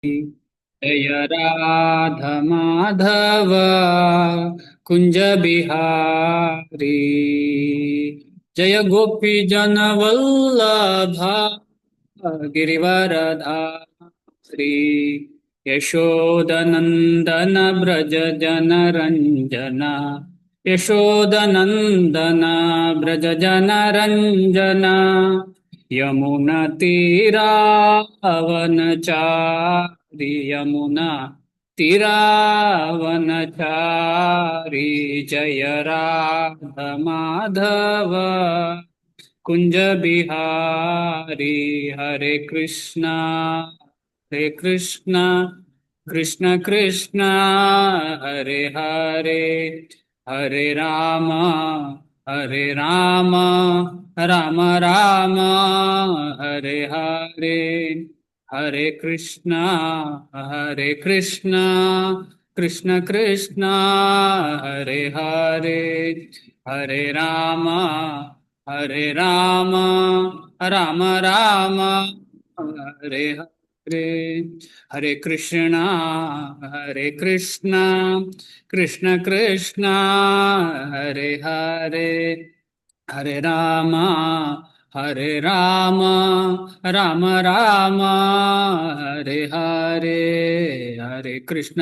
जय राधा माधव कुंज बिहारी। जय गोपी जन वल्लभा गिरिवरधारी। यशोदनंदन ब्रज जन रंजना। यशोदनंदन ब्रज जन रंजना। यमुना तीरावनचारि यमुना तीरावनचारि। जय राधा माधव कुंज बिहारी। हरे कृष्णा कृष्ण कृष्ण हरे हरे, हरे राम राम राम हरे हरे। हरे कृष्णा कृष्ण कृष्ण हरे हरे, हरे राम राम राम हरे हरे। हरे कृष्णा कृष्ण कृष्ण हरे हरे, हरे राम राम राम हरे हरे। हरे कृष्ण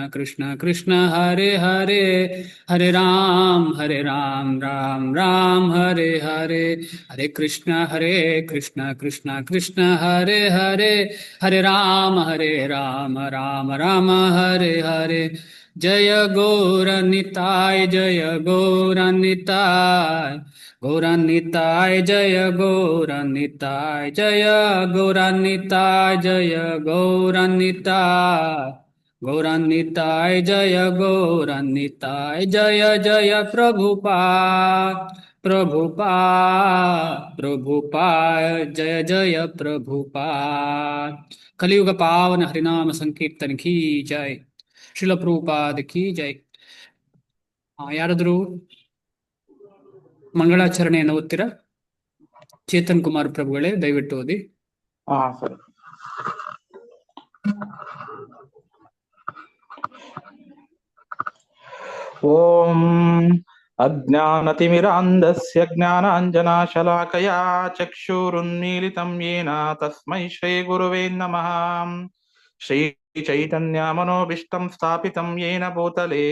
कृष्ण कृष्ण हरे हरे, हरे राम राम राम हरे हरे। हरे कृष्ण कृष्ण कृष्ण हरे हरे, हरे राम राम राम हरे हरे। जय गौरनिताय जय गौरनिताय, गौरनिताय जय गौरनिताय जय गौरनिताय जय गौरनिताय, गौरनिताय जय गौरनिताय जय जय प्रभुपाद, प्रभुपाद जय जय प्रभुपाद। कलियुग पावन हरिनाम संकीर्तन की जय। ಶಿಲ ಪ್ರಭುಪಾದ ಕಿ ಜೈ. ಯಾರಾದರೂ ಮಂಗಳಾಚರಣೆಯನ್ನು ಓದ್ತೀರಾ? ಚೇತನ್ ಕುಮಾರ್ ಪ್ರಭುಗಳೇ ದಯವಿಟ್ಟು ಓದಿ. ಸರಿ. ಓಂ ಅಜ್ಞಾನತಿಮಿರಾಂಧಸ್ಯ ಜ್ಞಾನಾಂಜನಾಶಲಾಕಯಾ ಚಕ್ಷುರುನ್ಮೀಲಿತಂ ಯೇನ ತಸ್ಮೈ ಶ್ರೀ ಗುರುವೇ ನಮಃ. ಶ್ರೀ ಚೈತನ್ಯ ಮನೋಭೀಷ್ಟಂ ಸ್ಥಾಪಿತಂ ಯೇನ ಭೂತಲೆ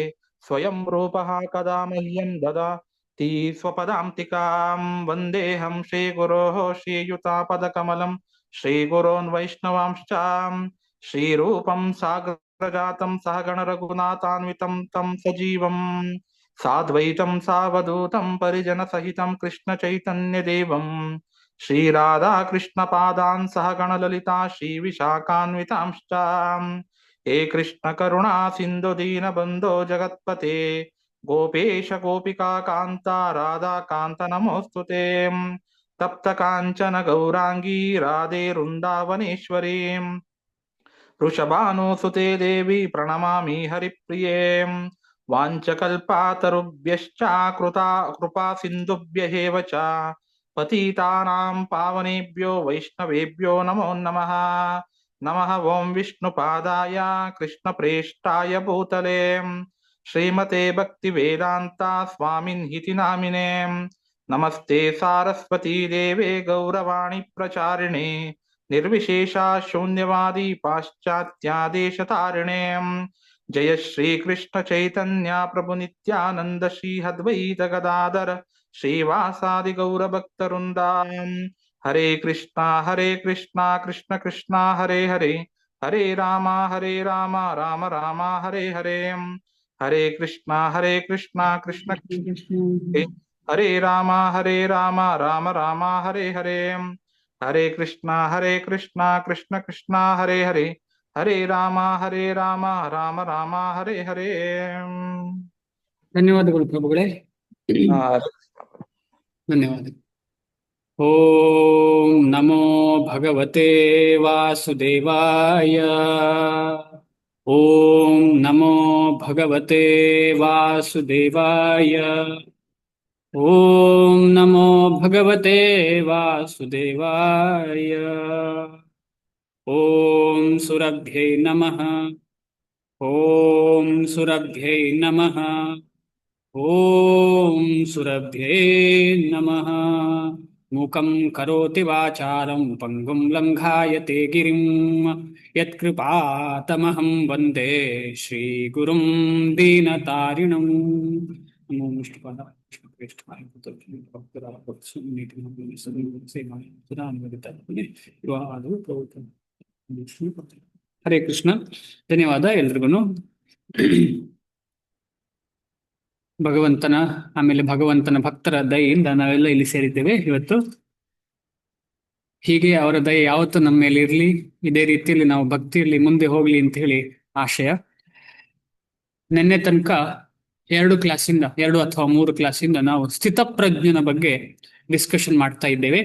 ಸ್ವಯಂ ರೂಪಃ ಕದಾ ಮಹ್ಯಂ ದದಾತಿ ಸ್ವಪದಾಂತಿಕಾಂ. ವಂದೇಹಂ ಶ್ರೀ ಗುರೋಃ ಶ್ರೀಯುತಾಪದಕಮಲಂ ಶ್ರೀಗುರೋನ್ ವೈಷ್ಣವಾಂಶ್ಚ. ಶ್ರೀರೂಪಂ ಸಾಗ್ರಜಾತಂ ಸಹಗಣ ರಘುನಾಥಾನ್ವಿತಂ ತಂ ಸಜೀವಂ ಸಾದ್ವೈತಂ ಸಾವಧೂತಂ ಪರಿಜನ ಸಹಿತಂ ಕೃಷ್ಣ ಚೈತನ್ಯ ದೇವಂ ಶ್ರೀರಾಧಾ ಕೃಷ್ಣ ಪಾದಾನ್ ಸಹಗಣ ಲಲಿತಾ ಶ್ರೀ ವಿಶಾಖಾನ್ವಿತಾಂಶ್ಚ. ಹೇ ಕೃಷ್ಣ ಕರುಣಾ ಸಿಂಧು ದೀನ ಬಂಧೋ ಜಗತ್ಪತೆ ಗೋಪೇಶ ಗೋಪಿಕಾ ಕಾಂತ ರಾಧಾ ಕಾಂತ ನಮೋಸ್ತುತೆ. ತಪ್ತ ಕಾಂಚನ ಗೌರಾಂಗೀ ರಾಧೆ ವೃಂದಾವನೇಶ್ವರೀ ವೃಷಭಾನುಸುತೆ ದೇವಿ ಪ್ರಣಮಾಮಿ ಹರಿಪ್ರಿಯೇ. ವಾಂಚಕಲ್ಪಾತರುಭ್ಯಶ್ಚ ಕೃಪಾ ಸಿಂಧುಭ್ಯೇವ ಚ ಪತಿತಾನಾಂ ಪಾವನೇಭ್ಯೋ ವೈಷ್ಣವೇಭ್ಯೋ ನಮೋ ನಮಃ. ನಮಃ ಓಂ ವಿಷ್ಣುಪಾದಾಯ ಕೃಷ್ಣಪ್ರೇಷ್ಠಾಯ ಭೂತಲೆ ಶ್ರೀಮತೆ ಭಕ್ತಿ ವೇದಾಂತ ಸ್ವಾಮಿನ್ ಇತಿ ನಾಮಿನೇ. ನಮಸ್ತೆ ಸಾರಸ್ವತೀ ದೇವೇ ಗೌರವಾಣಿ ಪ್ರಚಾರಿಣೆ ನಿರ್ವಿಶೇಷ ಶೂನ್ಯವಾದಿ ಪಾಶ್ಚಾತ್ಯಾದೇಶತಾರಿಣೆ. ಜಯ ಶ್ರೀ ಕೃಷ್ಣ ಚೈತನ್ಯ ಪ್ರಭು ನಿತ್ಯಾನಂದ ಶ್ರೀ ಅದ್ವೈತ ಗದಾಧರ ಶ್ರೀವಾಸಾದಿ ಗೌರ ಭಕ್ತವೃಂದ. ಹರೇ ಕೃಷ್ಣ ಕೃಷ್ಣ ಕೃಷ್ಣ ಹರೇ ಹರೇ, ಹರೇ ರಾಮ ರಾಮ ರಾಮ ಹರೇ ಹರೇ. ಹರೇ ಕೃಷ್ಣ ಕೃಷ್ಣ ಕೃಷ್ಣ ಹರೇ ರಾಮ ರಾಮ ರಾಮ ಹರೇ ಹರೇ. ಹರೇ ಕೃಷ್ಣ ಕೃಷ್ಣ ಕೃಷ್ಣ ಹರೇ ಹರೇ, ಹರೇ ರಾಮ ರಾಮ ರಾಮ ಹರೇ ಹರೇ. ಧನ್ಯವಾದಗಳು ಪ್ರಭುಗಳೇ. ಧನ್ಯವಾದ. ಓಂ ನಮೋ ಭಗವತೆ ವಾಸುದೇವಾಯ. ಓಂ ನಮೋ ಭಗವತೆ ವಾಸುದೇವಾಯ. ಓಂ ನಮೋ ಭಗವತೆ ವಾಸುದೇವಾಯ. ಓಂ ಸುರಭ್ಯೈ ನಮಃ. ಓಂ ಸುರಭ್ಯೈ ನಮಃ. ಓಂ ಸುರಭ್ಯೈ ನಮಃ. ಮೂಕಂ ಕರೋತಿ ವಾಚಾಲಂ ಪಂಗುಂ ಲಂಘಾಯತೆ ಗಿರಿಂ ಯತ್ಕೃಪಾತಮಹಂ ವಂದೇ ಶ್ರೀಗುರುಂ ದೀನತಾರಿಣಂ. ನಮೋ ವಿಷ್ಣುಪಾದ ಹರೇ ಕೃಷ್ಣ. ಧನ್ಯವಾದ ಎಲ್ರಿಗೂ. ಭಗವಂತನ ಆಮೇಲೆ ಭಗವಂತನ ಭಕ್ತರ ದಯೆಯಿಂದ ನಾವೆಲ್ಲ ಇಲ್ಲಿ ಸೇರಿದ್ದೇವೆ ಇವತ್ತು. ಹೀಗೆ ಅವರ ದಯೆ ಯಾವತ್ತೂ ನಮ್ಮ ಮೇಲೆ ಇರಲಿ, ಇದೇ ರೀತಿಯಲ್ಲಿ ನಾವು ಭಕ್ತಿಯಲ್ಲಿ ಮುಂದೆ ಹೋಗ್ಲಿ ಅಂತ ಹೇಳಿ ಆಶಯ. ನಿನ್ನೆ ತನಕ 2 ಅಥವಾ 3 ಕ್ಲಾಸಿಂದ ನಾವು ಸ್ಥಿತಪ್ರಜ್ಞನ ಬಗ್ಗೆ ಡಿಸ್ಕಷನ್ ಮಾಡ್ತಾ ಇದ್ದೇವೆ.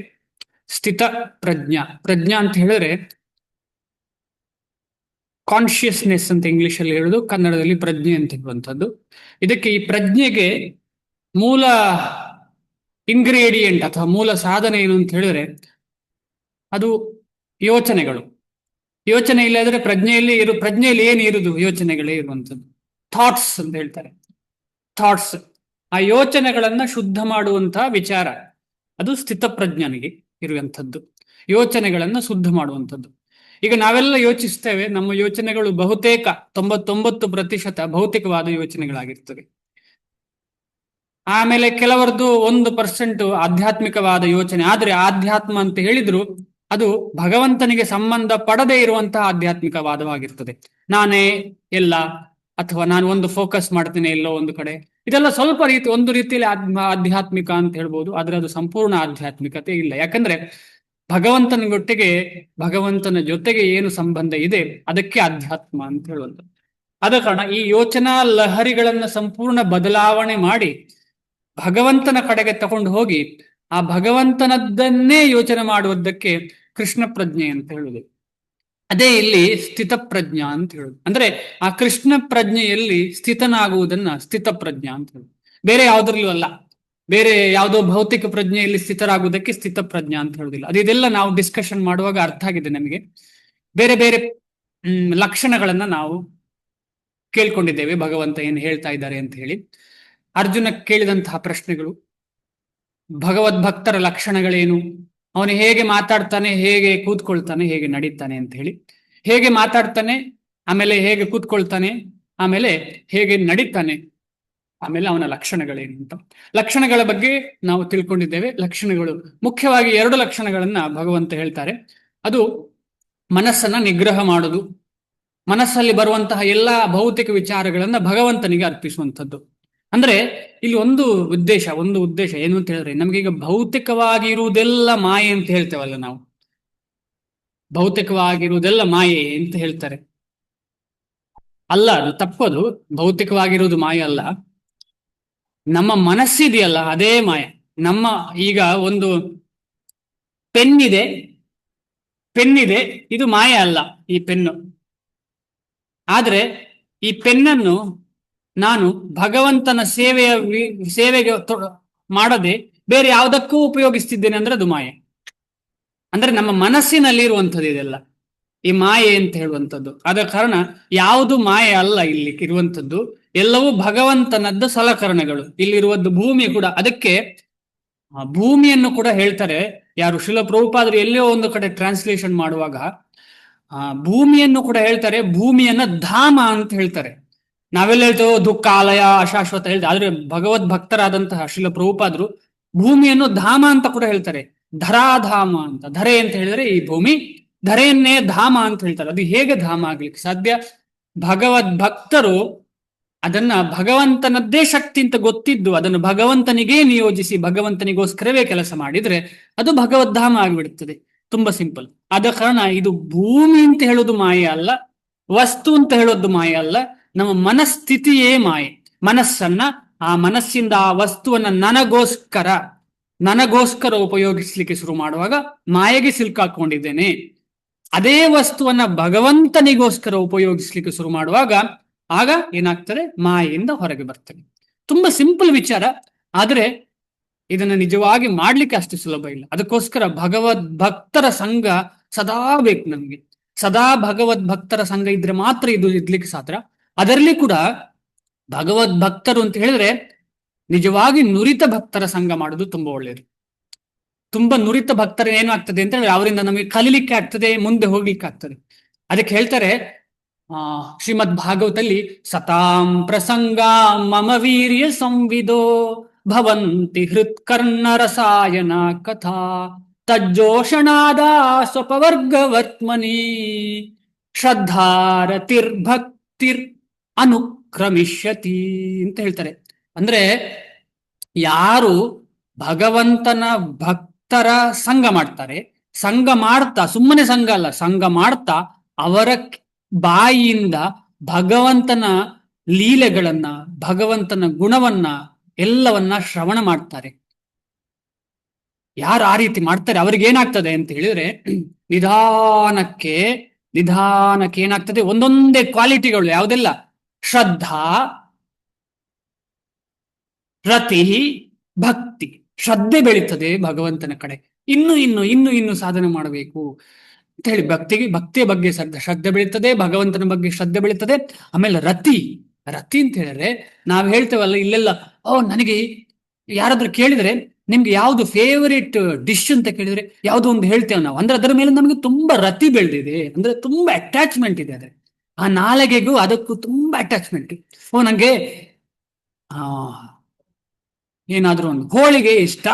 ಪ್ರಜ್ಞಾ ಅಂತ ಹೇಳಿದ್ರೆ ಕಾನ್ಶಿಯಸ್ನೆಸ್ ಅಂತ ಇಂಗ್ಲಿಷಲ್ಲಿ ಹೇಳೋದು, ಕನ್ನಡದಲ್ಲಿ ಪ್ರಜ್ಞೆ ಅಂತ ಹೇಳುವಂಥದ್ದು. ಇದಕ್ಕೆ ಈ ಪ್ರಜ್ಞೆಗೆ ಮೂಲ ಇಂಗ್ರೀಡಿಯೆಂಟ್ ಅಥವಾ ಮೂಲ ಸಾಧನೆ ಏನು ಅಂತ ಹೇಳಿದ್ರೆ ಅದು ಯೋಚನೆಗಳು. ಯೋಚನೆ ಇಲ್ಲದ್ರೆ ಪ್ರಜ್ಞೆಯಲ್ಲಿ ಏನು ಇರುವುದು? ಯೋಚನೆಗಳೇ ಇರುವಂಥದ್ದು. ಥಾಟ್ಸ್ ಅಂತ ಹೇಳ್ತಾರೆ. ಥಾಟ್ಸ್, ಆ ಯೋಚನೆಗಳನ್ನ ಶುದ್ಧ ಮಾಡುವಂತಹ ವಿಚಾರ, ಅದು ಸ್ಥಿತಪ್ರಜ್ಞನಿಗೆ ಇರುವಂಥದ್ದು. ಯೋಚನೆಗಳನ್ನ ಶುದ್ಧ ಮಾಡುವಂಥದ್ದು. ಈಗ ನಾವೆಲ್ಲ ಯೋಚಿಸ್ತೇವೆ, ನಮ್ಮ ಯೋಚನೆಗಳು ಬಹುತೇಕ 99% ಭೌತಿಕವಾದ ಯೋಚನೆಗಳಾಗಿರ್ತವೆ. ಆಮೇಲೆ ಕೆಲವರದ್ದು 1% ಆಧ್ಯಾತ್ಮಿಕವಾದ ಯೋಚನೆ. ಆದ್ರೆ ಆಧ್ಯಾತ್ಮ ಅಂತ ಹೇಳಿದ್ರು ಅದು ಭಗವಂತನಿಗೆ ಸಂಬಂಧ ಪಡದೇ ಇರುವಂತಹ ಆಧ್ಯಾತ್ಮಿಕವಾದವಾಗಿರ್ತದೆ. ನಾನೇ ಎಲ್ಲ, ಅಥವಾ ನಾನು ಒಂದು ಫೋಕಸ್ ಮಾಡ್ತೇನೆ ಎಲ್ಲೋ ಒಂದು ಕಡೆ. ಇದೆಲ್ಲ ಸ್ವಲ್ಪ ಒಂದು ರೀತಿಯಲ್ಲಿ ಆಧ್ಯಾತ್ಮಿಕ ಅಂತ ಹೇಳ್ಬೋದು, ಆದ್ರೆ ಅದು ಸಂಪೂರ್ಣ ಆಧ್ಯಾತ್ಮಿಕತೆ ಇಲ್ಲ. ಯಾಕಂದ್ರೆ ಭಗವಂತನ ಜೊತೆಗೆ ಏನು ಸಂಬಂಧ ಇದೆ ಅದಕ್ಕೆ ಅಧ್ಯಾತ್ಮ ಅಂತ ಹೇಳುವಂಥದ್ದು. ಆದ ಕಾರಣ ಈ ಯೋಚನಾ ಲಹರಿಗಳನ್ನ ಸಂಪೂರ್ಣ ಬದಲಾವಣೆ ಮಾಡಿ ಭಗವಂತನ ಕಡೆಗೆ ತಗೊಂಡು ಹೋಗಿ ಆ ಭಗವಂತನದ್ದನ್ನೇ ಯೋಚನೆ ಮಾಡುವುದಕ್ಕೆ ಕೃಷ್ಣ ಪ್ರಜ್ಞೆ ಅಂತ ಹೇಳುದು. ಅದೇ ಇಲ್ಲಿ ಸ್ಥಿತಪ್ರಜ್ಞಾ ಅಂತ ಹೇಳುದು. ಅಂದ್ರೆ ಆ ಕೃಷ್ಣ ಪ್ರಜ್ಞೆಯಲ್ಲಿ ಸ್ಥಿತನಾಗುವುದನ್ನ ಸ್ಥಿತಪ್ರಜ್ಞಾ ಅಂತ ಹೇಳುದು. ಬೇರೆ ಯಾವುದ್ರಲ್ಲೂ ಅಲ್ಲ. ಬೇರೆ ಯಾವುದೋ ಭೌತಿಕ ಪ್ರಜ್ಞೆಯಲ್ಲಿ ಸ್ಥಿತರಾಗುವುದಕ್ಕೆ ಸ್ಥಿತಪ್ರಜ್ಞಾ ಅಂತ ಹೇಳುದಿಲ್ಲ. ಇದೆಲ್ಲ ನಾವು ಡಿಸ್ಕಷನ್ ಮಾಡುವಾಗ ಅರ್ಥ ಆಗಿದೆ ನಮಗೆ. ಬೇರೆ ಬೇರೆ ಲಕ್ಷಣಗಳನ್ನ ನಾವು ಕೇಳ್ಕೊಂಡಿದ್ದೇವೆ, ಭಗವಂತ ಏನು ಹೇಳ್ತಾ ಇದ್ದಾರೆ ಅಂತ ಹೇಳಿ. ಅರ್ಜುನ ಕೇಳಿದಂತಹ ಪ್ರಶ್ನೆಗಳು, ಭಗವದ್ಭಕ್ತರ ಲಕ್ಷಣಗಳೇನು, ಅವನು ಹೇಗೆ ಮಾತಾಡ್ತಾನೆ, ಹೇಗೆ ಕೂತ್ಕೊಳ್ತಾನೆ, ಹೇಗೆ ನಡೀತಾನೆ ಅಂತ ಹೇಳಿ. ಹೇಗೆ ಮಾತಾಡ್ತಾನೆ, ಆಮೇಲೆ ಹೇಗೆ ಕೂತ್ಕೊಳ್ತಾನೆ, ಆಮೇಲೆ ಹೇಗೆ ನಡೀತಾನೆ, ಆಮೇಲೆ ಅವನ ಲಕ್ಷಣಗಳೇನು ಅಂತ. ಲಕ್ಷಣಗಳ ಬಗ್ಗೆ ನಾವು ತಿಳ್ಕೊಂಡಿದ್ದೇವೆ. ಲಕ್ಷಣಗಳು ಮುಖ್ಯವಾಗಿ 2 ಲಕ್ಷಣಗಳನ್ನ ಭಗವಂತ ಹೇಳ್ತಾರೆ. ಅದು ಮನಸ್ಸನ್ನ ನಿಗ್ರಹ ಮಾಡುದು, ಮನಸ್ಸಲ್ಲಿ ಬರುವಂತಹ ಎಲ್ಲಾ ಭೌತಿಕ ವಿಚಾರಗಳನ್ನ ಭಗವಂತನಿಗೆ ಅರ್ಪಿಸುವಂಥದ್ದು. ಅಂದ್ರೆ ಇಲ್ಲಿ ಒಂದು ಉದ್ದೇಶ ಏನು ಅಂತ ಹೇಳಿದ್ರೆ, ನಮ್ಗೀಗ ಭೌತಿಕವಾಗಿರುವುದೆಲ್ಲ ಮಾಯೆ ಅಂತ ಹೇಳ್ತೇವಲ್ಲ ನಾವು. ಭೌತಿಕವಾಗಿರುವುದೆಲ್ಲ ಮಾಯೆ ಅಂತ ಹೇಳ್ತಾರೆ. ಅಲ್ಲ, ಅದು ತಪ್ಪದು. ಭೌತಿಕವಾಗಿರುವುದು ಮಾಯ ಅಲ್ಲ, ನಮ್ಮ ಮನಸ್ಸಿದೆಯಲ್ಲ ಅದೇ ಮಾಯ. ನಮ್ಮ ಈಗ ಒಂದು ಪೆನ್ನಿದೆ, ಇದು ಮಾಯ ಅಲ್ಲ, ಈ ಪೆನ್ನು. ಆದ್ರೆ ಈ ಪೆನ್ನನ್ನು ನಾನು ಭಗವಂತನ ಸೇವೆಗೆ ಮಾಡದೆ ಬೇರೆ ಯಾವುದಕ್ಕೂ ಉಪಯೋಗಿಸ್ತಿದ್ದೇನೆ ಅಂದ್ರೆ ಅದು ಮಾಯೆ. ಅಂದ್ರೆ ನಮ್ಮ ಮನಸ್ಸಿನಲ್ಲಿ ಇರುವಂಥದ್ದು ಇದೆಲ್ಲ ಈ ಮಾಯೆ ಅಂತ ಹೇಳುವಂಥದ್ದು. ಆದ ಕಾರಣ ಯಾವುದು ಮಾಯೆ ಅಲ್ಲ ಇಲ್ಲಿ ಇರುವಂಥದ್ದು, ಎಲ್ಲವೂ ಭಗವಂತನದ್ದು ಸಲಕರಣೆಗಳು. ಇಲ್ಲಿರುವುದು ಭೂಮಿ ಕೂಡ, ಅದಕ್ಕೆ ಭೂಮಿಯನ್ನು ಕೂಡ ಹೇಳ್ತಾರೆ ಯಾರು, ಶಿಲ ಪ್ರಭುಪಾದರು ಎಲ್ಲೋ ಒಂದು ಕಡೆ ಟ್ರಾನ್ಸ್ಲೇಷನ್ ಮಾಡುವಾಗ ಭೂಮಿಯನ್ನು ಕೂಡ ಹೇಳ್ತಾರೆ, ಭೂಮಿಯನ್ನ ಧಾಮ ಅಂತ ಹೇಳ್ತಾರೆ. ನಾವೆಲ್ಲ ಹೇಳ್ತೇವೆ ದುಃಖಾಲಯ, ಅಶಾಶ್ವತ ಹೇಳ್ತೇವೆ. ಆದ್ರೆ ಭಗವದ್ ಭಕ್ತರಾದಂತಹ ಶಿಲ ಪ್ರಭುಪಾದರು ಭೂಮಿಯನ್ನು ಧಾಮ ಅಂತ ಕೂಡ ಹೇಳ್ತಾರೆ. ಧರಾಧಾಮ ಅಂತ. ಧರೆ ಅಂತ ಹೇಳಿದ್ರೆ ಈ ಭೂಮಿ, ಧರೆಯನ್ನೇ ಧಾಮ ಅಂತ ಹೇಳ್ತಾರೆ. ಅದು ಹೇಗೆ ಧಾಮ ಆಗ್ಲಿಕ್ಕೆ ಸಾಧ್ಯ? ಭಗವದ್ ಭಕ್ತರು ಅದನ್ನ ಭಗವಂತನದ್ದೇ ಶಕ್ತಿ ಅಂತ ಗೊತ್ತಿದ್ದು ಅದನ್ನು ಭಗವಂತನಿಗೇ ನಿಯೋಜಿಸಿ ಭಗವಂತನಿಗೋಸ್ಕರವೇ ಕೆಲಸ ಮಾಡಿದ್ರೆ ಅದು ಭಗವದ್ಧಾಮ ಆಗಿಬಿಡುತ್ತದೆ. ತುಂಬಾ ಸಿಂಪಲ್. ಆದ ಕಾರಣ ಇದು ಭೂಮಿ ಅಂತ ಹೇಳೋದು ಮಾಯೆ ಅಲ್ಲ, ವಸ್ತು ಅಂತ ಹೇಳೋದು ಮಾಯೆ ಅಲ್ಲ, ನಮ್ಮ ಮನಸ್ಥಿತಿಯೇ ಮಾಯೆ. ಮನಸ್ಸನ್ನ, ಆ ಮನಸ್ಸಿಂದ ಆ ವಸ್ತುವನ್ನ ನನಗೋಸ್ಕರ ಉಪಯೋಗಿಸ್ಲಿಕ್ಕೆ ಶುರು ಮಾಡುವಾಗ ಮಾಯೆಗೆ ಸಿಲ್ಕಾಕೊಂಡಿದ್ದೇನೆ. ಅದೇ ವಸ್ತುವನ್ನ ಭಗವಂತನಿಗೋಸ್ಕರ ಉಪಯೋಗಿಸ್ಲಿಕ್ಕೆ ಶುರು ಮಾಡುವಾಗ ಆಗ ಏನಾಗ್ತದೆ? ಮಾಯೆಯಿಂದ ಹೊರಗೆ ಬರ್ತದೆ. ತುಂಬಾ ಸಿಂಪಲ್ ವಿಚಾರ, ಆದ್ರೆ ಇದನ್ನ ನಿಜವಾಗಿ ಮಾಡ್ಲಿಕ್ಕೆ ಅಷ್ಟು ಸುಲಭ ಇಲ್ಲ. ಅದಕ್ಕೋಸ್ಕರ ಭಗವದ್ ಭಕ್ತರ ಸಂಘ ಸದಾ ಬೇಕು ನಮ್ಗೆ. ಸದಾ ಭಗವದ್ ಭಕ್ತರ ಸಂಘ ಇದ್ರೆ ಮಾತ್ರ ಇದು ಇರ್ಲಿಕ್ಕೆ ಸಾಧ್ಯ. ಅದರಲ್ಲಿ ಕೂಡ ಭಗವದ್ ಭಕ್ತರು ಅಂತ ಹೇಳಿದ್ರೆ ನಿಜವಾಗಿ ನುರಿತ ಭಕ್ತರ ಸಂಘ ಮಾಡೋದು ತುಂಬಾ ಒಳ್ಳೆಯದು. ತುಂಬಾ ನುರಿತ ಭಕ್ತರ ಏನಾಗ್ತದೆ ಅಂತ ಹೇಳಿದ್ರೆ ಅವರಿಂದ ನಮಗೆ ಕಲಿಲಿಕ್ಕೆ ಆಗ್ತದೆ, ಮುಂದೆ ಹೋಗ್ಲಿಕ್ಕೆ ಆಗ್ತದೆ. ಅದಕ್ಕೆ ಹೇಳ್ತಾರೆ ಶ್ರೀಮದ್ ಭಾಗವತಲ್ಲಿ ಸತಾಂ ಪ್ರಸಂಗ ಮಮ ವೀರ್ಯ ಸಂವಿದೋ ಭವಂತಿ ಹೃತ್ಕರ್ಣ ರಸಾಯನ ಕಥಾ ತಜ್ಜೋಷಣಾದ ಸ್ವಪವರ್ಗವರ್ತ್ಮನಿ ಶ್ರದ್ಧಾರತಿರ್ಭಕ್ತಿರ್ ಅನುಕ್ರಮಿಷ್ಯತಿ ಅಂತ ಹೇಳ್ತಾರೆ. ಅಂದ್ರೆ ಯಾರು ಭಗವಂತನ ಭಕ್ತರ ಸಂಘ ಮಾಡ್ತಾರೆ, ಸಂಘ ಮಾಡ್ತಾ, ಸುಮ್ಮನೆ ಸಂಘ ಅಲ್ಲ, ಸಂಘ ಮಾಡ್ತಾ ಅವರ ಬಾಯಿಯಿಂದ ಭಗವಂತನ ಲೀಲೆಗಳನ್ನ, ಭಗವಂತನ ಗುಣವನ್ನ ಎಲ್ಲವನ್ನ ಶ್ರವಣ ಮಾಡ್ತಾರೆ. ಯಾರು ಆ ರೀತಿ ಮಾಡ್ತಾರೆ ಅವ್ರಿಗೆ ಏನಾಗ್ತದೆ ಅಂತ ಹೇಳಿದ್ರೆ ನಿಧಾನಕ್ಕೆ ಏನಾಗ್ತದೆ, ಒಂದೊಂದೇ ಕ್ವಾಲಿಟಿಗಳು ಯಾವುದೆಲ್ಲ, ಶ್ರದ್ಧಾ, ರತಿ, ಭಕ್ತಿ. ಶ್ರದ್ಧೆ ಬೆಳೀತದೆ ಭಗವಂತನ ಕಡೆ, ಇನ್ನು ಸಾಧನೆ ಮಾಡಬೇಕು ಅಂತ ಹೇಳಿ ಭಕ್ತಿಯ ಬಗ್ಗೆ ಶ್ರದ್ಧೆ ಬೆಳೀತದೆ, ಭಗವಂತನ ಬಗ್ಗೆ ಶ್ರದ್ಧೆ ಬೆಳೀತದೆ. ಆಮೇಲೆ ರತಿ ಅಂತ ಹೇಳಿದ್ರೆ ನಾವು ಹೇಳ್ತೇವಲ್ಲ ಇಲ್ಲೆಲ್ಲ, ನನಗೆ ಯಾರಾದ್ರೂ ಕೇಳಿದ್ರೆ ನಿಮ್ಗೆ ಯಾವ್ದು ಫೇವರಿಟ್ ಡಿಶ್ ಅಂತ ಕೇಳಿದ್ರೆ ಯಾವ್ದು ಒಂದು ಹೇಳ್ತೇವೆ ನಾವು. ಅಂದ್ರೆ ಅದರ ಮೇಲೆ ನಮಗೆ ತುಂಬಾ ರತಿ ಬೆಳೆದಿದೆ, ಅಂದ್ರೆ ತುಂಬಾ ಅಟ್ಯಾಚ್ಮೆಂಟ್ ಇದೆ. ಅದೇ ಆ ನಾಲಿಗೆಗೂ ಅದಕ್ಕೂ ತುಂಬಾ ಅಟ್ಯಾಚ್ಮೆಂಟ್. ನಂಗೆ ಏನಾದ್ರೂ ಒಂದು ಹೋಳಿಗೆ ಇಷ್ಟ.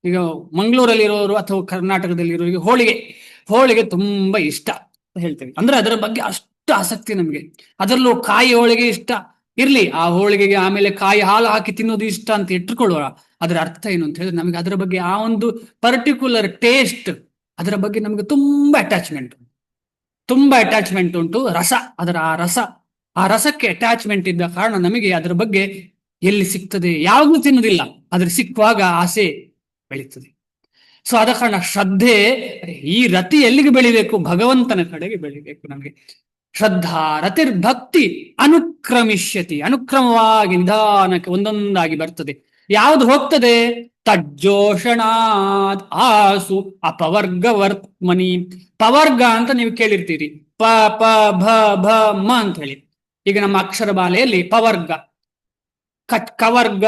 ಈಗ ಮಂಗಳೂರಲ್ಲಿರೋರು ಅಥವಾ ಕರ್ನಾಟಕದಲ್ಲಿರೋರಿಗೆ ಹೋಳಿಗೆ ತುಂಬಾ ಇಷ್ಟ ಅಂತ ಹೇಳ್ತೇವೆ. ಅಂದ್ರೆ ಅದರ ಬಗ್ಗೆ ಅಷ್ಟು ಆಸಕ್ತಿ ನಮಗೆ. ಅದರಲ್ಲೂ ಕಾಯಿ ಹೋಳಿಗೆ ಇಷ್ಟ ಇರ್ಲಿ, ಆ ಹೋಳಿಗೆಗೆ ಆಮೇಲೆ ಕಾಯಿ ಹಾಲು ಹಾಕಿ ತಿನ್ನೋದು ಇಷ್ಟ ಅಂತ ಇಟ್ಟುಕೊಳ್ಳುವ. ಅದರ ಅರ್ಥ ಏನು ಅಂತ ಹೇಳಿದ್ರೆ ನಮಗೆ ಅದರ ಬಗ್ಗೆ ಆ ಒಂದು ಪರ್ಟಿಕ್ಯುಲರ್ ಟೇಸ್ಟ್, ಅದರ ಬಗ್ಗೆ ನಮಗೆ ತುಂಬಾ ಅಟ್ಯಾಚ್ಮೆಂಟ್ ಉಂಟು. ರಸ, ಆ ರಸಕ್ಕೆ ಅಟ್ಯಾಚ್ಮೆಂಟ್ ಇದ್ದ ಕಾರಣ ನಮಗೆ ಅದರ ಬಗ್ಗೆ ಎಲ್ಲಿ ಸಿಗ್ತದೆ ಯಾವಾಗ್ಲೂ ತಿನ್ನೋದಿಲ್ಲ, ಆದ್ರೆ ಸಿಕ್ಕುವಾಗ ಆಸೆ ಬೆಳೀತದೆ. ಸೊ ಆದ ಕಾರಣ ಶ್ರದ್ಧೆ, ಈ ರತಿ ಎಲ್ಲಿಗೆ ಬೆಳಿಬೇಕು, ಭಗವಂತನ ಕಡೆಗೆ ಬೆಳಿಬೇಕು. ನಮಗೆ ಶ್ರದ್ಧಾ ರತಿರ್ಭಕ್ತಿ ಅನುಕ್ರಮಿಷ್ಯತಿ, ಅನುಕ್ರಮವಾಗಿ ನಿಧಾನಕ್ಕೆ ಒಂದೊಂದಾಗಿ ಬರ್ತದೆ. ಯಾವುದು ಹೋಗ್ತದೆ, ತಜ್ಜೋಷಣಾದ್ ಆಸು ಅಪವರ್ಗವರ್ತ್ಮನಿ. ಪವರ್ಗ ಅಂತ ನೀವು ಕೇಳಿರ್ತೀರಿ, ಪ ಪ ಭ ಭ ಮ ಅಂತ ಹೇಳಿ. ಈಗ ನಮ್ಮ ಅಕ್ಷರ ಬಾಲೆಯಲ್ಲಿ ಪವರ್ಗ, ಕವರ್ಗ,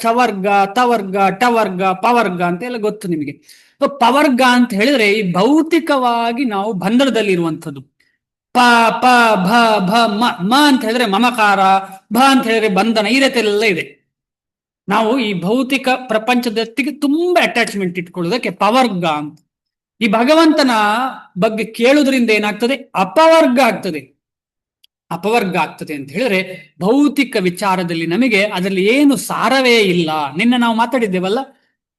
ಚವರ್ಗ, ತವರ್ಗ, ಟವರ್ಗ, ಪವರ್ಗ ಅಂತ ಎಲ್ಲ ಗೊತ್ತು ನಿಮಗೆ. ಪವರ್ಗ ಅಂತ ಹೇಳಿದ್ರೆ ಈ ಭೌತಿಕವಾಗಿ ನಾವು ಬಂಧನದಲ್ಲಿ ಇರುವಂಥದ್ದು. ಪ ಪ ಭ ಭ ಮ ಅಂತ ಹೇಳಿದ್ರೆ ಮಮಕಾರ, ಭ ಅಂತ ಹೇಳಿದ್ರೆ ಬಂಧನ, ಈ ರೀತಿ ಎಲ್ಲ ಇದೆ. ನಾವು ಈ ಭೌತಿಕ ಪ್ರಪಂಚದೊತ್ತಿಗೆ ತುಂಬಾ ಅಟ್ಯಾಚ್ಮೆಂಟ್ ಇಟ್ಕೊಳ್ಳೋದಕ್ಕೆ ಪವರ್ಗ ಅಂತ. ಈ ಭಗವಂತನ ಬಗ್ಗೆ ಕೇಳುವುದರಿಂದ ಏನಾಗ್ತದೆ, ಅಪವರ್ಗ ಆಗ್ತದೆ ಅಂತ ಹೇಳಿದ್ರೆ ಭೌತಿಕ ವಿಚಾರದಲ್ಲಿ ನಮಗೆ ಅದರಲ್ಲಿ ಏನು ಸಾರವೇ ಇಲ್ಲ. ನಿನ್ನೆ ನಾವು ಮಾತಾಡಿದ್ದೇವಲ್ಲ,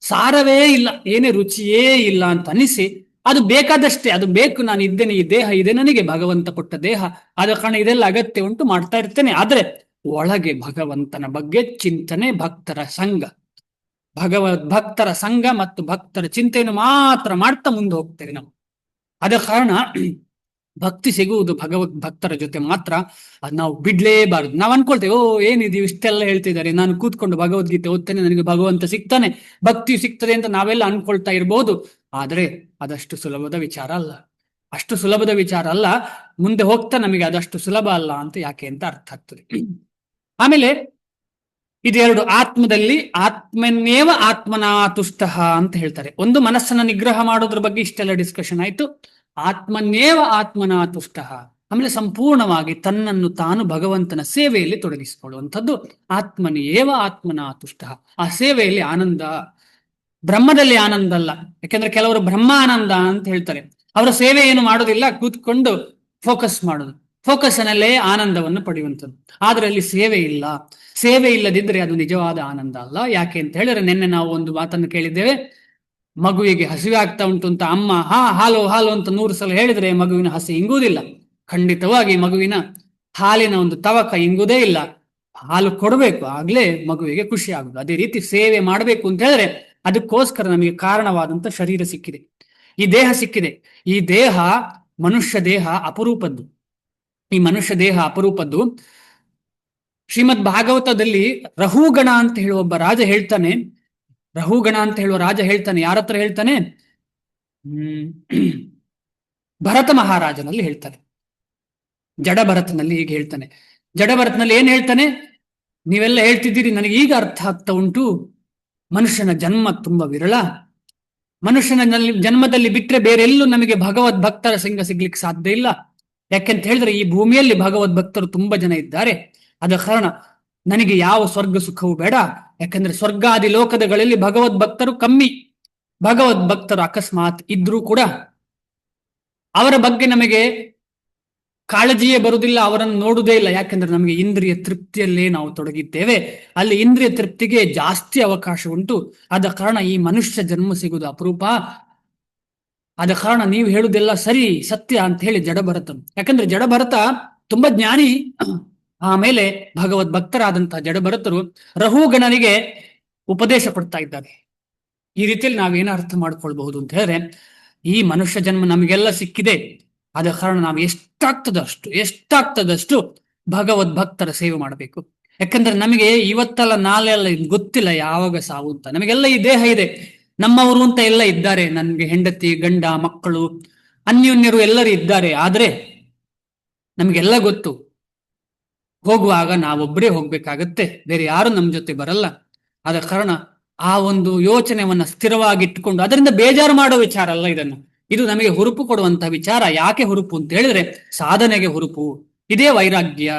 ಸಾರವೇ ಇಲ್ಲ, ಏನೇ ರುಚಿಯೇ ಇಲ್ಲ ಅಂತ ಅನಿಸಿ ಅದು ಬೇಕಾದಷ್ಟೇ, ಅದು ಬೇಕು, ನಾನು ಇದ್ದೇನೆ, ಈ ದೇಹ ಇದೆ ನನಗೆ, ಭಗವಂತ ಕೊಟ್ಟ ದೇಹ, ಆದ ಕಾರಣ ಇದೆಲ್ಲ ಅಗತ್ಯ ಉಂಟು, ಮಾಡ್ತಾ ಇರ್ತೇನೆ. ಆದ್ರೆ ಒಳಗೆ ಭಗವಂತನ ಬಗ್ಗೆ ಚಿಂತನೆ, ಭಕ್ತರ ಸಂಘ ಮತ್ತು ಭಕ್ತರ ಚಿಂತೆಯನ್ನು ಮಾತ್ರ ಮಾಡ್ತಾ ಮುಂದೆ ಹೋಗ್ತೇವೆ ನಾವು. ಆದ ಕಾರಣ ಭಕ್ತಿ ಸಿಗುವುದು ಭಕ್ತರ ಜೊತೆ ಮಾತ್ರ. ಅದು ನಾವು ಬಿಡ್ಲೇಬಾರದು. ನಾವು ಅನ್ಕೊಳ್ತೇವೆ, ಏನಿದೆ ಇಷ್ಟೆಲ್ಲ ಹೇಳ್ತಿದ್ದಾರೆ, ನಾನು ಕೂತ್ಕೊಂಡು ಭಗವದ್ಗೀತೆ ಓದ್ತೇನೆ, ನನಗೆ ಭಗವಂತ ಸಿಗ್ತಾನೆ, ಭಕ್ತಿ ಸಿಗ್ತದೆ ಅಂತ ನಾವೆಲ್ಲ ಅನ್ಕೊಳ್ತಾ ಇರ್ಬೋದು. ಆದ್ರೆ ಅದಷ್ಟು ಸುಲಭದ ವಿಚಾರ ಅಲ್ಲ. ಮುಂದೆ ಹೋಗ್ತಾ ನಮಗೆ ಅದಷ್ಟು ಸುಲಭ ಅಲ್ಲ ಅಂತ ಯಾಕೆ ಅಂತ ಅರ್ಥ ಆಗ್ತದೆ. ಆಮೇಲೆ ಇದೆರಡು, ಆತ್ಮದಲ್ಲಿ ಆತ್ಮನ್ನೇವ ಆತ್ಮನಾ ತುಷ್ಟ ಅಂತ ಹೇಳ್ತಾರೆ. ಒಂದು ಮನಸ್ಸನ್ನ ನಿಗ್ರಹ ಮಾಡೋದ್ರ ಬಗ್ಗೆ ಇಷ್ಟೆಲ್ಲ ಡಿಸ್ಕಷನ್ ಆಯ್ತು. ಆತ್ಮನ್ನೇವ ಆತ್ಮನಾ ತುಷ್ಟ, ಆಮೇಲೆ ಸಂಪೂರ್ಣವಾಗಿ ತನ್ನನ್ನು ತಾನು ಭಗವಂತನ ಸೇವೆಯಲ್ಲಿ ತೊಡಗಿಸಿಕೊಳ್ಳುವಂಥದ್ದು ಆತ್ಮನೇವ ಆತ್ಮನಾ ತುಷ್ಟ. ಆ ಸೇವೆಯಲ್ಲಿ ಆನಂದ, ಬ್ರಹ್ಮದಲ್ಲಿ ಆನಂದ ಅಲ್ಲ. ಯಾಕೆಂದ್ರೆ ಕೆಲವರು ಬ್ರಹ್ಮಾನಂದ ಅಂತ ಹೇಳ್ತಾರೆ, ಅವರ ಸೇವೆ ಏನು ಮಾಡೋದಿಲ್ಲ, ಕೂತ್ಕೊಂಡು ಫೋಕಸ್ ಮಾಡೋದು, ಫೋಕಸ್ನಲ್ಲೇ ಆನಂದವನ್ನು ಪಡೆಯುವಂಥದ್ದು. ಆದ್ರೆ ಅಲ್ಲಿ ಸೇವೆ ಇಲ್ಲದಿದ್ರೆ ಅದು ನಿಜವಾದ ಆನಂದ ಅಲ್ಲ. ಯಾಕೆ ಅಂತ ಹೇಳಿದ್ರೆ ನಿನ್ನೆ ನಾವು ಒಂದು ಮಾತನ್ನು ಕೇಳಿದ್ದೇವೆ, ಮಗುವಿಗೆ ಹಸಿವೆ ಆಗ್ತಾ ಉಂಟು ಅಂತ ಅಮ್ಮ ಹಾಲು ಅಂತ 100 ಸಲ ಹೇಳಿದ್ರೆ ಮಗುವಿನ ಹಸಿ ಇಂಗುವುದಿಲ್ಲ. ಖಂಡಿತವಾಗಿ ಮಗುವಿನ ಹಾಲಿನ ಒಂದು ತವಕ ಇಂಗುವುದೇ ಇಲ್ಲ. ಹಾಲು ಕೊಡಬೇಕು, ಆಗ್ಲೇ ಮಗುವಿಗೆ ಖುಷಿ ಆಗುದು. ಅದೇ ರೀತಿ ಸೇವೆ ಮಾಡಬೇಕು ಅಂತ ಹೇಳಿದ್ರೆ ಅದಕ್ಕೋಸ್ಕರ ನಮಗೆ ಕಾರಣವಾದಂತ ಶರೀರ ಸಿಕ್ಕಿದೆ, ಈ ದೇಹ ಸಿಕ್ಕಿದೆ. ಈ ದೇಹ, ಮನುಷ್ಯ ದೇಹ ಅಪರೂಪದ್ದು. ಈ ಮನುಷ್ಯ ದೇಹ ಅಪರೂಪದ್ದು. ಶ್ರೀಮದ್ ಭಾಗವತದಲ್ಲಿ ರಹುಗಣ ಅಂತ ಹೇಳುವ ಒಬ್ಬ ರಾಜ ಹೇಳ್ತಾನೆ, ಯಾರ ಹತ್ರ ಹೇಳ್ತಾನೆ, ಭರತ ಮಹಾರಾಜನಲ್ಲಿ ಹೇಳ್ತಾನೆ. ಜಡಭರತನಲ್ಲಿ ಹೀಗೆ ಹೇಳ್ತಾನೆ. ಜಡಭರತನಲ್ಲಿ ಏನ್ ಹೇಳ್ತಾನೆ? ನೀವೆಲ್ಲ ಹೇಳ್ತಿದ್ದೀರಿ, ನನಗೆ ಈಗ ಅರ್ಥ ಆಗ್ತಾ ಉಂಟು. ಮನುಷ್ಯನ ಜನ್ಮ ತುಂಬಾ ವಿರಳ. ಮನುಷ್ಯನ ಜನ್ಮದಲ್ಲಿ ಬಿಟ್ಟರೆ ಬೇರೆಲ್ಲೂ ನಮಗೆ ಭಗವದ್ ಭಕ್ತರ ಸಂಘ ಸಿಗ್ಲಿಕ್ಕೆ ಸಾಧ್ಯ ಇಲ್ಲ. ಯಾಕೆಂತ ಹೇಳಿದ್ರೆ ಈ ಭೂಮಿಯಲ್ಲಿ ಭಗವದ್ ಭಕ್ತರು ತುಂಬಾ ಜನ ಇದ್ದಾರೆ. ಆದ ಕಾರಣ ನನಗೆ ಯಾವ ಸ್ವರ್ಗ ಸುಖವೂ ಬೇಡ. ಯಾಕಂದ್ರೆ ಸ್ವರ್ಗಾದಿ ಲೋಕದಗಳಲ್ಲಿ ಭಗವದ್ ಭಕ್ತರು ಕಮ್ಮಿ. ಭಗವದ್ ಭಕ್ತರು ಅಕಸ್ಮಾತ್ ಇದ್ರೂ ಕೂಡ ಅವರ ಬಗ್ಗೆ ನಮಗೆ ಕಾಳಜಿಯೇ ಬರುವುದಿಲ್ಲ, ಅವರನ್ನು ನೋಡುವುದೇ ಇಲ್ಲ. ಯಾಕಂದ್ರೆ ನಮಗೆ ಇಂದ್ರಿಯ ತೃಪ್ತಿಯಲ್ಲೇ ನಾವು ತೊಡಗಿದ್ದೇವೆ. ಅಲ್ಲಿ ಇಂದ್ರಿಯ ತೃಪ್ತಿಗೆ ಜಾಸ್ತಿ ಅವಕಾಶ ಉಂಟು. ಆದ ಕಾರಣ ಈ ಮನುಷ್ಯ ಜನ್ಮ ಸಿಗುವುದು ಅಪರೂಪ. ಆದ ಕಾರಣ ನೀವು ಹೇಳುವುದೆಲ್ಲ ಸರಿ, ಸತ್ಯ ಅಂತ ಹೇಳಿ ಜಡಭರತನು. ಯಾಕಂದ್ರೆ ಜಡಭರತ ತುಂಬಾ ಜ್ಞಾನಿ. ಆಮೇಲೆ ಭಗವದ್ ಭಕ್ತರಾದಂತಹ ಜಡಭರತರು ರಹುಗಣನಿಗೆ ಉಪದೇಶ ಕೊಡ್ತಾ ಇದ್ದಾರೆ. ಈ ರೀತಿಯಲ್ಲಿ ನಾವೇನೋ ಅರ್ಥ ಮಾಡ್ಕೊಳ್ಬಹುದು ಅಂತ ಹೇಳಿದ್ರೆ, ಈ ಮನುಷ್ಯ ಜನ್ಮ ನಮಗೆಲ್ಲ ಸಿಕ್ಕಿದೆ. ಆದ ಕಾರಣ ನಾವು ಎಷ್ಟಾಗ್ತದಷ್ಟು ಭಗವದ್ ಭಕ್ತರ ಸೇವೆ ಮಾಡಬೇಕು. ಯಾಕಂದ್ರೆ ನಮಗೆ ಇವತ್ತಲ್ಲ ನಾಳೆ ಅಲ್ಲ ಗೊತ್ತಿಲ್ಲ ಯಾವಾಗ ಸಾವು ಅಂತ. ನಮಗೆಲ್ಲ ಈ ದೇಹ ಇದೆ, ನಮ್ಮವರು ಅಂತ ಎಲ್ಲ ಇದ್ದಾರೆ. ನನ್ಗೆ ಹೆಂಡತಿ, ಗಂಡ, ಮಕ್ಕಳು, ಅನ್ಯೋನ್ಯರು ಎಲ್ಲರೂ ಇದ್ದಾರೆ. ಆದ್ರೆ ನಮಗೆಲ್ಲ ಗೊತ್ತು, ಹೋಗುವಾಗ ನಾವೊಬ್ಬರೇ ಹೋಗ್ಬೇಕಾಗತ್ತೆ, ಬೇರೆ ಯಾರು ನಮ್ಮ ಜೊತೆ ಬರಲ್ಲ. ಆದ ಕಾರಣ ಆ ಒಂದು ಯೋಚನೆಯನ್ನ ಸ್ಥಿರವಾಗಿಟ್ಟುಕೊಂಡು, ಅದರಿಂದ ಬೇಜಾರು ಮಾಡೋ ವಿಚಾರ ಅಲ್ಲ ಇದು ನಮಗೆ ಹುರುಪು ಕೊಡುವಂತಹ ವಿಚಾರ. ಯಾಕೆ ಹುರುಪು ಅಂತ ಹೇಳಿದ್ರೆ ಸಾಧನೆಗೆ ಹುರುಪು. ಇದೇ ವೈರಾಗ್ಯ.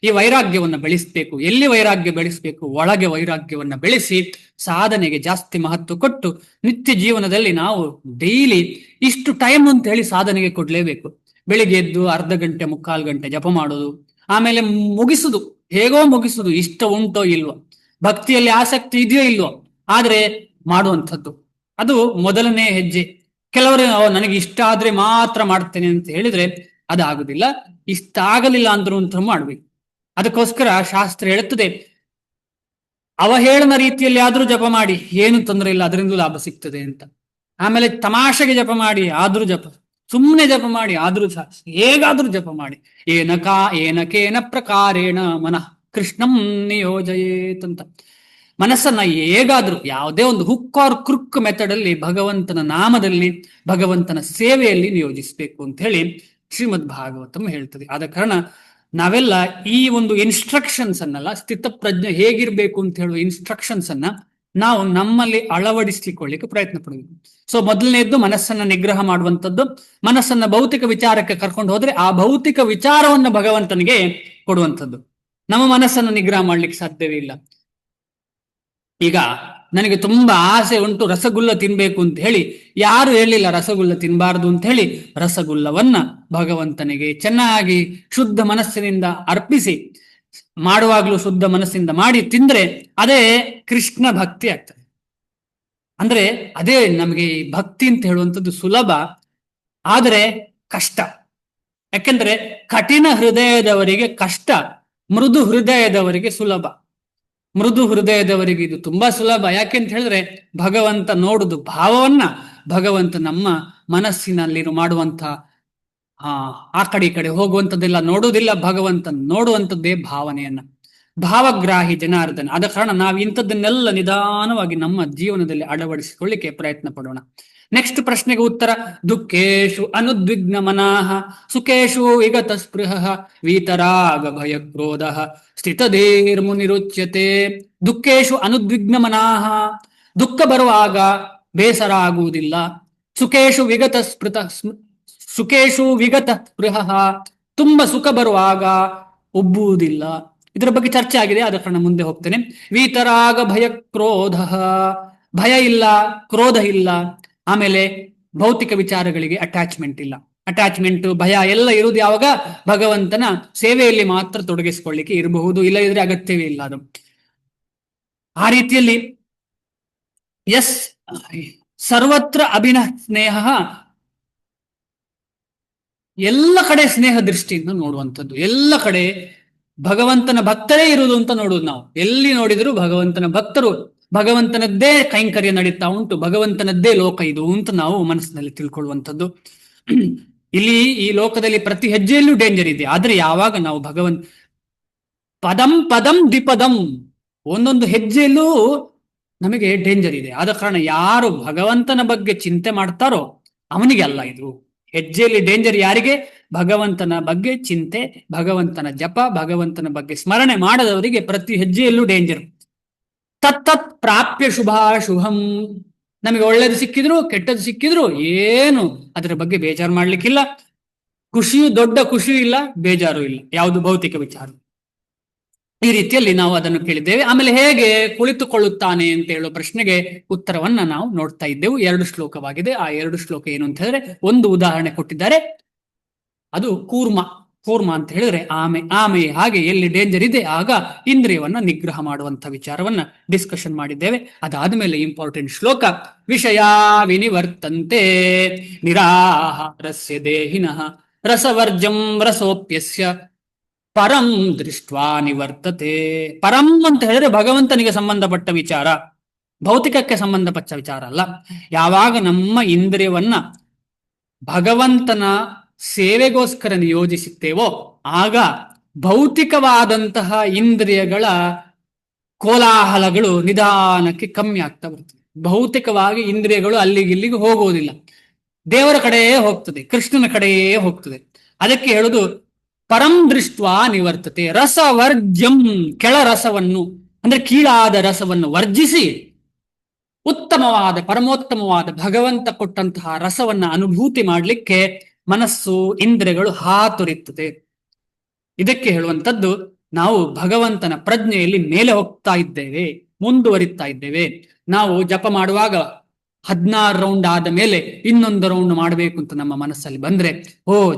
ಈ ವೈರಾಗ್ಯವನ್ನ ಬೆಳೆಸಬೇಕು. ಎಲ್ಲಿ ವೈರಾಗ್ಯ ಬೆಳೆಸಬೇಕು? ಒಳಗೆ ವೈರಾಗ್ಯವನ್ನ ಬೆಳೆಸಿ ಸಾಧನೆಗೆ ಜಾಸ್ತಿ ಮಹತ್ವ ಕೊಟ್ಟು ನಿತ್ಯ ಜೀವನದಲ್ಲಿ ನಾವು ಡೈಲಿ ಇಷ್ಟು ಟೈಮ್ ಅಂತ ಹೇಳಿ ಸಾಧನೆಗೆ ಕೊಡ್ಲೇಬೇಕು. ಬೆಳಿಗ್ಗೆ ಎದ್ದು ಅರ್ಧ ಗಂಟೆ, ಮುಕ್ಕಾಲು ಗಂಟೆ ಜಪ ಮಾಡೋದು, ಆಮೇಲೆ ಮುಗಿಸುದು, ಹೇಗೋ ಮುಗಿಸುದು. ಇಷ್ಟ ಉಂಟೋ ಇಲ್ವೋ, ಭಕ್ತಿಯಲ್ಲಿ ಆಸಕ್ತಿ ಇದೆಯೋ ಇಲ್ವೋ, ಆದ್ರೆ ಮಾಡುವಂಥದ್ದು ಅದು ಮೊದಲನೇ ಹೆಜ್ಜೆ. ಕೆಲವರು ನನಗೆ ಇಷ್ಟ ಆದ್ರೆ ಮಾತ್ರ ಮಾಡ್ತೇನೆ ಅಂತ ಹೇಳಿದ್ರೆ ಅದಾಗುದಿಲ್ಲ. ಇಷ್ಟ ಆಗಲಿಲ್ಲ ಅಂದ್ರೂ ಅಂತ ಮಾಡ್ಬೇಕು. ಅದಕ್ಕೋಸ್ಕರ ಶಾಸ್ತ್ರ ಹೇಳುತ್ತದೆ, ಅವಹೇಳನ ರೀತಿಯಲ್ಲಿ ಆದ್ರೂ ಜಪ ಮಾಡಿ, ಏನು ತೊಂದರೆ ಇಲ್ಲ, ಅದರಿಂದ ಲಾಭ ಸಿಗ್ತದೆ ಅಂತ. ಆಮೇಲೆ ತಮಾಷೆಗೆ ಜಪ ಮಾಡಿ ಆದ್ರೂ ಜಪ, ಸುಮ್ಮನೆ ಜಪ ಮಾಡಿ ಆದ್ರೂ ಹೇಗಾದ್ರೂ ಜಪ ಮಾಡಿ. ಏನಕೇನ ಪ್ರಕಾರೇಣ ಮನಃ ಕೃಷ್ಣಂ ನಿಯೋಜಯೇತ್ ಅಂತ. ಮನಸ್ಸನ್ನ ಹೇಗಾದ್ರೂ ಯಾವುದೇ ಒಂದು ಹುಕ್ ಆರ್ ಕ್ರುಕ್ ಮೆಥಡ್ ಅಲ್ಲಿ ಭಗವಂತನ ನಾಮದಲ್ಲಿ, ಭಗವಂತನ ಸೇವೆಯಲ್ಲಿ ನಿಯೋಜಿಸಬೇಕು ಅಂತ ಹೇಳಿ ಶ್ರೀಮದ್ ಭಾಗವತಂ ಹೇಳ್ತದೆ. ಆದ ಕಾರಣ ನಾವೆಲ್ಲ ಈ ಒಂದು ಇನ್ಸ್ಟ್ರಕ್ಷನ್ಸ್ ಅನ್ನಲ್ಲ, ಸ್ಥಿತಪ್ರಜ್ಞೆ ಹೇಗಿರ್ಬೇಕು ಅಂತ ಹೇಳುವ ಇನ್ಸ್ಟ್ರಕ್ಷನ್ಸ್ ಅನ್ನ ನಾವು ನಮ್ಮಲ್ಲಿ ಅಳವಡಿಸಿಕೊಳ್ಳಿಕ್ಕೆ ಪ್ರಯತ್ನ ಪಡಬೇಕು. ಸೊ ಮೊದಲನೇದ್ದು ಮನಸ್ಸನ್ನ ನಿಗ್ರಹ ಮಾಡುವಂಥದ್ದು. ಮನಸ್ಸನ್ನ ಭೌತಿಕ ವಿಚಾರಕ್ಕೆ ಕರ್ಕೊಂಡು ಹೋದ್ರೆ ಆ ಭೌತಿಕ ವಿಚಾರವನ್ನು ಭಗವಂತನಿಗೆ ಕೊಡುವಂಥದ್ದು. ನಮ್ಮ ಮನಸ್ಸನ್ನು ನಿಗ್ರಹ ಮಾಡ್ಲಿಕ್ಕೆ ಸಾಧ್ಯವೇ ಇಲ್ಲ. ಈಗ ನನಗೆ ತುಂಬಾ ಆಸೆ ಉಂಟು ರಸಗುಲ್ಲ ತಿನ್ಬೇಕು ಅಂತ ಹೇಳಿ, ಯಾರು ಹೇಳಿಲ್ಲ ರಸಗುಲ್ಲ ತಿನ್ಬಾರ್ದು ಅಂತ ಹೇಳಿ. ರಸಗುಲ್ಲವನ್ನ ಭಗವಂತನಿಗೆ ಚೆನ್ನಾಗಿ ಶುದ್ಧ ಮನಸ್ಸಿನಿಂದ ಅರ್ಪಿಸಿ, ಮಾಡುವಾಗ್ಲೂ ಶುದ್ಧ ಮನಸ್ಸಿಂದ ಮಾಡಿ ತಿಂದ್ರೆ ಅದೇ ಕೃಷ್ಣ ಭಕ್ತಿ ಆಗ್ತದೆ. ಅಂದ್ರೆ ಅದೇ ನಮಗೆ ಭಕ್ತಿ ಅಂತ ಹೇಳುವಂಥದ್ದು ಸುಲಭ, ಆದರೆ ಕಷ್ಟ. ಯಾಕೆಂದ್ರೆ ಕಠಿಣ ಹೃದಯದವರಿಗೆ ಕಷ್ಟ, ಮೃದು ಹೃದಯದವರಿಗೆ ಸುಲಭ. ಮೃದು ಹೃದಯದವರಿಗೆ ಇದು ತುಂಬಾ ಸುಲಭ. ಯಾಕೆಂತ ಹೇಳಿದ್ರೆ ಭಗವಂತ ನೋಡುದು ಭಾವವನ್ನ, ಭಗವಂತ ನಮ್ಮ ಮನಸ್ಸಿನಲ್ಲಿ ಮಾಡುವಂತ ಆ ಕಡೆ ಈ ಕಡೆ ಹೋಗುವಂಥದ್ದೆಲ್ಲ ನೋಡುವುದಿಲ್ಲ. ಭಗವಂತ ನೋಡುವಂಥದ್ದೇ ಭಾವನೆಯನ್ನ, ಭಾವಗ್ರಾಹಿ ಜನಾರ್ದನ. ಆದ ಕಾರಣ ನಾವು ಇಂಥದ್ದನ್ನೆಲ್ಲ ನಿಧಾನವಾಗಿ ನಮ್ಮ ಜೀವನದಲ್ಲಿ ಅಳವಡಿಸಿಕೊಳ್ಳಿಕ್ಕೆ ಪ್ರಯತ್ನ ಪಡೋಣ. ನೆಕ್ಸ್ಟ್ ಪ್ರಶ್ನೆಗೆ ಉತ್ತರ: ದುಃಖೇಶು ಅನುದ್ವಿಗ್ನ ಮನಾಹ, ಸುಖೇಶು ವಿಗತ ಸ್ಪೃಹ, ವೀತರಾಗ ಭಯ ಕ್ರೋಧ, ಸ್ಥಿತಧೀರ್ಮುನಿರುಚ್ಯತೆ. ದುಃಖೇಶು ಅನುದ್ವಿಗ್ನ ಮನಾಹ, ದುಃಖ ಬರುವಾಗ ಬೇಸರ ಆಗುವುದಿಲ್ಲ. ಸುಖೇಶು ವಿಗತ ಸುಖೇಶು ವಿಗತ ಸ್ಪೃಹ, ತುಂಬ ಸುಖ ಬರುವಾಗ ಉಬ್ಬುವುದಿಲ್ಲ. ಇದರ ಬಗ್ಗೆ ಚರ್ಚೆ ಆಗಿದೆ, ಆದ ಕಾರಣ ಮುಂದೆ ಹೋಗ್ತೇನೆ. ವೀತರಾಗ ಭಯ ಕ್ರೋಧ, ಭಯ ಇಲ್ಲ, ಕ್ರೋಧ ಇಲ್ಲ. ಆಮೇಲೆ ಭೌತಿಕ ವಿಚಾರಗಳಿಗೆ ಅಟ್ಯಾಚ್ಮೆಂಟ್ ಇಲ್ಲ. ಅಟ್ಯಾಚ್ಮೆಂಟ್, ಭಯ ಎಲ್ಲ ಇರುವುದು ಯಾವಾಗ? ಭಗವಂತನ ಸೇವೆಯಲ್ಲಿ ಮಾತ್ರ ತೊಡಗಿಸಿಕೊಳ್ಳಿಕ್ಕೆ ಇರಬಹುದು, ಇಲ್ಲದಿದ್ರೆ ಅಗತ್ಯವೇ ಇಲ್ಲ ಅದು. ಆ ರೀತಿಯಲ್ಲಿ ಸರ್ವತ್ರ ಅಭಿನಃ ಸ್ನೇಹ, ಎಲ್ಲ ಕಡೆ ಸ್ನೇಹ ದೃಷ್ಟಿಯಿಂದ ನೋಡುವಂಥದ್ದು. ಎಲ್ಲ ಕಡೆ ಭಗವಂತನ ಭಕ್ತರೇ ಇರುವುದು ಅಂತ ನೋಡುವುದು. ನಾವು ಎಲ್ಲಿ ನೋಡಿದ್ರು ಭಗವಂತನ ಭಕ್ತರು, ಭಗವಂತನದ್ದೇ ಕೈಂಕರ್ಯ ನಡೀತಾ ಉಂಟು, ಭಗವಂತನದ್ದೇ ಲೋಕ ಇದು ಅಂತ ನಾವು ಮನಸ್ಸಿನಲ್ಲಿ ತಿಳ್ಕೊಳ್ಳುವಂಥದ್ದು. ಇಲ್ಲಿ ಈ ಲೋಕದಲ್ಲಿ ಪ್ರತಿ ಹೆಜ್ಜೆಯಲ್ಲೂ ಡೇಂಜರ್ ಇದೆ. ಆದ್ರೆ ಯಾವಾಗ ನಾವು ಪದಂ ಪದಂ ದ್ವಿಪದಂ, ಒಂದೊಂದು ಹೆಜ್ಜೆಯಲ್ಲೂ ನಮಗೆ ಡೇಂಜರ್ ಇದೆ. ಆದ ಕಾರಣ ಯಾರು ಭಗವಂತನ ಬಗ್ಗೆ ಚಿಂತೆ ಮಾಡ್ತಾರೋ ಅವನಿಗೆ ಅಲ್ಲ ಇದು. ಹೆಜ್ಜೆಯಲ್ಲಿ ಡೇಂಜರ್ ಯಾರಿಗೆ? ಭಗವಂತನ ಬಗ್ಗೆ ಚಿಂತೆ, ಭಗವಂತನ ಜಪ, ಭಗವಂತನ ಬಗ್ಗೆ ಸ್ಮರಣೆ ಮಾಡದವರಿಗೆ ಪ್ರತಿ ಹೆಜ್ಜೆಯಲ್ಲೂ ಡೇಂಜರ್. ತತ್ತತ್ ಪ್ರಾಪ್ಯ ಶುಭಂ. ನಮಗೆ ಒಳ್ಳೇದು ಸಿಕ್ಕಿದ್ರು ಕೆಟ್ಟದ್ದು ಸಿಕ್ಕಿದ್ರು ಏನು ಅದರ ಬಗ್ಗೆ ಬೇಜಾರು ಮಾಡ್ಲಿಕ್ಕಿಲ್ಲ. ಖುಷಿಯು ದೊಡ್ಡ ಖುಷಿಯೂ ಇಲ್ಲ, ಬೇಜಾರು ಇಲ್ಲ, ಯಾವುದು ಭೌತಿಕ ವಿಚಾರ. ಈ ರೀತಿಯಲ್ಲಿ ನಾವು ಅದನ್ನು ಕೇಳಿದ್ದೇವೆ. ಆಮೇಲೆ ಹೇಗೆ ಕುಳಿತುಕೊಳ್ಳುತ್ತಾನೆ ಅಂತ ಹೇಳುವ ಪ್ರಶ್ನೆಗೆ ಉತ್ತರವನ್ನ ನಾವು ನೋಡ್ತಾ ಇದ್ದೆವು. 2 ಶ್ಲೋಕವಾಗಿದೆ. ಆ 2 ಶ್ಲೋಕ ಏನು ಅಂತ ಹೇಳಿದ್ರೆ, ಒಂದು ಉದಾಹರಣೆ ಕೊಟ್ಟಿದ್ದಾರೆ, ಅದು ಕೂರ್ಮ ಅಂತ ಹೇಳಿದ್ರೆ ಆಮೆ ಹಾಗೆ ಎಲ್ಲಿ ಡೇಂಜರ್ ಇದೆ ಆಗ ಇಂದ್ರಿಯವನ್ನ ನಿಗ್ರಹ ಮಾಡುವಂತ ವಿಚಾರವನ್ನ ಡಿಸ್ಕಷನ್ ಮಾಡಿದ್ದೇವೆ. ಅದಾದ ಮೇಲೆ ಇಂಪಾರ್ಟೆಂಟ್ ಶ್ಲೋಕ, ವಿಷಯ ವಿನಿವರ್ತಂತೆ ನಿರಾಹಾರಸ್ಯ ದೇಹಿನಃ ರಸವರ್ಜಂ ರಸೋಪ್ಯಸ್ಯ ಪರಂ ದೃಷ್ಟ್ವಾ ನಿವರ್ತತೆ. ಪರಂ ಅಂತ ಹೇಳಿದ್ರೆ ಭಗವಂತನಿಗೆ ಸಂಬಂಧಪಟ್ಟ ವಿಚಾರ, ಭೌತಿಕಕ್ಕೆ ಸಂಬಂಧಪಟ್ಟ ವಿಚಾರ ಅಲ್ಲ. ಯಾವಾಗ ನಮ್ಮ ಇಂದ್ರಿಯವನ್ನ ಭಗವಂತನ ಸೇವೆಗೋಸ್ಕರ ನಿಯೋಜಿಸುತ್ತೇವೋ ಆಗ ಭೌತಿಕವಾದಂತಹ ಇಂದ್ರಿಯಗಳ ಕೋಲಾಹಲಗಳು ನಿಧಾನಕ್ಕೆ ಕಮ್ಮಿ ಆಗ್ತಾ ಬರ್ತದೆ. ಭೌತಿಕವಾಗಿ ಇಂದ್ರಿಯಗಳು ಅಲ್ಲಿಗಿಲ್ಲಿಗೆ ಹೋಗುವುದಿಲ್ಲ, ದೇವರ ಕಡೆಯೇ ಹೋಗ್ತದೆ, ಕೃಷ್ಣನ ಕಡೆಯೇ ಹೋಗ್ತದೆ. ಅದಕ್ಕೆ ಹೇಳುದು ಪರಂ ದೃಷ್ಟ್ವಾ ನಿವರ್ತತೆ. ರಸವರ್ಜ್ಯಂ, ಕೆಳ ರಸವನ್ನು ಅಂದ್ರೆ ಕೀಳಾದ ರಸವನ್ನು ವರ್ಜಿಸಿ ಉತ್ತಮವಾದ ಪರಮೋತ್ತಮವಾದ ಭಗವಂತ ಕೊಟ್ಟಂತಹ ರಸವನ್ನ ಅನುಭೂತಿ ಮಾಡಲಿಕ್ಕೆ ಮನಸ್ಸು ಇಂದ್ರಿಯಗಳು ಹಾತೊರಿಯುತ್ತದೆ. ಇದಕ್ಕೆ ಹೇಳುವಂಥದ್ದು ನಾವು ಭಗವಂತನ ಪ್ರಜ್ಞೆಯಲ್ಲಿ ಮೇಲೆ ಹೋಗ್ತಾ ಇದ್ದೇವೆ, ಮುಂದುವರಿತಾ ಇದ್ದೇವೆ. ನಾವು ಜಪ ಮಾಡುವಾಗ 16 ರೌಂಡ್ ಆದ ಮೇಲೆ ಇನ್ನೊಂದು ರೌಂಡ್ ಮಾಡಬೇಕು ಅಂತ ನಮ್ಮ ಮನಸ್ಸಲ್ಲಿ ಬಂದ್ರೆ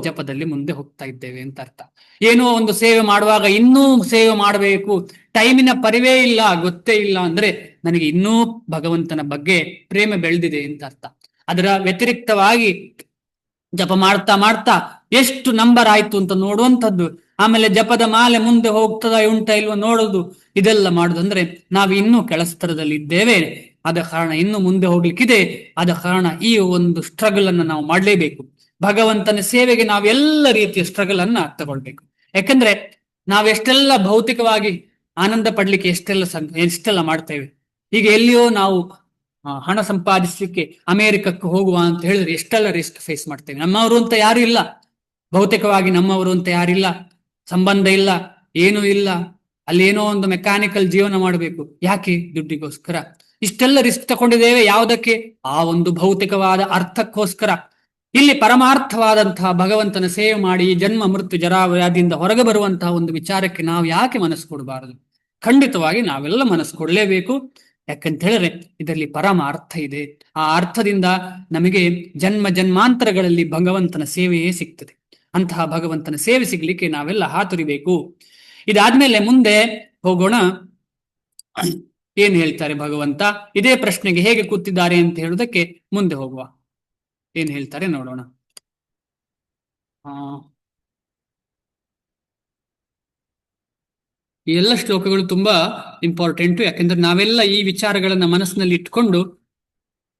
ಜಪದಲ್ಲಿ ಮುಂದೆ ಹೋಗ್ತಾ ಇದ್ದೇವೆ ಅಂತ ಅರ್ಥ. ಏನೋ ಒಂದು ಸೇವೆ ಮಾಡುವಾಗ ಇನ್ನೂ ಸೇವೆ ಮಾಡಬೇಕು, ಟೈಮಿನ ಪರಿವೇ ಇಲ್ಲ, ಗೊತ್ತೇ ಇಲ್ಲ ಅಂದ್ರೆ ನನಗೆ ಇನ್ನೂ ಭಗವಂತನ ಬಗ್ಗೆ ಪ್ರೇಮ ಬೆಳೆದಿದೆ ಅಂತ ಅರ್ಥ. ಅದರ ವ್ಯತಿರಿಕ್ತವಾಗಿ ಜಪ ಮಾಡ್ತಾ ಮಾಡ್ತಾ ಎಷ್ಟು ನಂಬರ್ ಆಯ್ತು ಅಂತ ನೋಡುವಂಥದ್ದು, ಆಮೇಲೆ ಜಪದ ಮಾಲೆ ಮುಂದೆ ಹೋಗ್ತದ ಉಂಟ ಇಲ್ವ ನೋಡೋದು, ಇದೆಲ್ಲ ಮಾಡುದಂದ್ರೆ ನಾವು ಇನ್ನೂ ಕೆಳಸ್ತರದಲ್ಲಿ ಇದ್ದೇವೆ. ಆದ ಕಾರಣ ಇನ್ನು ಮುಂದೆ ಹೋಗ್ಲಿಕ್ಕಿದೆ. ಆದ ಕಾರಣ ಈ ಒಂದು ಸ್ಟ್ರಗಲ್ ಅನ್ನ ನಾವು ಮಾಡಲೇಬೇಕು. ಭಗವಂತನ ಸೇವೆಗೆ ನಾವೆಲ್ಲ ರೀತಿಯ ಸ್ಟ್ರಗಲ್ ಅನ್ನ ತಗೊಳ್ಬೇಕು. ಯಾಕಂದ್ರೆ ನಾವೆಷ್ಟೆಲ್ಲ ಭೌತಿಕವಾಗಿ ಆನಂದ ಪಡ್ಲಿಕ್ಕೆ ಎಷ್ಟೆಲ್ಲ ಮಾಡ್ತೇವೆ. ಈಗ ಎಲ್ಲಿಯೋ ನಾವು ಹಣ ಸಂಪಾದಿಸ್ಲಿಕ್ಕೆ ಅಮೆರಿಕಕ್ಕೆ ಹೋಗುವ ಅಂತ ಹೇಳಿದ್ರೆ ಎಷ್ಟೆಲ್ಲ ರಿಸ್ಕ್ ಫೇಸ್ ಮಾಡ್ತೇವೆ. ನಮ್ಮವರು ಅಂತ ಯಾರು ಇಲ್ಲ, ಭೌತಿಕವಾಗಿ ನಮ್ಮವರು ಅಂತ ಯಾರಿಲ್ಲ, ಸಂಬಂಧ ಇಲ್ಲ, ಏನೂ ಇಲ್ಲ. ಅಲ್ಲಿ ಏನೋ ಒಂದು ಮೆಕ್ಯಾನಿಕಲ್ ಜೀವನ ಮಾಡಬೇಕು. ಯಾಕೆ? ದುಡ್ಡಿಗೋಸ್ಕರ ಇಷ್ಟೆಲ್ಲ ರಿಸ್ಕ್ ತಗೊಂಡಿದ್ದೇವೆ. ಯಾವುದಕ್ಕೆ? ಆ ಒಂದು ಭೌತಿಕವಾದ ಅರ್ಥಕ್ಕೋಸ್ಕರ. ಇಲ್ಲಿ ಪರಮಾರ್ಥವಾದಂತಹ ಭಗವಂತನ ಸೇವೆ ಮಾಡಿ ಜನ್ಮ ಮೃತ್ಯು ಜರಾವ್ಯಾಧಿಯಿಂದ ಹೊರಗೆ ಬರುವಂತಹ ಒಂದು ವಿಚಾರಕ್ಕೆ ನಾವು ಯಾಕೆ ಮನಸ್ಸು ಕೊಡಬಾರದು? ಖಂಡಿತವಾಗಿ ನಾವೆಲ್ಲ ಮನಸ್ಸು ಕೊಡಲೇಬೇಕು. ಯಾಕಂತ ಹೇಳಿದ್ರೆ ಇದರಲ್ಲಿ ಪರಮ ಅರ್ಥ ಇದೆ. ಆ ಅರ್ಥದಿಂದ ನಮಗೆ ಜನ್ಮ ಜನ್ಮಾಂತರಗಳಲ್ಲಿ ಭಗವಂತನ ಸೇವೆಯೇ ಸಿಗ್ತದೆ. ಅಂತಹ ಭಗವಂತನ ಸೇವೆ ಸಿಗ್ಲಿಕ್ಕೆ ನಾವೆಲ್ಲ ಹಾತೊರಿಬೇಕು. ಇದಾದ್ಮೇಲೆ ಮುಂದೆ ಹೋಗೋಣ. ಏನ್ ಹೇಳ್ತಾರೆ ಭಗವಂತ? ಇದೇ ಪ್ರಶ್ನೆಗೆ ಹೇಗೆ ಕೂತಿದ್ದಾರೆ ಅಂತ ಹೇಳುವುದಕ್ಕೆ ಮುಂದೆ ಹೋಗುವ. ಏನ್ ಹೇಳ್ತಾರೆ ನೋಡೋಣ. ಈ ಎಲ್ಲ ಶ್ಲೋಕಗಳು ತುಂಬಾ ಇಂಪಾರ್ಟೆಂಟು. ಯಾಕೆಂದ್ರೆ ನಾವೆಲ್ಲ ಈ ವಿಚಾರಗಳನ್ನ ಮನಸ್ಸಿನಲ್ಲಿ ಇಟ್ಕೊಂಡು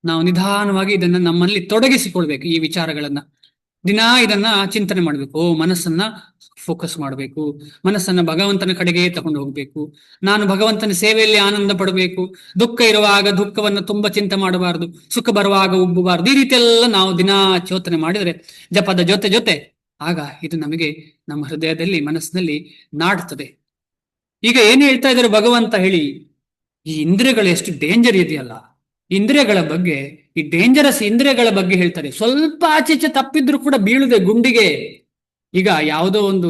ನಾವು ನಿಧಾನವಾಗಿ ಇದನ್ನ ನಮ್ಮಲ್ಲಿ ತೊಡಗಿಸಿಕೊಳ್ಬೇಕು. ಈ ವಿಚಾರಗಳನ್ನ ದಿನಾ ಇದನ್ನ ಚಿಂತನೆ ಮಾಡ್ಬೇಕು. ಮನಸ್ಸನ್ನ ಫೋಕಸ್ ಮಾಡಬೇಕು, ಮನಸ್ಸನ್ನ ಭಗವಂತನ ಕಡೆಗೆ ತಗೊಂಡು ಹೋಗ್ಬೇಕು. ನಾನು ಭಗವಂತನ ಸೇವೆಯಲ್ಲಿ ಆನಂದ ಪಡಬೇಕು. ದುಃಖ ಇರುವಾಗ ದುಃಖವನ್ನ ತುಂಬಾ ಚಿಂತೆ ಮಾಡಬಾರದು, ಸುಖ ಬರುವಾಗ ಉಬ್ಬಬಾರದು. ಈ ರೀತಿ ಎಲ್ಲ ನಾವು ದಿನಾ ಚೋತನೆ ಮಾಡಿದ್ರೆ ಜಪದ ಜೊತೆ ಜೊತೆ ಆಗ ಇದು ನಮಗೆ ನಮ್ಮ ಹೃದಯದಲ್ಲಿ ಮನಸ್ಸಿನಲ್ಲಿ ನಾಡ್ತದೆ. ಈಗ ಏನ್ ಹೇಳ್ತಾ ಇದ್ದಾರೆ ಭಗವಂತ ಹೇಳಿ? ಈ ಇಂದ್ರಿಯಗಳು ಎಷ್ಟು ಡೇಂಜರ್ ಇದೆಯಲ್ಲ, ಇಂದ್ರಿಯಗಳ ಬಗ್ಗೆ, ಈ ಡೇಂಜರಸ್ ಇಂದ್ರಿಯಗಳ ಬಗ್ಗೆ ಹೇಳ್ತಾರೆ. ಸ್ವಲ್ಪ ಆಚೆಚೆ ತಪ್ಪಿದ್ರು ಕೂಡ ಬೀಳುದೆ ಗುಂಡಿಗೆ. ಈಗ ಯಾವುದೋ ಒಂದು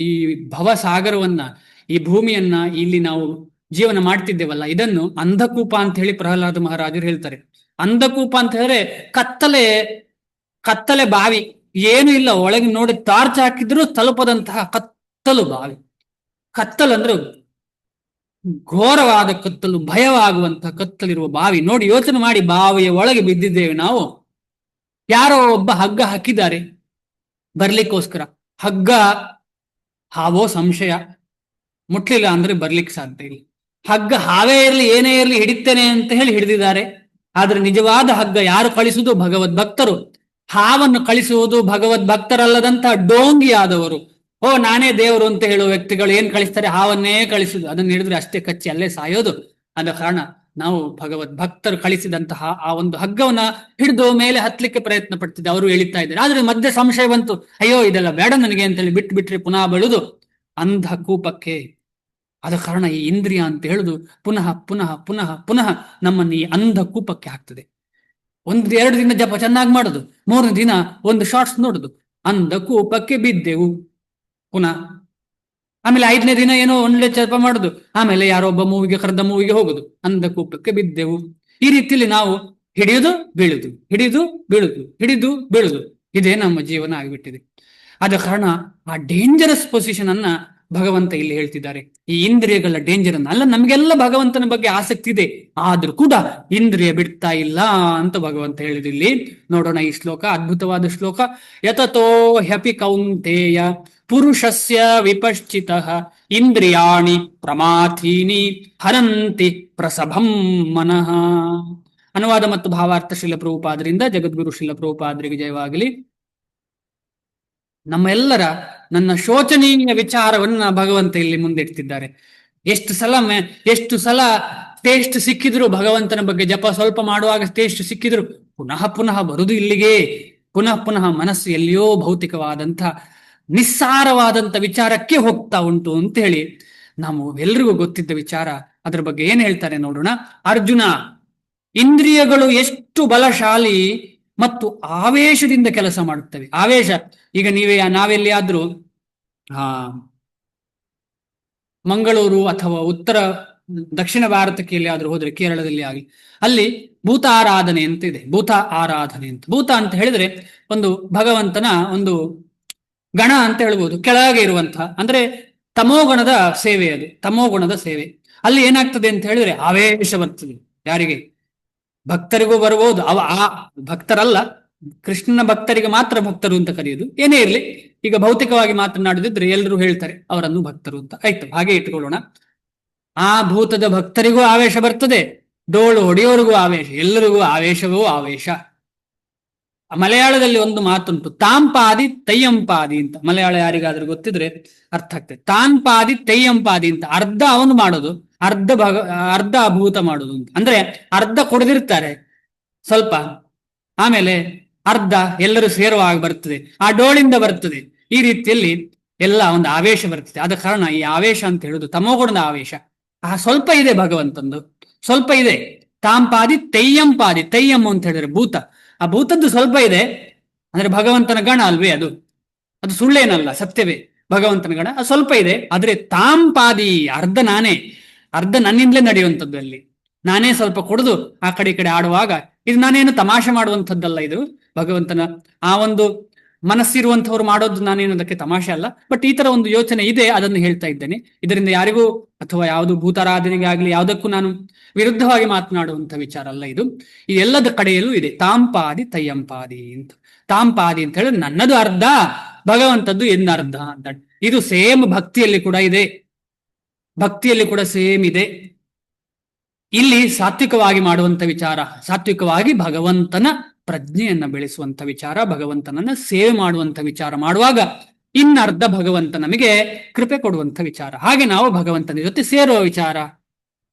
ಈ ಭವಸಾಗರವನ್ನ, ಈ ಭೂಮಿಯನ್ನ ಇಲ್ಲಿ ನಾವು ಜೀವನ ಮಾಡ್ತಿದ್ದೇವಲ್ಲ, ಇದನ್ನು ಅಂಧಕೂಪ ಅಂತ ಹೇಳಿ ಪ್ರಹ್ಲಾದ ಮಹಾರಾಜರು ಹೇಳ್ತಾರೆ. ಅಂಧಕೂಪ ಅಂತ ಹೇಳಿದ್ರೆ ಕತ್ತಲೆ ಬಾವಿ, ಏನು ಇಲ್ಲ, ಒಳಗೆ ನೋಡಿ ಟಾರ್ಚ್ ಹಾಕಿದ್ರು ತಲುಪದಂತಹ ಕತ್ತಲು ಬಾವಿ. ಕತ್ತಲು ಅಂದ್ರೆ ಘೋರವಾದ ಕತ್ತಲು, ಭಯವಾಗುವಂತಹ ಕತ್ತಲಿರುವ ಬಾವಿ. ನೋಡಿ, ಯೋಚನೆ ಮಾಡಿ, ಬಾವಿಯ ಒಳಗೆ ಬಿದ್ದಿದ್ದೇವೆ ನಾವು. ಯಾರೋ ಒಬ್ಬ ಹಗ್ಗ ಹಾಕಿದ್ದಾರೆ ಬರ್ಲಿಕ್ಕೋಸ್ಕರ. ಹಗ್ಗ ಹಾವೋ ಸಂಶಯ, ಮುಟ್ಲಿಲ್ಲ ಅಂದ್ರೆ ಬರ್ಲಿಕ್ಕೆ ಸಾಧ್ಯ ಇಲ್ಲ. ಹಗ್ಗ ಹಾವೇ ಇರಲಿ ಏನೇ ಇರಲಿ ಹಿಡಿತೇನೆ ಅಂತ ಹೇಳಿ ಹಿಡಿದಿದ್ದಾರೆ. ಆದ್ರೆ ನಿಜವಾದ ಹಗ್ಗ ಯಾರು ಕಳಿಸುವುದು? ಭಗವದ್ ಭಕ್ತರು. ಹಾವನ್ನು ಕಳಿಸುವುದು ಭಗವದ್ ಭಕ್ತರಲ್ಲದಂತಹ ಡೋಂಗಿಯಾದವರು. ನಾನೇ ದೇವರು ಅಂತ ಹೇಳುವ ವ್ಯಕ್ತಿಗಳು ಏನ್ ಕಳಿಸ್ತಾರೆ? ಹಾವನ್ನೇ ಕಳಿಸುದು. ಅದನ್ನ ಹಿಡಿದ್ರೆ ಅಷ್ಟೇ ಕಚ್ಚಿ ಅಲ್ಲೇ ಸಾಯೋದು. ಆದ ಕಾರಣ ನಾವು ಭಗವದ್ ಭಕ್ತರು ಕಳಿಸಿದಂತಹ ಆ ಒಂದು ಹಗ್ಗವನ್ನ ಹಿಡಿದು ಮೇಲೆ ಹತ್ಲಿಕ್ಕೆ ಪ್ರಯತ್ನ ಪಡ್ತಿದ್ದೆ, ಅವರು ಎಳಿತಾ ಇದ್ದಾರೆ. ಆದ್ರೆ ಮಧ್ಯೆ ಸಂಶಯ ಬಂತು, ಅಯ್ಯೋ ಇದೆಲ್ಲ ಬೇಡ ನನಗೆ ಅಂತೇಳಿ ಬಿಟ್ಟು ಬಿಟ್ರೆ ಪುನಃ ಬೆಳೆದು ಅಂಧ ಕೂಪಕ್ಕೆ. ಆದ ಕಾರಣ ಈ ಇಂದ್ರಿಯ ಅಂತ ಹೇಳುದು ಪುನಃ ಪುನಃ ಪುನಃ ಪುನಃ ನಮ್ಮನ್ನು ಈ ಅಂಧ ಕೂಪಕ್ಕೆ ಹಾಕ್ತದೆ. ಒಂದು 2 ದಿನ ಜಪ ಚೆನ್ನಾಗಿ ಮಾಡುದು, 3ನೇ ದಿನ ಒಂದು ಶಾರ್ಟ್ಸ್ ನೋಡುದು, ಅಂಧ ಕೂಪಕ್ಕೆ ಬಿದ್ದೆವು ಪುನಃ. ಆಮೇಲೆ 5ನೇ ದಿನ ಏನೋ ಒಳ್ಳೆ ಜಪ ಮಾಡುದು, ಆಮೇಲೆ ಯಾರೊಬ್ಬ ಮೂವಿಗೆ ಕರೆದ ಮೂವಿಗೆ ಹೋಗುದು, ಅಂಧ ಕೂಪಕ್ಕೆ ಬಿದ್ದೆವು. ಈ ರೀತಿಯಲ್ಲಿ ನಾವು ಹಿಡಿಯುದು ಬೀಳುದು, ಹಿಡಿದು ಬೀಳುದು, ಹಿಡಿದು ಬೀಳುದು, ಇದೇ ನಮ್ಮ ಜೀವನ ಆಗಿಬಿಟ್ಟಿದೆ. ಆದ ಕಾರಣ ಆ ಡೇಂಜರಸ್ ಪೊಸಿಷನ್ ಅನ್ನ ಭಗವಂತ ಇಲ್ಲಿ ಹೇಳ್ತಿದ್ದಾರೆ. ಈ ಇಂದ್ರಿಯಗಳ ಡೇಂಜರ್ ಅಲ್ಲ, ನಮಗೆಲ್ಲ ಭಗವಂತನ ಬಗ್ಗೆ ಆಸಕ್ತಿ ಇದೆ, ಆದ್ರೂ ಕೂಡ ಇಂದ್ರಿಯ ಬಿಡ್ತಾ ಇಲ್ಲ ಅಂತ ಭಗವಂತ ಹೇಳಿದಿಲ್ಲಿ. ನೋಡೋಣ ಈ ಶ್ಲೋಕ, ಅದ್ಭುತವಾದ ಶ್ಲೋಕ. ಯತತೋ ಹ್ಯಪಿ ಕೌಂತೇಯ ಪುರುಷಸ್ಯ ವಿಪಶ್ಚಿತಃ ಇಂದ್ರಿಯಾಣಿ ಪ್ರಮಾಥೀನಿ ಹರಂತಿ ಪ್ರಸಭಂ ಮನಃ. ಅನುವಾದ ಮತ್ತು ಭಾವಾರ್ಥ ಶ್ರೀಲ ಪ್ರಭುಪಾದರಿಂದ. ಜಗದ್ಗುರು ಶ್ರೀಲ ಪ್ರಭುಪಾದರಿಗೆ ಜಯವಾಗಲಿ. ನಮ್ಮೆಲ್ಲರ ನನ್ನ ಶೋಚನೀಯ ವಿಚಾರವನ್ನ ಭಗವಂತ ಇಲ್ಲಿ ಮುಂದಿಡ್ತಿದ್ದಾರೆ. ಎಷ್ಟು ಸಲ ಟೇಸ್ಟ್ ಸಿಕ್ಕಿದ್ರು, ಭಗವಂತನ ಬಗ್ಗೆ ಜಪ ಸ್ವಲ್ಪ ಮಾಡುವಾಗ ಟೇಸ್ಟ್ ಸಿಕ್ಕಿದ್ರು ಪುನಃ ಪುನಃ ಬರುದು ಇಲ್ಲಿಗೆ. ಪುನಃ ಪುನಃ ಮನಸ್ಸು ಎಲ್ಲಿಯೋ ಭೌತಿಕವಾದಂಥ ನಿಸ್ಸಾರವಾದಂಥ ವಿಚಾರಕ್ಕೆ ಹೋಗ್ತಾ ಉಂಟು ಅಂತ ಹೇಳಿ ನಾವು ಎಲ್ರಿಗೂ ಗೊತ್ತಿದ್ದ ವಿಚಾರ. ಅದರ ಬಗ್ಗೆ ಏನ್ ಹೇಳ್ತಾರೆ ನೋಡೋಣ. ಅರ್ಜುನ, ಇಂದ್ರಿಯಗಳು ಎಷ್ಟು ಬಲಶಾಲಿ ಮತ್ತು ಆವೇಶದಿಂದ ಕೆಲಸ ಮಾಡುತ್ತವೆ. ಆವೇಶ, ಈಗ ನಾವೆಲ್ಲಿಯಾದ್ರೂ ಮಂಗಳೂರು ಅಥವಾ ದಕ್ಷಿಣ ಭಾರತಕ್ಕೆ ಎಲ್ಲಿಯಾದ್ರೂ ಹೋದ್ರೆ, ಕೇರಳದಲ್ಲಿ ಆಗಲಿ, ಅಲ್ಲಿ ಭೂತ ಆರಾಧನೆ ಅಂತ ಇದೆ. ಭೂತ ಆರಾಧನೆ ಅಂತ, ಭೂತ ಅಂತ ಹೇಳಿದ್ರೆ ಒಂದು ಭಗವಂತನ ಒಂದು ಗಣ ಅಂತ ಹೇಳ್ಬೋದು, ಕೆಳಗೆ ಇರುವಂತಹ, ಅಂದ್ರೆ ತಮೋಗುಣದ ಸೇವೆ ಅದು, ತಮೋಗುಣದ ಸೇವೆ. ಅಲ್ಲಿ ಏನಾಗ್ತದೆ ಅಂತ ಹೇಳಿದ್ರೆ ಆವೇಶ ಬರ್ತದೆ. ಯಾರಿಗೆ? ಭಕ್ತರಿಗೂ ಬರ್ಬೋದು. ಆ ಭಕ್ತರಲ್ಲ, ಕೃಷ್ಣನ ಭಕ್ತರಿಗೆ ಮಾತ್ರ ಭಕ್ತರು ಅಂತ ಕರೆಯುವುದು. ಏನೇ ಇರಲಿ, ಈಗ ಭೌತಿಕವಾಗಿ ಮಾತನಾಡಿದ್ರೆ ಎಲ್ಲರೂ ಹೇಳ್ತಾರೆ ಅವರನ್ನು ಭಕ್ತರು ಅಂತ, ಆಯ್ತು, ಹಾಗೆ ಇಟ್ಕೊಳ್ಳೋಣ. ಆ ಭೂತದ ಭಕ್ತರಿಗೂ ಆವೇಶ ಬರ್ತದೆ, ಡೋಳು ಹೊಡೆಯೋರಿಗೂ ಆವೇಶ, ಎಲ್ಲರಿಗೂ ಆವೇಶವೂ ಆವೇಶ. ಮಲಯಾಳದಲ್ಲಿ ಒಂದು ಮಾತುಂಟು, ತಾಂಪಾದಿ ತೈಯಂಪಾದಿ ಅಂತ. ಮಲಯಾಳ ಯಾರಿಗಾದ್ರೂ ಗೊತ್ತಿದ್ರೆ ಅರ್ಥ ಆಗ್ತದೆ. ತಾಂಪಾದಿ ತೈಯಂಪಾದಿ ಅಂತ. ಅರ್ಧ ಅವನು ಮಾಡೋದು, ಅರ್ಧ ಭೂತ ಮಾಡೋದು ಅಂತ. ಅಂದ್ರೆ ಅರ್ಧ ಕೊಡದಿರ್ತಾರೆ ಸ್ವಲ್ಪ, ಆಮೇಲೆ ಅರ್ಧ ಎಲ್ಲರೂ ಸೇರುವಾಗ ಬರ್ತದೆ, ಆ ಡೋಳಿಂದ ಬರ್ತದೆ. ಈ ರೀತಿಯಲ್ಲಿ ಎಲ್ಲ ಒಂದು ಆವೇಶ ಬರ್ತದೆ. ಆದ ಕಾರಣ ಈ ಆವೇಶ ಅಂತ ಹೇಳುದು ತಮೋಗುಣದ ಆವೇಶ. ಆ ಸ್ವಲ್ಪ ಇದೆ ಭಗವಂತಂದು, ಸ್ವಲ್ಪ ಇದೆ. ತಾಂಪಾದಿ ತೈಯಂಪಾದಿ, ತೈಯಂ ಅಂತ ಹೇಳಿದ್ರೆ ಭೂತ, ಆ ಭೂತದ್ದು ಸ್ವಲ್ಪ ಇದೆ. ಅಂದ್ರೆ ಭಗವಂತನ ಗಣ ಅಲ್ವೇ ಅದು, ಅದು ಸುಳ್ಳೇನಲ್ಲ, ಸತ್ಯವೇ ಭಗವಂತನ ಗಣ. ಅದು ಸ್ವಲ್ಪ ಇದೆ, ಆದ್ರೆ ತಾಂಪಾದಿ ಅರ್ಧ ನಾನೇ, ಅರ್ಧ ನನ್ನಿಂದಲೇ ನಡೆಯುವಂಥದ್ದು. ಅಲ್ಲಿ ನಾನೇ ಸ್ವಲ್ಪ ಕೊಡುದು ಆ ಕಡೆ ಈ ಕಡೆ ಆಡುವಾಗ. ಇದು ನಾನೇನು ತಮಾಷೆ ಮಾಡುವಂಥದ್ದಲ್ಲ, ಇದು ಭಗವಂತನ ಆ ಒಂದು ಮನಸ್ಸಿರುವಂಥವ್ರು ಮಾಡೋದು, ನಾನೇನು ಅದಕ್ಕೆ ತಮಾಷೆ ಅಲ್ಲ. ಬಟ್ ಈ ತರ ಒಂದು ಯೋಚನೆ ಇದೆ, ಅದನ್ನು ಹೇಳ್ತಾ ಇದ್ದೇನೆ. ಇದರಿಂದ ಯಾರಿಗೂ ಅಥವಾ ಯಾವುದು ಭೂತಾರಾಧನೆಗೆ ಆಗ್ಲಿ ಯಾವುದಕ್ಕೂ ನಾನು ವಿರುದ್ಧವಾಗಿ ಮಾತನಾಡುವಂಥ ವಿಚಾರ ಅಲ್ಲ ಇದು. ಈ ಎಲ್ಲದ ಕಡೆಯಲ್ಲೂ ಇದೆ ತಾಂಪಾದಿ ತಯ್ಯಂಪಾದಿ ಅಂತ. ತಾಂಪಾದಿ ಅಂತ ಹೇಳಿದ್ರೆ ನನ್ನದು ಅರ್ಧ, ಭಗವಂತದ್ದು ಅರ್ಧ ಅಂತ. ಇದು ಸೇಮ್ ಭಕ್ತಿಯಲ್ಲಿ ಕೂಡ ಇದೆ, ಭಕ್ತಿಯಲ್ಲಿ ಕೂಡ ಸೇಮ್ ಇದೆ. ಇಲ್ಲಿ ಸಾತ್ವಿಕವಾಗಿ ಮಾಡುವಂತ ವಿಚಾರ, ಸಾತ್ವಿಕವಾಗಿ ಭಗವಂತನ ಪ್ರಜ್ಞೆಯನ್ನ ಬೆಳೆಸುವಂತ ವಿಚಾರ, ಭಗವಂತನನ್ನ ಸೇವೆ ಮಾಡುವಂತ ವಿಚಾರ ಮಾಡುವಾಗ ಇನ್ನರ್ಧ ಭಗವಂತ ನಮಗೆ ಕೃಪೆ ಕೊಡುವಂತ ವಿಚಾರ. ಹಾಗೆ ನಾವು ಭಗವಂತನ ಜೊತೆ ಸೇರುವ ವಿಚಾರ.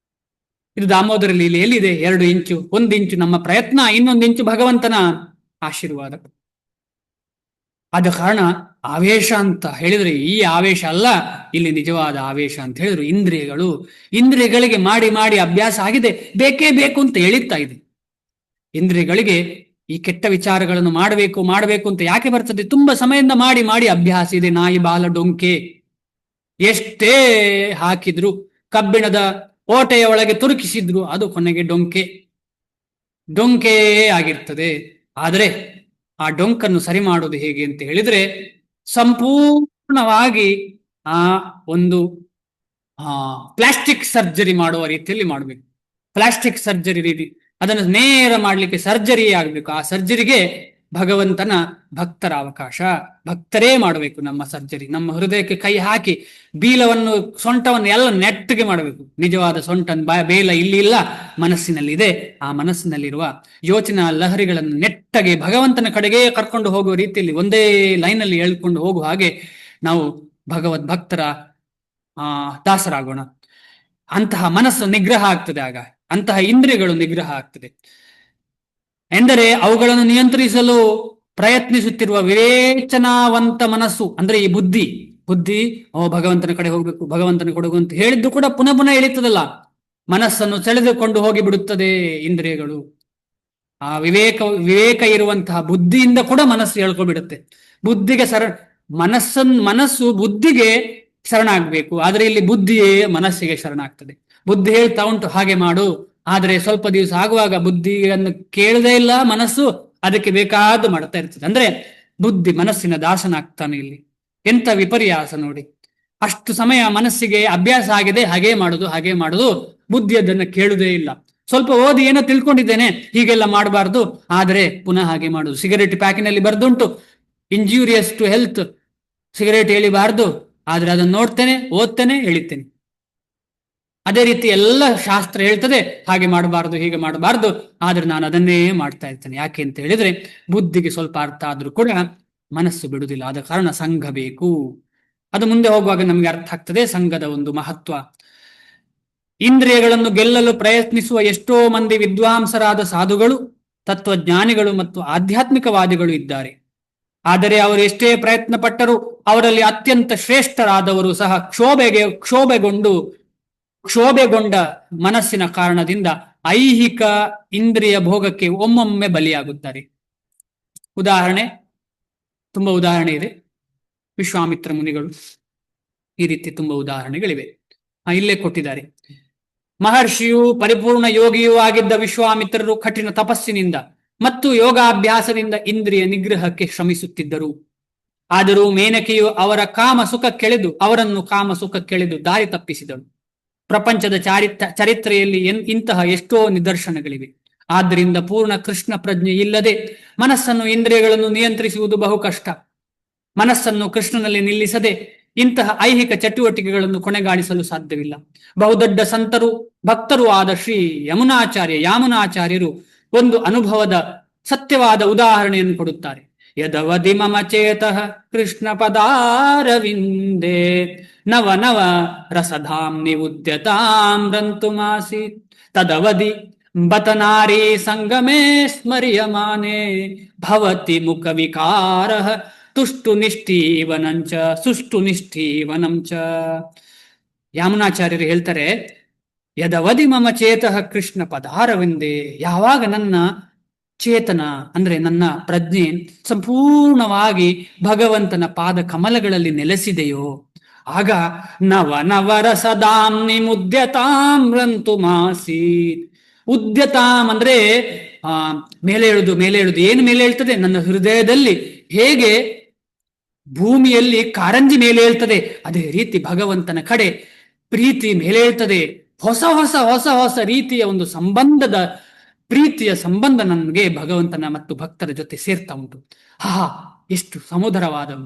ಇದು ದಾಮೋದರ ಲೀಲೆಯಲ್ಲಿ ಇದೆ. 2 ಇಂಚು, 1 ಇಂಚು ನಮ್ಮ ಪ್ರಯತ್ನ, 1 ಇಂಚು ಭಗವಂತನ ಆಶೀರ್ವಾದ. ಆದ ಕಾರಣ ಆವೇಶ ಅಂತ ಹೇಳಿದ್ರೆ ಈ ಆವೇಶ ಅಲ್ಲ, ಇಲ್ಲಿ ನಿಜವಾದ ಆವೇಶ ಅಂತ ಹೇಳಿದ್ರು ಇಂದ್ರಿಯಗಳಿಗೆ ಮಾಡಿ ಮಾಡಿ ಅಭ್ಯಾಸ ಆಗಿದೆ, ಬೇಕೇ ಬೇಕು ಅಂತ ಎಳಿತಾ ಇದೆ. ಇಂದ್ರಿಯಗಳಿಗೆ ಈ ಕೆಟ್ಟ ವಿಚಾರಗಳನ್ನು ಮಾಡಬೇಕು ಅಂತ ಯಾಕೆ ಬರ್ತದೆ? ತುಂಬಾ ಸಮಯದಿಂದ ಮಾಡಿ ಮಾಡಿ ಅಭ್ಯಾಸ ಇದೆ. ನಾಯಿ ಬಾಲ ಡೊಂಕೆ, ಎಷ್ಟೇ ಹಾಕಿದ್ರು, ಕಬ್ಬಿಣದ ಓಟೆಯ ಒಳಗೆ ತುರುಕಿಸಿದ್ರು, ಅದು ಕೊನೆಗೆ ಡೊಂಕೆ ಆಗಿರ್ತದೆ. ಆದರೆ ಆ ಡೊಂಕನ್ನು ಸರಿ ಮಾಡೋದು ಹೇಗೆ ಅಂತ ಹೇಳಿದ್ರೆ, ಸಂಪೂರ್ಣವಾಗಿ ಆ ಒಂದು ಪ್ಲಾಸ್ಟಿಕ್ ಸರ್ಜರಿ ಮಾಡುವ ರೀತಿಯಲ್ಲಿ ಮಾಡಬೇಕು. ಪ್ಲಾಸ್ಟಿಕ್ ಸರ್ಜರಿ ರೀತಿ ಅದನ್ನು ನೇರ ಮಾಡ್ಲಿಕ್ಕೆ ಸರ್ಜರಿ ಆಗ್ಬೇಕು. ಆ ಸರ್ಜರಿಗೆ ಭಗವಂತನ ಭಕ್ತರ ಅವಕಾಶ, ಭಕ್ತರೇ ಮಾಡಬೇಕು ನಮ್ಮ ಸರ್ಜರಿ. ನಮ್ಮ ಹೃದಯಕ್ಕೆ ಕೈ ಹಾಕಿ ಬೀಲವನ್ನು, ಸೊಂಟವನ್ನು ಎಲ್ಲ ನೆಟ್ಟಗೆ ಮಾಡಬೇಕು. ನಿಜವಾದ ಸೊಂಟ ಬೇಲ ಇಲ್ಲಿ ಇಲ್ಲ, ಮನಸ್ಸಿನಲ್ಲಿದೆ. ಆ ಮನಸ್ಸಿನಲ್ಲಿರುವ ಯೋಚನಾ ಲಹರಿಗಳನ್ನು ನೆಟ್ಟಗೆ ಭಗವಂತನ ಕಡೆಗೆ ಕರ್ಕೊಂಡು ಹೋಗುವ ರೀತಿಯಲ್ಲಿ ಒಂದೇ ಲೈನಲ್ಲಿ ಎಳ್ಕೊಂಡು ಹೋಗುವ ಹಾಗೆ ನಾವು ಭಗವದ್ ಭಕ್ತರ ದಾಸರಾಗೋಣ. ಅಂತಹ ಮನಸ್ಸು ನಿಗ್ರಹ ಆಗ್ತದೆ. ಅಂತಹ ಇಂದ್ರಿಯಗಳು ನಿಗ್ರಹ ಆಗ್ತದೆ. ಎಂದರೆ ಅವುಗಳನ್ನು ನಿಯಂತ್ರಿಸಲು ಪ್ರಯತ್ನಿಸುತ್ತಿರುವ ವಿವೇಚನಾವಂತ ಮನಸ್ಸು, ಅಂದ್ರೆ ಈ ಬುದ್ಧಿ ಬುದ್ಧಿ ಭಗವಂತನ ಕಡೆ ಹೋಗ್ಬೇಕು, ಭಗವಂತನ ಕೊಡುಗು ಅಂತ ಹೇಳಿದ್ದು ಕೂಡ ಪುನಃ ಪುನಃ ಎಳಿತದಲ್ಲ, ಮನಸ್ಸನ್ನು ಸೆಳೆದುಕೊಂಡು ಹೋಗಿ ಬಿಡುತ್ತದೆ ಇಂದ್ರಿಯಗಳು. ಆ ವಿವೇಕ ಇರುವಂತಹ ಬುದ್ಧಿಯಿಂದ ಕೂಡ ಮನಸ್ಸು ಹೇಳ್ಕೊಬಿಡುತ್ತೆ. ಬುದ್ಧಿಗೆ ಮನಸ್ಸು ಬುದ್ಧಿಗೆ ಶರಣಾಗಬೇಕು, ಆದ್ರೆ ಇಲ್ಲಿ ಬುದ್ಧಿಯೇ ಮನಸ್ಸಿಗೆ ಶರಣಾಗ್ತದೆ. ಬುದ್ಧಿ ಹೇಳ್ತಾ ಉಂಟು ಹಾಗೆ ಮಾಡು, ಆದ್ರೆ ಸ್ವಲ್ಪ ದಿವಸ ಆಗುವಾಗ ಬುದ್ಧಿಯನ್ನು ಕೇಳದೇ ಇಲ್ಲ ಮನಸ್ಸು, ಅದಕ್ಕೆ ಬೇಕಾದ್ದು ಮಾಡ್ತಾ ಇರ್ತದೆ. ಅಂದ್ರೆ ಬುದ್ಧಿ ಮನಸ್ಸಿನ ದಾಸನಾಗ್ತಾನೆ. ಇಲ್ಲಿ ಎಂತ ವಿಪರ್ಯಾಸ ನೋಡಿ. ಅಷ್ಟು ಸಮಯ ಮನಸ್ಸಿಗೆ ಅಭ್ಯಾಸ ಆಗಿದೆ ಹಾಗೆ ಮಾಡುದು, ಬುದ್ಧಿ ಅದನ್ನ ಕೇಳುವುದೇ ಇಲ್ಲ. ಸ್ವಲ್ಪ ಓದಿ ಏನೋ ತಿಳ್ಕೊಂಡಿದ್ದೇನೆ, ಹೀಗೆಲ್ಲ ಮಾಡಬಾರ್ದು, ಆದ್ರೆ ಪುನಃ ಹಾಗೆ ಮಾಡುದು. ಸಿಗರೇಟ್ ಪ್ಯಾಕಿನಲ್ಲಿ ಬರ್ದುಂಟು ಇಂಜೂರಿಯಸ್ ಟು ಹೆಲ್ತ್, ಸಿಗರೇಟ್ ಎಳಿಬಾರ್ದು, ಆದ್ರೆ ಅದನ್ನು ನೋಡ್ತೇನೆ, ಓದ್ತೇನೆ, ಎಳಿತೇನೆ. ಅದೇ ರೀತಿ ಎಲ್ಲ ಶಾಸ್ತ್ರ ಹೇಳ್ತದೆ ಹಾಗೆ ಮಾಡಬಾರ್ದು, ಹೀಗೆ ಮಾಡಬಾರ್ದು, ಆದ್ರೆ ನಾನು ಅದನ್ನೇ ಮಾಡ್ತಾ ಇರ್ತೇನೆ. ಯಾಕೆ ಅಂತ ಹೇಳಿದ್ರೆ ಬುದ್ಧಿಗೆ ಸ್ವಲ್ಪ ಅರ್ಥ ಆದ್ರೂ ಕೂಡ ಮನಸ್ಸು ಬಿಡುವುದಿಲ್ಲ. ಆದ ಕಾರಣ ಸಂಘ ಬೇಕು. ಅದು ಮುಂದೆ ಹೋಗುವಾಗ ನಮಗೆ ಅರ್ಥ ಆಗ್ತದೆ ಸಂಘದ ಒಂದು ಮಹತ್ವ. ಇಂದ್ರಿಯಗಳನ್ನು ಗೆಲ್ಲಲು ಪ್ರಯತ್ನಿಸುವ ಎಷ್ಟೋ ಮಂದಿ ವಿದ್ವಾಂಸರಾದ ಸಾಧುಗಳು, ತತ್ವಜ್ಞಾನಿಗಳು ಮತ್ತು ಆಧ್ಯಾತ್ಮಿಕವಾದಿಗಳು ಇದ್ದಾರೆ. ಆದರೆ ಅವರು ಎಷ್ಟೇ ಪ್ರಯತ್ನ ಪಟ್ಟರೂ ಅವರಲ್ಲಿ ಅತ್ಯಂತ ಶ್ರೇಷ್ಠರಾದವರು ಸಹ ಕ್ಷೋಭೆಗೊಂಡ ಮನಸ್ಸಿನ ಕಾರಣದಿಂದ ಐಹಿಕ ಇಂದ್ರಿಯ ಭೋಗಕ್ಕೆ ಒಮ್ಮೊಮ್ಮೆ ಬಲಿಯಾಗುತ್ತಾರೆ. ತುಂಬಾ ಉದಾಹರಣೆ ಇದೆ. ವಿಶ್ವಾಮಿತ್ರ ಮುನಿಗಳು, ಈ ರೀತಿ ತುಂಬಾ ಉದಾಹರಣೆಗಳಿವೆ. ಇಲ್ಲೇ ಕೊಟ್ಟಿದ್ದಾರೆ. ಮಹರ್ಷಿಯು ಪರಿಪೂರ್ಣ ಯೋಗಿಯೂ ಆಗಿದ್ದ ವಿಶ್ವಾಮಿತ್ರರು ಕಠಿಣ ತಪಸ್ಸಿನಿಂದ ಮತ್ತು ಯೋಗಾಭ್ಯಾಸದಿಂದ ಇಂದ್ರಿಯ ನಿಗ್ರಹಕ್ಕೆ ಶ್ರಮಿಸುತ್ತಿದ್ದರು. ಆದರೂ ಮೇನಕೆಯು ಅವರನ್ನು ಕಾಮ ಸುಖಕ್ಕೆಳೆದು ದಾರಿ ತಪ್ಪಿಸಿದಳು. ಪ್ರಪಂಚದ ಚರಿತ್ರೆಯಲ್ಲಿ ಇಂತಹ ಎಷ್ಟೋ ನಿದರ್ಶನಗಳಿವೆ. ಆದ್ದರಿಂದ ಪೂರ್ಣ ಕೃಷ್ಣ ಪ್ರಜ್ಞೆ ಇಲ್ಲದೆ ಮನಸ್ಸನ್ನು ಇಂದ್ರಿಯಗಳನ್ನು ನಿಯಂತ್ರಿಸುವುದು ಬಹು ಕಷ್ಟ. ಮನಸ್ಸನ್ನು ಕೃಷ್ಣನಲ್ಲಿ ನಿಲ್ಲಿಸದೆ ಇಂತಹ ಐಹಿಕ ಚಟುವಟಿಕೆಗಳನ್ನು ಕೊನೆಗಾಣಿಸಲು ಸಾಧ್ಯವಿಲ್ಲ. ಬಹುದೊಡ್ಡ ಸಂತರು ಭಕ್ತರು ಆದ ಶ್ರೀ ಯಾಮುನಾಚಾರ್ಯರು ಒಂದು ಅನುಭವದ ಸತ್ಯವಾದ ಉದಾಹರಣೆಯನ್ನು ಕೊಡುತ್ತಾರೆ. ಯದವದಿ ಮಮ ಚೇತಃ ಕೃಷ್ಣ ಪದಾರವಿಂದೇ ನವ ನವ ರಸಧಾಂ ನಿವುದ್ಯತಾಂ ರಂತುಮಾಸೀತ್ ತದವದಿ ಬತನಾರಿ ಸಂಗಮೇ ಸ್ಮರ್ಯಮಾನೆ ಭವತಿ ಮುಖ ವಿಕಾರಃ ತುಷ್ಟು ನಿಷ್ಠೀವನಂಚ. ಯಾಮುನಾಚಾರ್ಯರು ಹೇಳ್ತಾರೆ, ಯದವದಿ ಮಮ ಚೇತಃ ಕೃಷ್ಣ ಪದಾರವಿಂದೇ, ಯಾವಾಗ ನನ್ನ ಚೇತನ ಅಂದ್ರೆ ನನ್ನ ಪ್ರಜ್ಞೆ ಸಂಪೂರ್ಣವಾಗಿ ಭಗವಂತನ ಪಾದ ಕಮಲಗಳಲ್ಲಿ ನೆಲೆಸಿದೆಯೋ ಆಗ ನವ ನವರಸದಾಂನಿ ಮುದ್ಯತಾಂ ರಂತುಮಾಸೀತ್. ಉದ್ಯತಾಂ ಅಂದ್ರೆ ಮೇಲೆ ಹೇಳುದು ಏನು ಮೇಲೆ ಹೇಳ್ತದೆ? ನನ್ನ ಹೃದಯದಲ್ಲಿ ಹೇಗೆ ಭೂಮಿಯಲ್ಲಿ ಕಾರಂಜಿ ಮೇಲೆ ಹೇಳ್ತದೆ, ಅದೇ ರೀತಿ ಭಗವಂತನ ಕಡೆ ಪ್ರೀತಿ ಮೇಲೆ ಹೇಳ್ತದೆ. ಹೊಸ ಹೊಸ ಹೊಸ ಹೊಸ ರೀತಿಯ ಒಂದು ಪ್ರೀತಿಯ ಸಂಬಂಧ ನನಗೆ ಭಗವಂತನ ಮತ್ತು ಭಕ್ತರ ಜೊತೆ ಸೇರ್ತಾ ಉಂಟು. ಎಷ್ಟು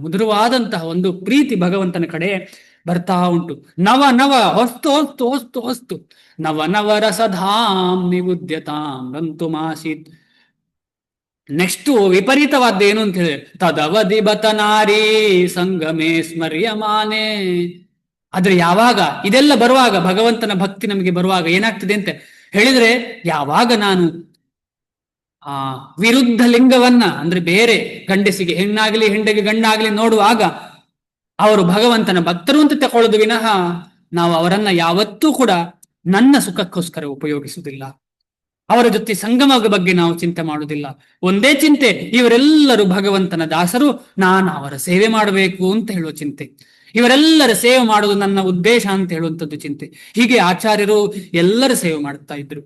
ಮಧುರವಾದಂತಹ ಒಂದು ಪ್ರೀತಿ ಭಗವಂತನ ಕಡೆ ಬರ್ತಾ ಉಂಟು. ನವ ನವ ಹೊಸ್ತು ನವ ನವ ರಸಧಾಂ ನಿವುದ್ಯತಾಂ ರಂತುಮಾಸೀತ್. ನೆಕ್ಸ್ಟ್ ವಿಪರೀತವಾದ ಏನು ಅಂತ ಹೇಳಿ, ತದವದಿ ಬತನಾರಿ ಸಂಗಮೇ ಸ್ಮರ್ಯಮಾನೆ. ಆದ್ರೆ ಯಾವಾಗ ಇದೆಲ್ಲ ಬರುವಾಗ, ಭಗವಂತನ ಭಕ್ತಿ ನಮಗೆ ಬರುವಾಗ ಏನಾಗ್ತದೆ ಅಂತ ಹೇಳಿದ್ರೆ, ಯಾವಾಗ ನಾನು ವಿರುದ್ಧ ಲಿಂಗವನ್ನ ಅಂದ್ರೆ ಬೇರೆ ಗಂಡಸಿಗೆ ಹೆಣ್ಣಾಗ್ಲಿ ಹೆಂಡಗೆ ಗಂಡಾಗ್ಲಿ ನೋಡುವಾಗ ಅವರು ಭಗವಂತನ ಭಕ್ತರು ಅಂತ ತಕೊಳ್ಳೋದು ವಿನಃ ನಾವು ಅವರನ್ನ ಯಾವತ್ತೂ ಕೂಡ ನನ್ನ ಸುಖಕ್ಕೋಸ್ಕರ ಉಪಯೋಗಿಸುವುದಿಲ್ಲ. ಅವರ ಜೊತೆ ಸಂಗಮದ ಬಗ್ಗೆ ನಾವು ಚಿಂತೆ ಮಾಡುವುದಿಲ್ಲ. ಒಂದೇ ಚಿಂತೆ, ಇವರೆಲ್ಲರೂ ಭಗವಂತನ ದಾಸರು, ನಾನು ಅವರ ಸೇವೆ ಮಾಡಬೇಕು ಅಂತ ಹೇಳುವ ಚಿಂತೆ. ಇವರೆಲ್ಲರ ಸೇವೆ ಮಾಡುವುದು ನನ್ನ ಉದ್ದೇಶ ಅಂತ ಹೇಳುವಂಥದ್ದು ಚಿಂತೆ. ಹೀಗೆ ಆಚಾರ್ಯರು ಎಲ್ಲರ ಸೇವೆ ಮಾಡ್ತಾ ಇದ್ರು,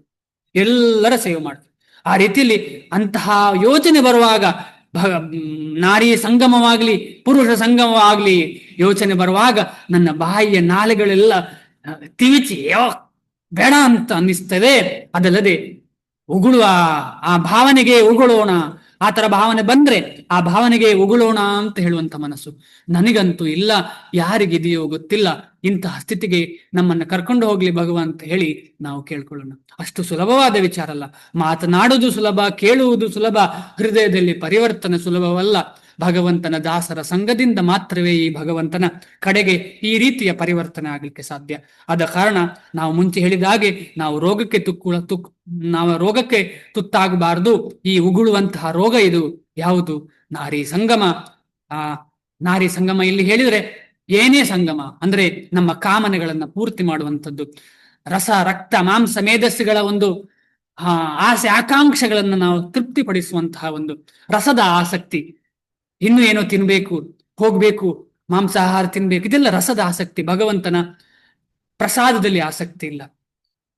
ಎಲ್ಲರ ಸೇವೆ ಮಾಡ್ತಾರೆ. ಆ ರೀತಿಯಲ್ಲಿ ಅಂತಹ ಯೋಚನೆ ಬರುವಾಗ, ನಾರಿ ಸಂಗಮವಾಗ್ಲಿ ಪುರುಷ ಸಂಗಮವಾಗ್ಲಿ ಯೋಚನೆ ಬರುವಾಗ ನನ್ನ ಬಾಯಿಯ ನಾಲೆಗಳೆಲ್ಲ ತಿವಿಚಿ ಬೇಡ ಅಂತ ಅನ್ನಿಸ್ತದೆ. ಅದಲ್ಲದೆ ಉಗುಳುವ ಆ ಭಾವನೆಗೆ ಉಗುಳೋಣ, ಆ ತರ ಭಾವನೆ ಬಂದ್ರೆ ಆ ಭಾವನೆಗೆ ಉಗುಳೋಣ ಅಂತ ಹೇಳುವಂತ ಮನಸ್ಸು ನನಗಂತೂ ಇಲ್ಲ, ಯಾರಿಗಿದೆಯೋ ಗೊತ್ತಿಲ್ಲ. ಇಂತಹ ಸ್ಥಿತಿಗೆ ನಮ್ಮನ್ನ ಕರ್ಕೊಂಡು ಹೋಗ್ಲಿ ಭಗವಂತ ಹೇಳಿ ನಾವು ಕೇಳ್ಕೊಳ್ಳೋಣ. ಅಷ್ಟು ಸುಲಭವಾದ ವಿಚಾರ ಅಲ್ಲ. ಮಾತನಾಡುವುದು ಸುಲಭ, ಕೇಳುವುದು ಸುಲಭ, ಹೃದಯದಲ್ಲಿ ಪರಿವರ್ತನೆ ಸುಲಭವಲ್ಲ. ಭಗವಂತನ ದಾಸರ ಸಂಘದಿಂದ ಮಾತ್ರವೇ ಈ ಭಗವಂತನ ಕಡೆಗೆ ಈ ರೀತಿಯ ಪರಿವರ್ತನೆ ಆಗಲಿಕ್ಕೆ ಸಾಧ್ಯ. ಆದ ಕಾರಣ ನಾವು ಮುಂಚೆ ಹೇಳಿದ ಹಾಗೆ ನಾವು ರೋಗಕ್ಕೆ ತುತ್ತಾಗಬಾರದು. ಈ ಉಗುಳುವಂತಹ ರೋಗ ಇದು ಯಾವುದು? ನಾರಿ ಸಂಗಮ. ಆ ನಾರಿ ಸಂಗಮ ಇಲ್ಲಿ ಹೇಳಿದ್ರೆ ಏನೇ ಸಂಗಮ ಅಂದ್ರೆ ನಮ್ಮ ಕಾಮನೆಗಳನ್ನ ಪೂರ್ತಿ ಮಾಡುವಂಥದ್ದು, ರಸ ರಕ್ತ ಮಾಂಸ ಮೇಧಸ್ಸುಗಳ ಒಂದು ಆಸೆ ಆಕಾಂಕ್ಷೆಗಳನ್ನು ನಾವು ತೃಪ್ತಿಪಡಿಸುವಂತಹ ಒಂದು ರಸದ ಆಸಕ್ತಿ. ಇನ್ನು ಏನೋ ತಿನ್ಬೇಕು, ಹೋಗ್ಬೇಕು, ಮಾಂಸಾಹಾರ ತಿನ್ಬೇಕು, ಇದೆಲ್ಲ ರಸದ ಆಸಕ್ತಿ. ಭಗವಂತನ ಪ್ರಸಾದದಲ್ಲಿ ಆಸಕ್ತಿ ಇಲ್ಲ.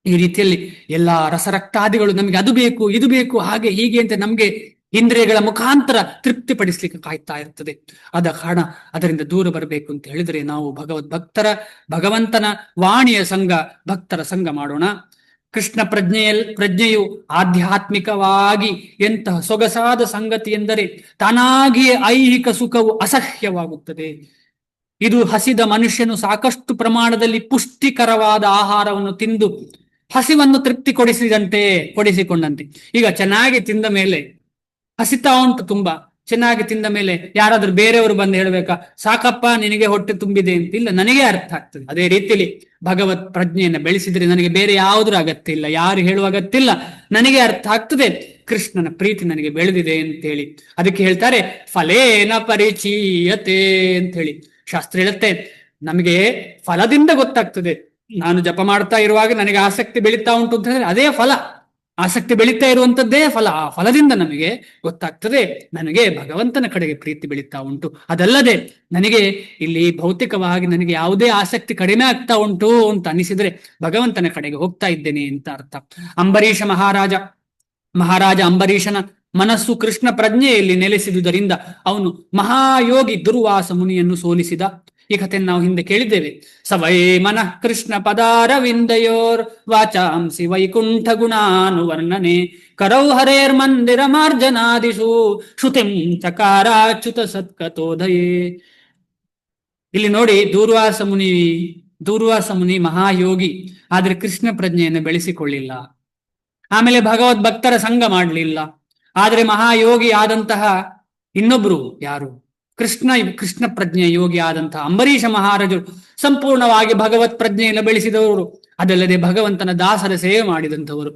ಈ ರೀತಿಯಲ್ಲಿ ಎಲ್ಲಾ ರಸರಕ್ತಾದಿಗಳು ನಮಗೆ ಅದು ಬೇಕು ಇದು ಬೇಕು ಹಾಗೆ ಹೀಗೆ ಅಂತ ನಮ್ಗೆ ಇಂದ್ರಿಯಗಳ ಮುಖಾಂತರ ತೃಪ್ತಿಪಡಿಸ್ಲಿಕ್ಕೆ ಕಾಯ್ತಾ ಇರ್ತದೆ. ಆದ ಕಾರಣ ಅದರಿಂದ ದೂರ ಬರಬೇಕು ಅಂತ ಹೇಳಿದ್ರೆ ನಾವು ಭಗವಂತನ ವಾಣಿಯ ಸಂಘ, ಭಕ್ತರ ಸಂಘ ಮಾಡೋಣ. ಕೃಷ್ಣ ಪ್ರಜ್ಞೆಯು ಆಧ್ಯಾತ್ಮಿಕವಾಗಿ ಎಂತಹ ಸೊಗಸಾದ ಸಂಗತಿ ಎಂದರೆ ತಾನಾಗಿಯೇ ಐಹಿಕ ಸುಖವು ಅಸಹ್ಯವಾಗುತ್ತದೆ. ಇದು ಹಸಿದ ಮನುಷ್ಯನು ಸಾಕಷ್ಟು ಪ್ರಮಾಣದಲ್ಲಿ ಪುಷ್ಟಿಕರವಾದ ಆಹಾರವನ್ನು ತಿಂದು ಹಸಿವನ್ನು ಕೊಡಿಸಿಕೊಂಡಂತೆ. ಈಗ ಚೆನ್ನಾಗಿ ತಿಂದ ಮೇಲೆ ಹಸಿತಾ ಉಂಟು, ತುಂಬಾ ಚೆನ್ನಾಗಿ ತಿಂದ ಮೇಲೆ ಯಾರಾದ್ರೂ ಬೇರೆಯವರು ಬಂದು ಹೇಳ್ಬೇಕಾ ಸಾಕಪ್ಪ ನಿನಗೆ ಹೊಟ್ಟೆ ತುಂಬಿದೆ ಅಂತ? ಇಲ್ಲ, ನನಗೆ ಅರ್ಥ ಆಗ್ತದೆ. ಅದೇ ರೀತಿಯಲ್ಲಿ ಭಗವತ್ ಪ್ರಜ್ಞೆಯನ್ನು ಬೆಳೆಸಿದ್ರೆ ನನಗೆ ಬೇರೆ ಯಾವುದ್ರ ಅಗತ್ಯ ಇಲ್ಲ, ಯಾರು ಹೇಳುವ ಅಗತ್ಯ ಇಲ್ಲ, ನನಗೆ ಅರ್ಥ ಆಗ್ತದೆ ಕೃಷ್ಣನ ಪ್ರೀತಿ ನನಗೆ ಬೆಳೆದಿದೆ ಅಂತ ಹೇಳಿ. ಅದಕ್ಕೆ ಹೇಳ್ತಾರೆ ಫಲೇನ ಪರಿಚೀಯತೆ ಅಂತ ಹೇಳಿ. ಶಾಸ್ತ್ರ ಹೇಳುತ್ತೆ ನಮಗೆ ಫಲದಿಂದ ಗೊತ್ತಾಗ್ತದೆ. ನಾನು ಜಪ ಮಾಡ್ತಾ ಇರುವಾಗ ನನಗೆ ಆಸಕ್ತಿ ಬೆಳೀತಾ ಉಂಟು ಅಂತ ಹೇಳಿದ್ರೆ ಅದೇ ಫಲ, ಆಸಕ್ತಿ ಬೆಳೀತಾ ಇರುವಂತದ್ದೇ ಫಲ. ಆ ಫಲದಿಂದ ನಮಗೆ ಗೊತ್ತಾಗ್ತದೆ ನನಗೆ ಭಗವಂತನ ಕಡೆಗೆ ಪ್ರೀತಿ ಬೆಳೀತಾ ಉಂಟು. ಅದಲ್ಲದೆ ನನಗೆ ಇಲ್ಲಿ ಭೌತಿಕವಾಗಿ ನನಗೆ ಯಾವುದೇ ಆಸಕ್ತಿ ಕಡಿಮೆ ಆಗ್ತಾ ಉಂಟು ಅಂತ ಅನಿಸಿದ್ರೆ ಭಗವಂತನ ಕಡೆಗೆ ಹೋಗ್ತಾ ಇದ್ದೇನೆ ಅಂತ ಅರ್ಥ. ಮಹಾರಾಜ ಅಂಬರೀಷನ ಮನಸ್ಸು ಕೃಷ್ಣ ಪ್ರಜ್ಞೆಯಲ್ಲಿ ನೆಲೆಸಿದುದರಿಂದ ಅವನು ಮಹಾಯೋಗಿ ದುರ್ವಾಸ ಮುನಿಯನ್ನು ಸೋಲಿಸಿದ. ಈ ಕಥೆಯನ್ನು ನಾವು ಹಿಂದೆ ಕೇಳಿದ್ದೇವೆ. ಸವೈ ಮನಃ ಕೃಷ್ಣ ಪದಾರವಿಂದಯೋರ್ ವಾಚಾಂಸಿ ವೈಕುಂಠ ಗುಣಾನುವರ್ಣನೆ ಕರೌ ಹರೇರ್ ಮಂದಿರ ಮಾರ್ಜನಾದಿಷು ಶ್ರುತಿಂ ಚಕಾರಾಚ್ಯುತ ಸತ್ಕತೋದಯೇ. ಇಲ್ಲಿ ನೋಡಿ, ದೂರ್ವಾಸ ಮುನಿ ಮಹಾಯೋಗಿ, ಆದ್ರೆ ಕೃಷ್ಣ ಪ್ರಜ್ಞೆಯನ್ನು ಬೆಳೆಸಿಕೊಳ್ಳಿಲ್ಲ. ಆಮೇಲೆ ಭಗವದ್ ಭಕ್ತರ ಸಂಘ ಮಾಡಲಿಲ್ಲ. ಆದ್ರೆ ಮಹಾಯೋಗಿ ಆದಂತಹ ಇನ್ನೊಬ್ರು ಯಾರು? ಕೃಷ್ಣ ಪ್ರಜ್ಞೆಯ ಯೋಗಿ ಆದಂತಹ ಅಂಬರೀಷ ಮಹಾರಾಜರು ಸಂಪೂರ್ಣವಾಗಿ ಭಗವತ್ ಪ್ರಜ್ಞೆಯನ್ನು ಬೆಳೆಸಿದವರು. ಅದಲ್ಲದೆ ಭಗವಂತನ ದಾಸರ ಸೇವೆ ಮಾಡಿದಂಥವರು.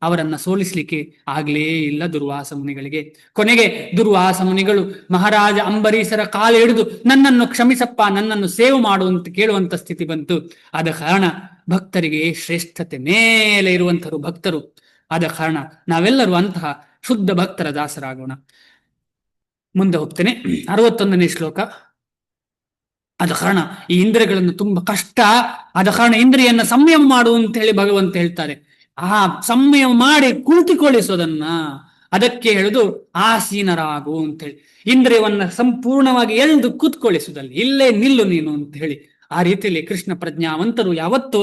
ಅವರನ್ನ ಸೋಲಿಸ್ಲಿಕ್ಕೆ ಆಗ್ಲೇ ಇಲ್ಲ ದುರ್ವಾಸ ಮುನಿಗಳಿಗೆ. ಕೊನೆಗೆ ದುರ್ವಾಸ ಮುನಿಗಳು ಮಹಾರಾಜ ಅಂಬರೀಷರ ಕಾಲು ಹಿಡಿದು ನನ್ನನ್ನು ಕ್ಷಮಿಸಪ್ಪ, ನನ್ನನ್ನು ಸೇವೆ ಮಾಡುವಂತ ಕೇಳುವಂತ ಸ್ಥಿತಿ ಬಂತು. ಆದ ಕಾರಣ ಭಕ್ತರಿಗೆ ಶ್ರೇಷ್ಠತೆ ಮೇಲೆ ಇರುವಂತರು ಭಕ್ತರು. ಆದ ಕಾರಣ ನಾವೆಲ್ಲರೂ ಅಂತಹ ಶುದ್ಧ ಭಕ್ತರ ದಾಸರಾಗೋಣ. ಮುಂದೆ ಹೋಗ್ತೇನೆ. 61ನೇ ಶ್ಲೋಕ. ಆದ ಕಾರಣ ಈ ಇಂದ್ರಿಯಗಳನ್ನು ತುಂಬಾ ಕಷ್ಟ. ಆದ ಕಾರಣ ಇಂದ್ರಿಯನ್ನ ಸಂಯಮ ಮಾಡು ಅಂತ ಹೇಳಿ ಭಗವಂತ ಹೇಳ್ತಾರೆ. ಆ ಸಂಯಮ ಮಾಡಿ ಕೂತಿಕೊಳ್ಳಿಸೋದನ್ನ ಅದಕ್ಕೆ ಹೇಳುದು ಆಸೀನರಾಗು ಅಂತ ಹೇಳಿ. ಇಂದ್ರಿಯವನ್ನ ಸಂಪೂರ್ಣವಾಗಿ ಎಳೆದು ಕೂತ್ಕೊಳ್ಳಿಸುವುದಲ್ಲಿ ಇಲ್ಲೇ ನಿಲ್ಲು ನೀನು ಅಂತ ಹೇಳಿ. ಆ ರೀತಿಯಲ್ಲಿ ಕೃಷ್ಣ ಪ್ರಜ್ಞಾವಂತರು ಯಾವತ್ತು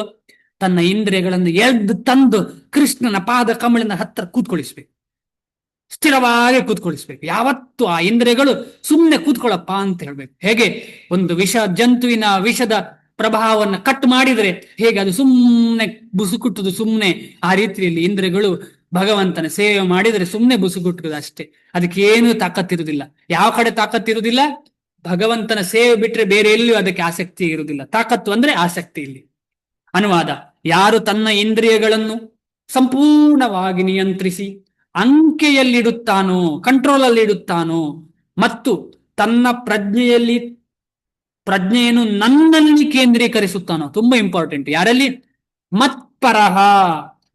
ತನ್ನ ಇಂದ್ರಿಯಗಳನ್ನು ಎಳೆದು ತಂದು ಕೃಷ್ಣನ ಪಾದ ಕಮಲಿನ ಹತ್ರ ಕೂತ್ಕೊಳ್ಳಿಸ್ಬೇಕು, ಸ್ಥಿರವಾಗಿ ಕೂತ್ಕೊಳಿಸ್ಬೇಕು. ಯಾವತ್ತು ಆ ಇಂದ್ರಿಯಗಳು ಸುಮ್ಮನೆ ಕೂತ್ಕೊಳ್ಳಪ್ಪ ಅಂತ ಹೇಳ್ಬೇಕು. ಹೇಗೆ ಒಂದು ಜಂತುವಿನ ವಿಷದ ಪ್ರಭಾವವನ್ನು ಕಟ್ ಮಾಡಿದ್ರೆ ಹೇಗೆ ಅದು ಸುಮ್ಮನೆ ಬುಸುಕುಟ್ಟುದು ಸುಮ್ಮನೆ, ಆ ರೀತಿಯಲ್ಲಿ ಇಂದ್ರಿಯಗಳು ಭಗವಂತನ ಸೇವೆ ಮಾಡಿದ್ರೆ ಸುಮ್ಮನೆ ಬುಸುಕುಟ್ಟುದು ಅಷ್ಟೇ. ಅದಕ್ಕೆ ಏನು ತಾಕತ್ತಿರುವುದಿಲ್ಲ. ಯಾವ ಕಡೆ ತಾಕತ್ತಿರುವುದಿಲ್ಲ? ಭಗವಂತನ ಸೇವೆ ಬಿಟ್ರೆ ಬೇರೆ ಎಲ್ಲಿಯೂ ಅದಕ್ಕೆ ಆಸಕ್ತಿ ಇರುವುದಿಲ್ಲ. ತಾಕತ್ತು ಅಂದ್ರೆ ಆಸಕ್ತಿ. ಇಲ್ಲಿ ಅನುವಾದ: ಯಾರು ತನ್ನ ಇಂದ್ರಿಯಗಳನ್ನು ಸಂಪೂರ್ಣವಾಗಿ ನಿಯಂತ್ರಿಸಿ ಅಂಕೆಯಲ್ಲಿಡುತ್ತಾನೋ, ಕಂಟ್ರೋಲ್ ಅಲ್ಲಿ ಇಡುತ್ತಾನೋ, ಮತ್ತು ತನ್ನ ಪ್ರಜ್ಞೆಯನ್ನು ನನ್ನಲ್ಲಿ ಕೇಂದ್ರೀಕರಿಸುತ್ತಾನೋ, ತುಂಬಾ ಇಂಪಾರ್ಟೆಂಟ್. ಯಾರಲ್ಲಿ? ಮತ್ಪರಹ,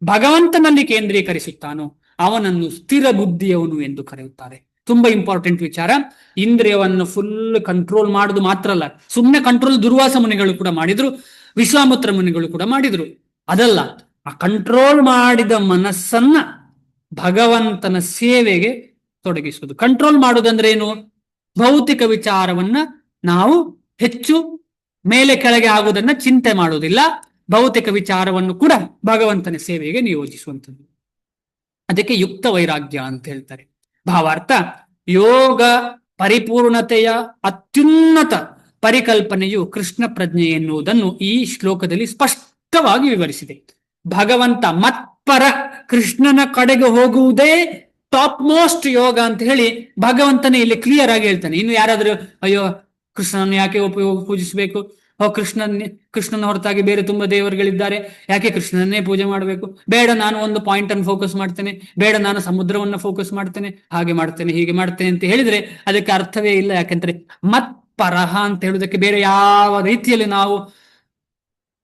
ಭಗವಂತನಲ್ಲಿ ಕೇಂದ್ರೀಕರಿಸುತ್ತಾನೋ ಅವನನ್ನು ಸ್ಥಿರ ಬುದ್ಧಿಯವನು ಎಂದು ಕರೆಯುತ್ತಾರೆ. ತುಂಬಾ ಇಂಪಾರ್ಟೆಂಟ್ ವಿಚಾರ. ಇಂದ್ರಿಯವನ್ನು ಫುಲ್ ಕಂಟ್ರೋಲ್ ಮಾಡುದು ಮಾತ್ರ ಅಲ್ಲ, ಸುಮ್ಮನೆ ಕಂಟ್ರೋಲ್ ದುರ್ವಾಸ ಮುನಿಗಳು ಕೂಡ ಮಾಡಿದ್ರು, ವಿಶ್ವಾಮಿತ್ರ ಮುನಿಗಳು ಕೂಡ ಮಾಡಿದ್ರು. ಅದಲ್ಲ, ಆ ಕಂಟ್ರೋಲ್ ಮಾಡಿದ ಮನಸ್ಸನ್ನ ಭಗವಂತನ ಸೇವೆಗೆ ತೊಡಗಿಸುವುದು. ಕಂಟ್ರೋಲ್ ಮಾಡುವುದಂದ್ರೆ ಏನು? ಭೌತಿಕ ವಿಚಾರವನ್ನ ನಾವು ಹೆಚ್ಚು ಮೇಲೆ ಕೆಳಗೆ ಆಗುವುದನ್ನ ಚಿಂತೆ ಮಾಡುವುದಿಲ್ಲ, ಭೌತಿಕ ವಿಚಾರವನ್ನು ಕೂಡ ಭಗವಂತನ ಸೇವೆಗೆ ನಿಯೋಜಿಸುವಂಥದ್ದು. ಅದಕ್ಕೆ ಯುಕ್ತ ವೈರಾಗ್ಯ ಅಂತ ಹೇಳ್ತಾರೆ. ಭಾವಾರ್ಥ: ಯೋಗ ಪರಿಪೂರ್ಣತೆಯ ಅತ್ಯುನ್ನತ ಪರಿಕಲ್ಪನೆಯು ಕೃಷ್ಣ ಪ್ರಜ್ಞೆ ಎನ್ನುವುದನ್ನು ಈ ಶ್ಲೋಕದಲ್ಲಿ ಸ್ಪಷ್ಟವಾಗಿ ವಿವರಿಸಿದೆ. ಭಗವಂತ ಮತ್ಪರ, ಕೃಷ್ಣನ ಕಡೆಗೆ ಹೋಗುವುದೇ ಟಾಪ್ ಮೋಸ್ಟ್ ಯೋಗ ಅಂತ ಹೇಳಿ ಭಗವಂತನೇ ಇಲ್ಲಿ ಕ್ಲಿಯರ್ ಆಗಿ ಹೇಳ್ತಾನೆ. ಇನ್ನು ಯಾರಾದ್ರೂ ಅಯ್ಯೋ ಕೃಷ್ಣನನ್ನು ಯಾಕೆ ಪೂಜಿಸಬೇಕು, ಕೃಷ್ಣನ ಹೊರತಾಗಿ ಬೇರೆ ತುಂಬಾ ದೇವರುಗಳಿದ್ದಾರೆ, ಯಾಕೆ ಕೃಷ್ಣನನ್ನೇ ಪೂಜೆ ಮಾಡಬೇಕು, ಬೇಡ ನಾನು ಒಂದು ಪಾಯಿಂಟ್ ಅನ್ನು ಫೋಕಸ್ ಮಾಡ್ತೇನೆ, ಬೇಡ ನಾನು ಸಮುದ್ರವನ್ನ ಫೋಕಸ್ ಮಾಡ್ತೇನೆ, ಹಾಗೆ ಮಾಡ್ತೇನೆ ಹೀಗೆ ಮಾಡ್ತೇನೆ ಅಂತ ಹೇಳಿದ್ರೆ ಅದಕ್ಕೆ ಅರ್ಥವೇ ಇಲ್ಲ. ಯಾಕೆಂದ್ರೆ ಮತ್ ಪರಹ ಅಂತ ಹೇಳುವುದಕ್ಕೆ ಬೇರೆ ಯಾವ ರೀತಿಯಲ್ಲಿ ನಾವು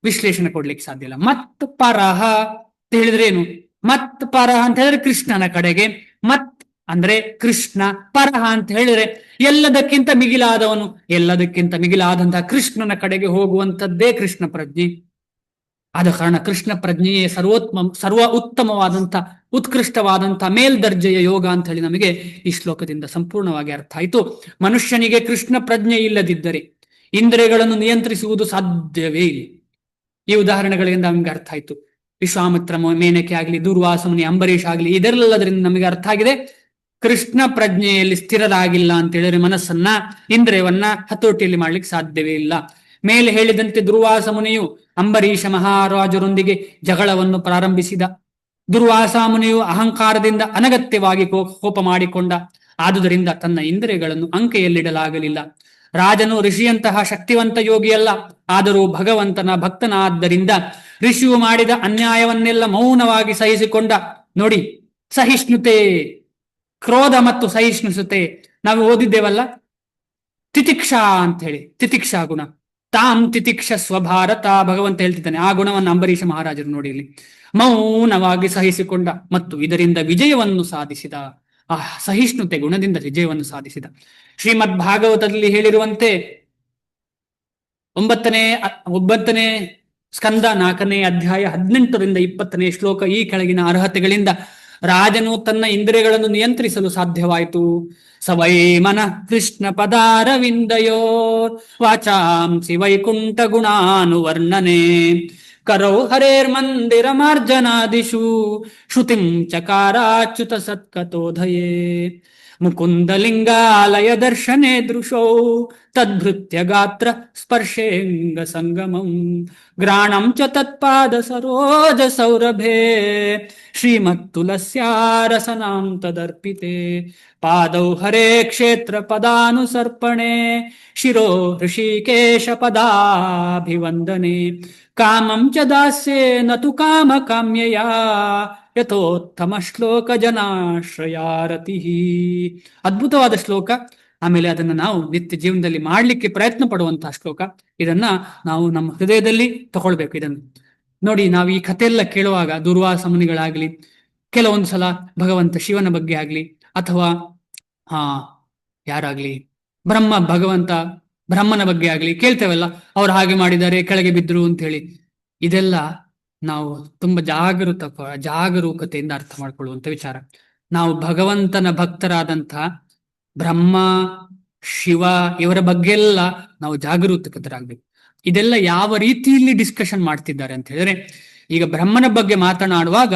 ವಿಶ್ಲೇಷಣೆ ಕೊಡ್ಲಿಕ್ಕೆ ಸಾಧ್ಯ ಇಲ್ಲ. ಮತ್ ಪರಹ ಅಂತ ಹೇಳಿದ್ರೆ ಏನು? ಮತ್ ಪರಹ ಅಂತ ಹೇಳಿದ್ರೆ ಕೃಷ್ಣನ ಕಡೆಗೆ, ಮತ್ ಅಂದ್ರೆ ಕೃಷ್ಣ, ಪರಹ ಅಂತ ಹೇಳಿದ್ರೆ ಎಲ್ಲದಕ್ಕಿಂತ ಮಿಗಿಲಾದವನು, ಎಲ್ಲದಕ್ಕಿಂತ ಮಿಗಿಲಾದಂತಹ ಕೃಷ್ಣನ ಕಡೆಗೆ ಹೋಗುವಂತದ್ದೇ ಕೃಷ್ಣ ಪ್ರಜ್ಞೆ. ಆದ ಕಾರಣ ಕೃಷ್ಣ ಪ್ರಜ್ಞೆಯೇ ಸರ್ವ ಉತ್ತಮವಾದಂತ ಉತ್ಕೃಷ್ಟವಾದಂತ ಮೇಲ್ದರ್ಜೆಯ ಯೋಗ ಅಂತ ಹೇಳಿ ನಮಗೆ ಈ ಶ್ಲೋಕದಿಂದ ಸಂಪೂರ್ಣವಾಗಿ ಅರ್ಥ ಆಯಿತು. ಮನುಷ್ಯನಿಗೆ ಕೃಷ್ಣ ಪ್ರಜ್ಞೆ ಇಲ್ಲದಿದ್ದರೆ ಇಂದ್ರಿಯಗಳನ್ನು ನಿಯಂತ್ರಿಸುವುದು ಸಾಧ್ಯವೇ ಇಲ್ಲ. ಈ ಉದಾಹರಣೆಗಳಿಂದ ನಮ್ಗೆ ಅರ್ಥ ಆಯ್ತು. ವಿಶ್ವಾಮಿತ್ರ ಮೇನಕೆ ಆಗ್ಲಿ, ದುರ್ವಾಸಮುನಿ, ಅಂಬರೀಷ್ ಆಗ್ಲಿ, ಇದೆಲ್ಲದರಿಂದ ನಮಗೆ ಅರ್ಥ ಆಗಿದೆ ಕೃಷ್ಣ ಪ್ರಜ್ಞೆಯಲ್ಲಿ ಸ್ಥಿರರಾಗಿಲ್ಲ ಅಂತ ಹೇಳಿದ್ರೆ ಮನಸ್ಸನ್ನ, ಇಂದ್ರಿಯವನ್ನ ಹತೋಟಿಯಲ್ಲಿ ಮಾಡ್ಲಿಕ್ಕೆ ಸಾಧ್ಯವೇ ಇಲ್ಲ. ಮೇಲೆ ಹೇಳಿದಂತೆ ದುರ್ವಾಸ ಮುನಿಯು ಅಂಬರೀಷ ಮಹಾರಾಜರೊಂದಿಗೆ ಜಗಳವನ್ನು ಪ್ರಾರಂಭಿಸಿದ. ದುರ್ವಾಸ ಮುನಿಯು ಅಹಂಕಾರದಿಂದ ಅನಗತ್ಯವಾಗಿ ಕೋಪ ಮಾಡಿಕೊಂಡ. ಆದುದರಿಂದ ತನ್ನ ಇಂದ್ರಿಯಗಳನ್ನು ಅಂಕೆಯಲ್ಲಿಡಲಾಗಲಿಲ್ಲ. ರಾಜನು ಋಷಿಯಂತಹ ಶಕ್ತಿವಂತ ಯೋಗಿಯಲ್ಲ, ಆದರೂ ಭಗವಂತನ ಭಕ್ತನಾದ್ದರಿಂದ ಋಷಿಯು ಮಾಡಿದ ಅನ್ಯಾಯವನ್ನೆಲ್ಲ ಮೌನವಾಗಿ ಸಹಿಸಿಕೊಂಡ. ನೋಡಿ, ಸಹಿಷ್ಣುತೆ, ಕ್ರೋಧ ಮತ್ತು ಸಹಿಷ್ಣುತೆ ನಾವು ಓದಿದ್ದೇವಲ್ಲ, ತಿತಿಕ್ಷಾ ಅಂತ ಹೇಳಿ, ತಿತಿಕ್ಷಾ ಗುಣ. ತಾಂ ತಿತಿಕ್ಷ ಸ್ವಭಾರತ ಭಗವಂತ ಹೇಳ್ತಿದ್ದಾನೆ. ಆ ಗುಣವನ್ನು ಅಂಬರೀಷ ಮಹಾರಾಜರು ನೋಡಿ ಇಲ್ಲಿ ಮೌನವಾಗಿ ಸಹಿಸಿಕೊಂಡ ಮತ್ತು ಇದರಿಂದ ವಿಜಯವನ್ನು ಸಾಧಿಸಿದ. ಆ ಸಹಿಷ್ಣುತೆ ಗುಣದಿಂದ ವಿಜಯವನ್ನು ಸಾಧಿಸಿದ. ಶ್ರೀಮದ್ ಭಾಗವತದಲ್ಲಿ ಹೇಳಿರುವಂತೆ 9ನೇ ಸ್ಕಂದ 4ನೇ ಅಧ್ಯಾಯ 18ರಿಂದ 20ನೇ ಶ್ಲೋಕ, ಈ ಕೆಳಗಿನ ಅರ್ಹತೆಗಳಿಂದ ರಾಜನು ತನ್ನ ಇಂದ್ರಿಯಗಳನ್ನು ನಿಯಂತ್ರಿಸಲು ಸಾಧ್ಯವಾಯಿತು. ಸವೈ ಮನಃ ಕೃಷ್ಣ ಪದಾರವಿಂದಯೋರ್ ವಾಚಾಂಸಿ ವೈಕುಂಠ ಗುಣಾನುವರ್ಣನೆ ಕರೌ ಹರೇರ್ಮಂದಿರ ಮಾರ್ಜನಾದಿಷು ಶ್ರುತಿಂ ಚಕಾರಾಚ್ಯುತ ಸತ್ಕತೋಧಯೇ ಮುಕುಂದಲಿಂಗಾಲಯ ದರ್ಶನೆ ದೃಶೌ ತದ್ಭೃತ್ಯ ಗಾತ್ರ ಸ್ಪರ್ಶೇಂಗ ಸಂಗಮಂ ಗ್ರಾಣಂ ಚ ತತ್ಪಾದ ಸರೋಜ ಸೌರಭೆ ಶ್ರೀಮತ್ತುಲಸ್ಯಾರಸನಾಂ ತದರ್ಪಿತೆ ಪಾದೌ ಹರೇ ಕ್ಷೇತ್ರ ಪದಾನುಸರ್ಪಣೆ ಶಿರೋ ಋಷಿಕೇಶ ಪದಾಭಿವಂದನೆ ಕಾಮಂ ಚ ದಾಸ್ಯೇ ನತು ಕಾಮ ಕಾಮ್ಯಯ ಯಥೋತ್ತಮ ಶ್ಲೋಕ ಜನಾಶ್ರಯಾರತಿ. ಅದ್ಭುತವಾದ ಶ್ಲೋಕ. ಆಮೇಲೆ ಅದನ್ನ ನಾವು ನಿತ್ಯ ಜೀವನದಲ್ಲಿ ಮಾಡ್ಲಿಕ್ಕೆ ಪ್ರಯತ್ನ ಪಡುವಂತಹ ಶ್ಲೋಕ. ಇದನ್ನ ನಾವು ನಮ್ಮ ಹೃದಯದಲ್ಲಿ ತಗೊಳ್ಬೇಕು. ಇದನ್ನು ನೋಡಿ, ನಾವು ಈ ಕಥೆಯೆಲ್ಲ ಕೇಳುವಾಗ ದುರ್ವಾಸ ಮುನಿಗಳಾಗ್ಲಿ, ಕೆಲವೊಂದು ಸಲ ಭಗವಂತ ಶಿವನ ಬಗ್ಗೆ ಆಗ್ಲಿ, ಅಥವಾ ಯಾರಾಗ್ಲಿ ಬ್ರಹ್ಮನ ಬಗ್ಗೆ ಆಗ್ಲಿ ಕೇಳ್ತೇವಲ್ಲ, ಅವ್ರು ಹಾಗೆ ಮಾಡಿದ್ದಾರೆ, ಕೆಳಗೆ ಬಿದ್ರು ಅಂತ ಹೇಳಿ. ಇದೆಲ್ಲ ನಾವು ತುಂಬಾ ಜಾಗರೂಕತೆಯಿಂದ ಅರ್ಥ ಮಾಡ್ಕೊಳ್ಳುವಂತ ವಿಚಾರ. ನಾವು ಭಗವಂತನ ಭಕ್ತರಾದಂತಹ ಬ್ರಹ್ಮ, ಶಿವ ಇವರ ಬಗ್ಗೆ ಎಲ್ಲ ನಾವು ಜಾಗರೂಕತರಾಗ್ಬೇಕು. ಇದೆಲ್ಲ ಯಾವ ರೀತಿಯಲ್ಲಿ ಡಿಸ್ಕಷನ್ ಮಾಡ್ತಿದ್ದಾರೆ ಅಂತ ಹೇಳಿದ್ರೆ, ಈಗ ಬ್ರಹ್ಮನ ಬಗ್ಗೆ ಮಾತನಾಡುವಾಗ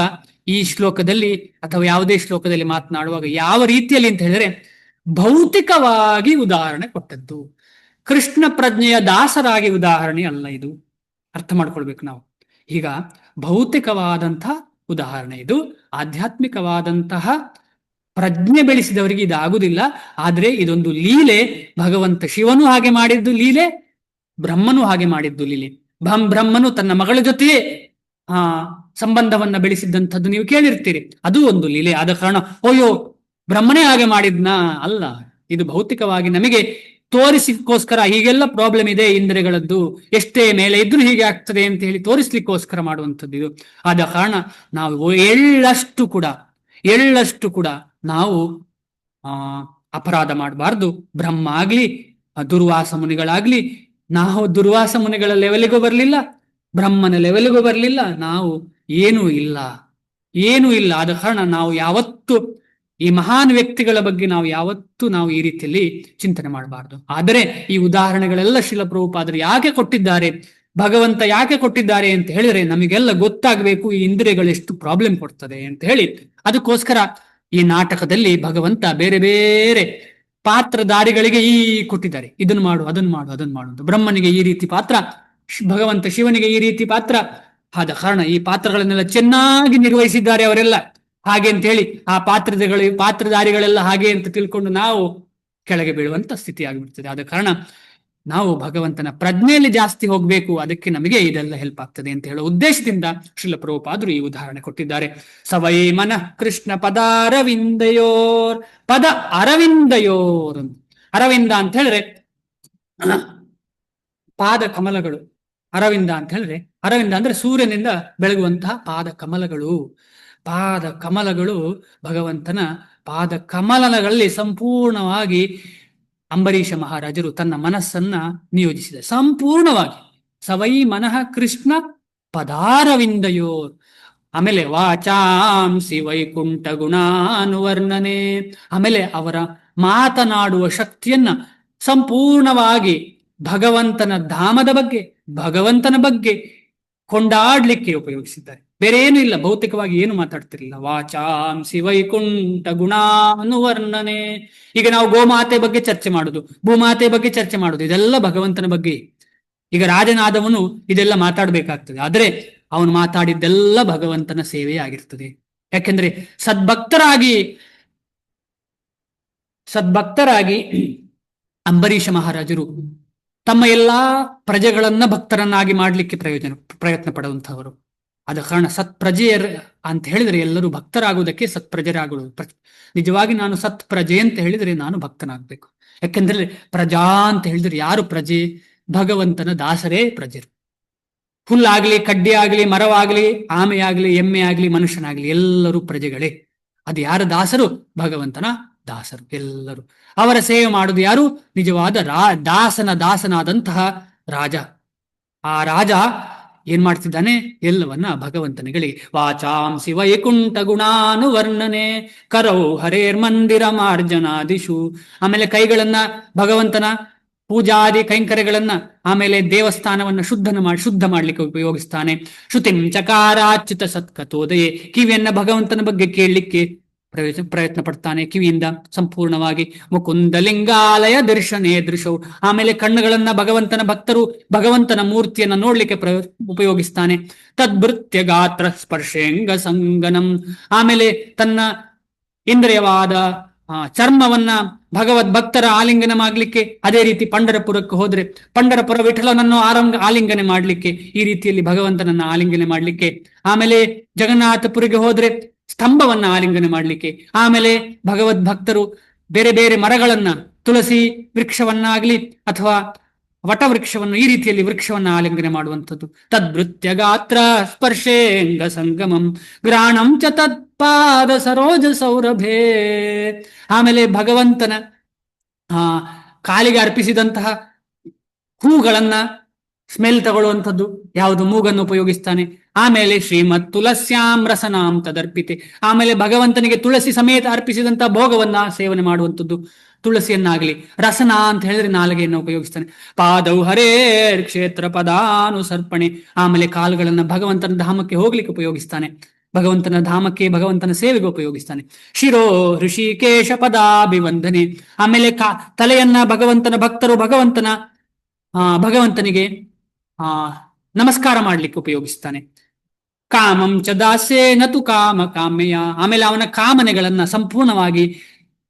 ಈ ಶ್ಲೋಕದಲ್ಲಿ ಅಥವಾ ಯಾವುದೇ ಶ್ಲೋಕದಲ್ಲಿ ಮಾತನಾಡುವಾಗ ಯಾವ ರೀತಿಯಲ್ಲಿ ಅಂತ ಹೇಳಿದ್ರೆ ಭೌತಿಕವಾಗಿ ಉದಾಹರಣೆ ಕೊಟ್ಟದ್ದು. ಕೃಷ್ಣ ಪ್ರಜ್ಞೆಯ ದಾಸರಾಗಿ ಉದಾಹರಣೆ ಅಲ್ಲ ಇದು. ಅರ್ಥ ಮಾಡ್ಕೊಳ್ಬೇಕು ನಾವು. ಈಗ ಭೌತಿಕವಾದಂತಹ ಉದಾಹರಣೆ ಇದು. ಆಧ್ಯಾತ್ಮಿಕವಾದಂತಹ ಪ್ರಜ್ಞೆ ಬೆಳೆಸಿದವರಿಗೆ ಇದಾಗುವುದಿಲ್ಲ. ಆದ್ರೆ ಇದೊಂದು ಲೀಲೆ. ಭಗವಂತ ಶಿವನು ಹಾಗೆ ಮಾಡಿದ್ದು ಲೀಲೆ, ಬ್ರಹ್ಮನು ಹಾಗೆ ಮಾಡಿದ್ದು ಲೀಲೆ. ಬ್ರಹ್ಮನು ತನ್ನ ಮಗಳ ಜೊತೆಯೇ ಸಂಬಂಧವನ್ನ ಬೆಳೆಸಿದ್ದಂಥದ್ದು ನೀವು ಕೇಳಿರ್ತೀರಿ. ಅದು ಒಂದು ಲೀಲೆ. ಆದ ಕಾರಣ ಅಯ್ಯೋ ಬ್ರಹ್ಮನೇ ಹಾಗೆ ಮಾಡಿದ್ನಾ? ಅಲ್ಲ, ಇದು ಭೌತಿಕವಾಗಿ ನಮಗೆ ತೋರಿಸಲಿಕ್ಕೋಸ್ಕರ ಹೀಗೆಲ್ಲ ಪ್ರಾಬ್ಲಮ್ ಇದೆ ಇಂದ್ರಿಯಗಳದ್ದು, ಎಷ್ಟೇ ಮೇಲೆ ಇದ್ರೂ ಹೀಗೆ ಆಗ್ತದೆ ಅಂತ ಹೇಳಿ ತೋರಿಸ್ಲಿಕ್ಕೋಸ್ಕರ ಮಾಡುವಂಥದ್ದು ಇದು. ಆದ ಕಾರಣ ನಾವು ಎಳ್ಳಷ್ಟು ಕೂಡ ನಾವು ಅಪರಾಧ ಮಾಡಬಾರ್ದು. ಬ್ರಹ್ಮ ಆಗ್ಲಿ, ದುರ್ವಾಸ ಮುನಿಗಳಾಗ್ಲಿ, ನಾವು ದುರ್ವಾಸ ಮುನಿಗಳ ಲೆವೆಲ್ಗೂ ಬರಲಿಲ್ಲ, ಬ್ರಹ್ಮನ ಲೆವೆಲ್ಗೂ ಬರಲಿಲ್ಲ, ನಾವು ಏನೂ ಇಲ್ಲ. ಆದ ಕಾರಣ ನಾವು ಯಾವತ್ತು ಈ ಮಹಾನ್ ವ್ಯಕ್ತಿಗಳ ಬಗ್ಗೆ ನಾವು ಈ ರೀತಿಯಲ್ಲಿ ಚಿಂತನೆ ಮಾಡಬಾರ್ದು. ಆದರೆ ಈ ಉದಾಹರಣೆಗಳೆಲ್ಲ ಶಿಲ ಪ್ರಭುಪಾದರು ಯಾಕೆ ಕೊಟ್ಟಿದ್ದಾರೆ, ಭಗವಂತ ಯಾಕೆ ಕೊಟ್ಟಿದ್ದಾರೆ ಅಂತ ಹೇಳಿದ್ರೆ ನಮಗೆಲ್ಲ ಗೊತ್ತಾಗಬೇಕು ಈ ಇಂದ್ರಿಯಗಳು ಎಷ್ಟು ಪ್ರಾಬ್ಲಮ್ ಕೊಡ್ತದೆ ಅಂತ ಹೇಳಿ. ಅದಕ್ಕೋಸ್ಕರ ಈ ನಾಟಕದಲ್ಲಿ ಭಗವಂತ ಬೇರೆ ಬೇರೆ ಪಾತ್ರಧಾರಿಗಳಿಗೆ ಕೊಟ್ಟಿದ್ದಾರೆ. ಇದನ್ನು ಮಾಡು, ಅದನ್ನು ಮಾಡು ಅಂತ. ಬ್ರಹ್ಮನಿಗೆ ಈ ರೀತಿ ಪಾತ್ರ, ಭಗವಂತ ಶಿವನಿಗೆ ಈ ರೀತಿ ಪಾತ್ರ. ಆದ ಕಾರಣ ಈ ಪಾತ್ರಗಳನ್ನೆಲ್ಲ ಚೆನ್ನಾಗಿ ನಿರ್ವಹಿಸಿದ್ದಾರೆ ಅವರೆಲ್ಲ. ಹಾಗೆ ಅಂತ ಹೇಳಿ ಆ ಪಾತ್ರಧಾರಿಗಳೆಲ್ಲ ಹಾಗೆ ಅಂತ ತಿಳ್ಕೊಂಡು ನಾವು ಕೆಳಗೆ ಬೀಳುವಂತ ಸ್ಥಿತಿ ಆಗಿಬಿಡ್ತದೆ. ಆದ ಕಾರಣ ನಾವು ಭಗವಂತನ ಪ್ರಜ್ಞೆಯಲ್ಲಿ ಜಾಸ್ತಿ ಹೋಗ್ಬೇಕು, ಅದಕ್ಕೆ ನಮಗೆ ಇದೆಲ್ಲ ಹೆಲ್ಪ್ ಆಗ್ತದೆ ಅಂತ ಹೇಳೋ ಉದ್ದೇಶದಿಂದ ಶ್ರೀಲ ಪ್ರಭುಪಾದರು ಈ ಉದಾಹರಣೆ ಕೊಟ್ಟಿದ್ದಾರೆ. ಸವೈ ಮನಃ ಕೃಷ್ಣ ಪದಾರವಿಂದಯೋರ್, ಪದ ಅರವಿಂದಯೋರ್. ಅರವಿಂದ ಅಂತ ಹೇಳಿದ್ರೆ ಪಾದ ಕಮಲಗಳು. ಅರವಿಂದ ಅಂತ ಹೇಳಿದ್ರೆ, ಅರವಿಂದ ಅಂದ್ರೆ ಸೂರ್ಯನಿಂದ ಬೆಳಗುವಂತಹ ಪಾದ ಕಮಲಗಳು. ಪಾದ ಕಮಲಗಳು ಭಗವಂತನ ಪಾದ ಕಮಲಗಳಲ್ಲಿ ಸಂಪೂರ್ಣವಾಗಿ ಅಂಬರೀಷ ಮಹಾರಾಜರು ತನ್ನ ಮನಸ್ಸನ್ನ ನಿಯೋಜಿಸಿದೆ ಸಂಪೂರ್ಣವಾಗಿ. ಸವೈ ಮನಃ ಕೃಷ್ಣ ಪದಾರವಿಂದಯೋರ್. ಆಮೇಲೆ ವಾಚಾಂಸಿ ವೈಕುಂಠ ಗುಣಾನುವರ್ಣನೆ. ಆಮೇಲೆ ಅವರ ಮಾತನಾಡುವ ಶಕ್ತಿಯನ್ನ ಸಂಪೂರ್ಣವಾಗಿ ಭಗವಂತನ ಧಾಮದ ಬಗ್ಗೆ, ಭಗವಂತನ ಬಗ್ಗೆ ಕೊಂಡಾಡ್ಲಿಕ್ಕೆ ಉಪಯೋಗಿಸಿದ್ದಾರೆ. ಬೇರೆ ಏನು ಇಲ್ಲ, ಭೌತಿಕವಾಗಿ ಏನು ಮಾತಾಡ್ತಿರ್ಲಿಲ್ಲ. ವಾಚಾಂಸಿ ವೈಕುಂಠ ಗುಣಾನುವರ್ಣನೆ. ಈಗ ನಾವು ಗೋಮಾತೆ ಬಗ್ಗೆ ಚರ್ಚೆ ಮಾಡುದು, ಭೂಮಾತೆ ಬಗ್ಗೆ ಚರ್ಚೆ ಮಾಡುದು, ಇದೆಲ್ಲ ಭಗವಂತನ ಬಗ್ಗೆ. ಈಗ ರಾಜನಾದವನು ಇದೆಲ್ಲ ಮಾತಾಡ್ಬೇಕಾಗ್ತದೆ, ಆದ್ರೆ ಅವನು ಮಾತಾಡಿದ್ದೆಲ್ಲ ಭಗವಂತನ ಸೇವೆ ಆಗಿರ್ತದೆ. ಯಾಕೆಂದ್ರೆ ಸದ್ಭಕ್ತರಾಗಿ ಅಂಬರೀಷ ಮಹಾರಾಜರು ತಮ್ಮ ಎಲ್ಲಾ ಪ್ರಜೆಗಳನ್ನ ಭಕ್ತರನ್ನಾಗಿ ಮಾಡ್ಲಿಕ್ಕೆ ಪ್ರಯತ್ನ ಪಡುವಂತಹವರು. ಆದ ಕಾರಣ ಸತ್ಪ್ರಜೆಯರ್ ಅಂತ ಹೇಳಿದ್ರೆ ಎಲ್ಲರೂ ಭಕ್ತರಾಗುವುದಕ್ಕೆ ಸತ್ಪ್ರಜೆರಾಗುವುದು. ನಿಜವಾಗಿ ನಾನು ಸತ್ಪ್ರಜೆ ಅಂತ ಹೇಳಿದ್ರೆ ನಾನು ಭಕ್ತನಾಗ್ಬೇಕು. ಯಾಕೆಂದ್ರೆ ಪ್ರಜಾ ಅಂತ ಹೇಳಿದ್ರೆ ಯಾರು ಪ್ರಜೆ? ಭಗವಂತನ ದಾಸರೇ ಪ್ರಜೆರು. ಹುಲ್ಲಾಗ್ಲಿ, ಕಡ್ಡಿ ಆಗ್ಲಿ, ಮರವಾಗ್ಲಿ, ಆಮೆಯಾಗ್ಲಿ, ಎಮ್ಮೆ ಆಗ್ಲಿ, ಮನುಷ್ಯನಾಗ್ಲಿ ಎಲ್ಲರೂ ಪ್ರಜೆಗಳೇ. ಅದು ಯಾರ ದಾಸರು? ಭಗವಂತನ ದಾಸರು ಎಲ್ಲರೂ. ಅವರ ಸೇವೆ ಮಾಡುವುದು ಯಾರು? ನಿಜವಾದ ದಾಸನಾದಂತಹ ರಾಜ. ಆ ರಾಜ ಏನ್ ಮಾಡ್ತಿದ್ದಾನೆ? ಎಲ್ಲವನ್ನ ಭಗವಂತನಿಗಳಿಗೆ ವಾಚಾಂಸಿ ವೈಕುಂಠ ಗುಣಾನುವರ್ಣನೆ ಕರೌ ಹರೇರ್ ಮಂದಿರ ಮಾರ್ಜನಾದಿಶು. ಆಮೇಲೆ ಕೈಗಳನ್ನ ಭಗವಂತನ ಪೂಜಾದಿ ಕೈಂಕರ್ಯಗಳನ್ನ, ಆಮೇಲೆ ದೇವಸ್ಥಾನವನ್ನ ಶುದ್ಧ ಮಾಡ್ಲಿಕ್ಕೆ ಉಪಯೋಗಿಸ್ತಾನೆ. ಶ್ರುತಿಂ ಚಕಾರಾಚ್ಯುತ ಸತ್ಕತೋದಯೇ. ಕಿವಿಯನ್ನ ಭಗವಂತನ ಬಗ್ಗೆ ಕೇಳಲಿಕ್ಕೆ ಪ್ರಯತ್ನ ಪಡ್ತಾನೆ ಕಿವಿಯಿಂದ ಸಂಪೂರ್ಣವಾಗಿ. ಮುಕುಂದ ಲಿಂಗಾಲಯ ದರ್ಶನೇ ದೃಶವು. ಆಮೇಲೆ ಕಣ್ಣುಗಳನ್ನ ಭಗವಂತನ ಭಕ್ತರು ಭಗವಂತನ ಮೂರ್ತಿಯನ್ನ ನೋಡ್ಲಿಕ್ಕೆ ಉಪಯೋಗಿಸ್ತಾನೆ. ತದ್ಭೃತ್ಯ ಗಾತ್ರ ಸ್ಪರ್ಶೇಂಗ ಸಂಗನಂ. ಆಮೇಲೆ ತನ್ನ ಇಂದ್ರಿಯವಾದ ಚರ್ಮವನ್ನ ಭಕ್ತರ ಆಲಿಂಗನ ಮಾಡ್ಲಿಕ್ಕೆ, ಅದೇ ರೀತಿ ಪಂಢರಪುರಕ್ಕೆ ಹೋದ್ರೆ ಪಂಢರಪುರ ವಿಠಲನನ್ನು ಆಲಿಂಗನೆ ಮಾಡ್ಲಿಕ್ಕೆ, ಈ ರೀತಿಯಲ್ಲಿ ಭಗವಂತನನ್ನ ಆಲಿಂಗನೆ ಮಾಡ್ಲಿಕ್ಕೆ. ಆಮೇಲೆ ಜಗನ್ನಾಥಪುರಿಗೆ ಹೋದ್ರೆ ಸ್ತಂಭವನ್ನ ಆಲಿಂಗನೆ ಮಾಡ್ಲಿಕ್ಕೆ. ಆಮೇಲೆ ಭಕ್ತರು ಬೇರೆ ಬೇರೆ ಮರಗಳನ್ನ, ತುಳಸಿ ವೃಕ್ಷವನ್ನಾಗ್ಲಿ ಅಥವಾ ವಟವೃಕ್ಷವನ್ನು, ಈ ರೀತಿಯಲ್ಲಿ ವೃಕ್ಷವನ್ನ ಆಲಿಂಗನೆ ಮಾಡುವಂಥದ್ದು. ತದ್ಭೃತ್ಯ ಗಾತ್ರ ಸ್ಪರ್ಶೇಂಗ ಸಂಗಮಂ ಗ್ರಾಣಂ ಚ ತತ್ಪಾದ ಸರೋಜ ಸೌರಭೇ. ಆಮೇಲೆ ಭಗವಂತನ ಕಾಲಿಗೆ ಅರ್ಪಿಸಿದಂತಹ ಹೂಗಳನ್ನ ಸ್ಮೆಲ್ ತಗೊಳ್ಳುವಂಥದ್ದು ಯಾವುದು? ಮೂಗನ್ನು ಉಪಯೋಗಿಸ್ತಾನೆ. ಆಮೇಲೆ ಶ್ರೀಮತ್ ತುಳಸ್ಯಾಂ ರಸನಾಂ ತದರ್ಪಿತೆ. ಆಮೇಲೆ ಭಗವಂತನಿಗೆ ತುಳಸಿ ಸಮೇತ ಅರ್ಪಿಸಿದಂತಹ ಭೋಗವನ್ನ ಸೇವನೆ ಮಾಡುವಂಥದ್ದು. ತುಳಸಿಯನ್ನಾಗ್ಲಿ, ರಸನ ಅಂತ ಹೇಳಿದ್ರೆ ನಾಲಿಗೆಯನ್ನು ಉಪಯೋಗಿಸ್ತಾನೆ. ಪಾದೌ ಹರೇರ್ ಕ್ಷೇತ್ರ ಪದಾನುಸರ್ಪಣೆ. ಆಮೇಲೆ ಕಾಲುಗಳನ್ನ ಭಗವಂತನ ಧಾಮಕ್ಕೆ ಹೋಗ್ಲಿಕ್ಕೆ ಉಪಯೋಗಿಸ್ತಾನೆ, ಭಗವಂತನ ಧಾಮಕ್ಕೆ, ಭಗವಂತನ ಸೇವೆಗೆ ಉಪಯೋಗಿಸ್ತಾನೆ. ಶಿರೋ ಋಷಿಕೇಶ ಪದಾಭಿವಂದನೆ. ಆಮೇಲೆ ತಲೆಯನ್ನ ಭಗವಂತನ ಭಕ್ತರು ಭಗವಂತನಿಗೆ ನಮಸ್ಕಾರ ಮಾಡ್ಲಿಕ್ಕೆ ಉಪಯೋಗಿಸ್ತಾನೆ. ಕಾಮಂ ಚ ದಾಸೇ ನತು ಕಾಮ ಕಾಮ್ಯ. ಆಮೇಲೆ ಅವನ ಕಾಮನೆಗಳನ್ನ ಸಂಪೂರ್ಣವಾಗಿ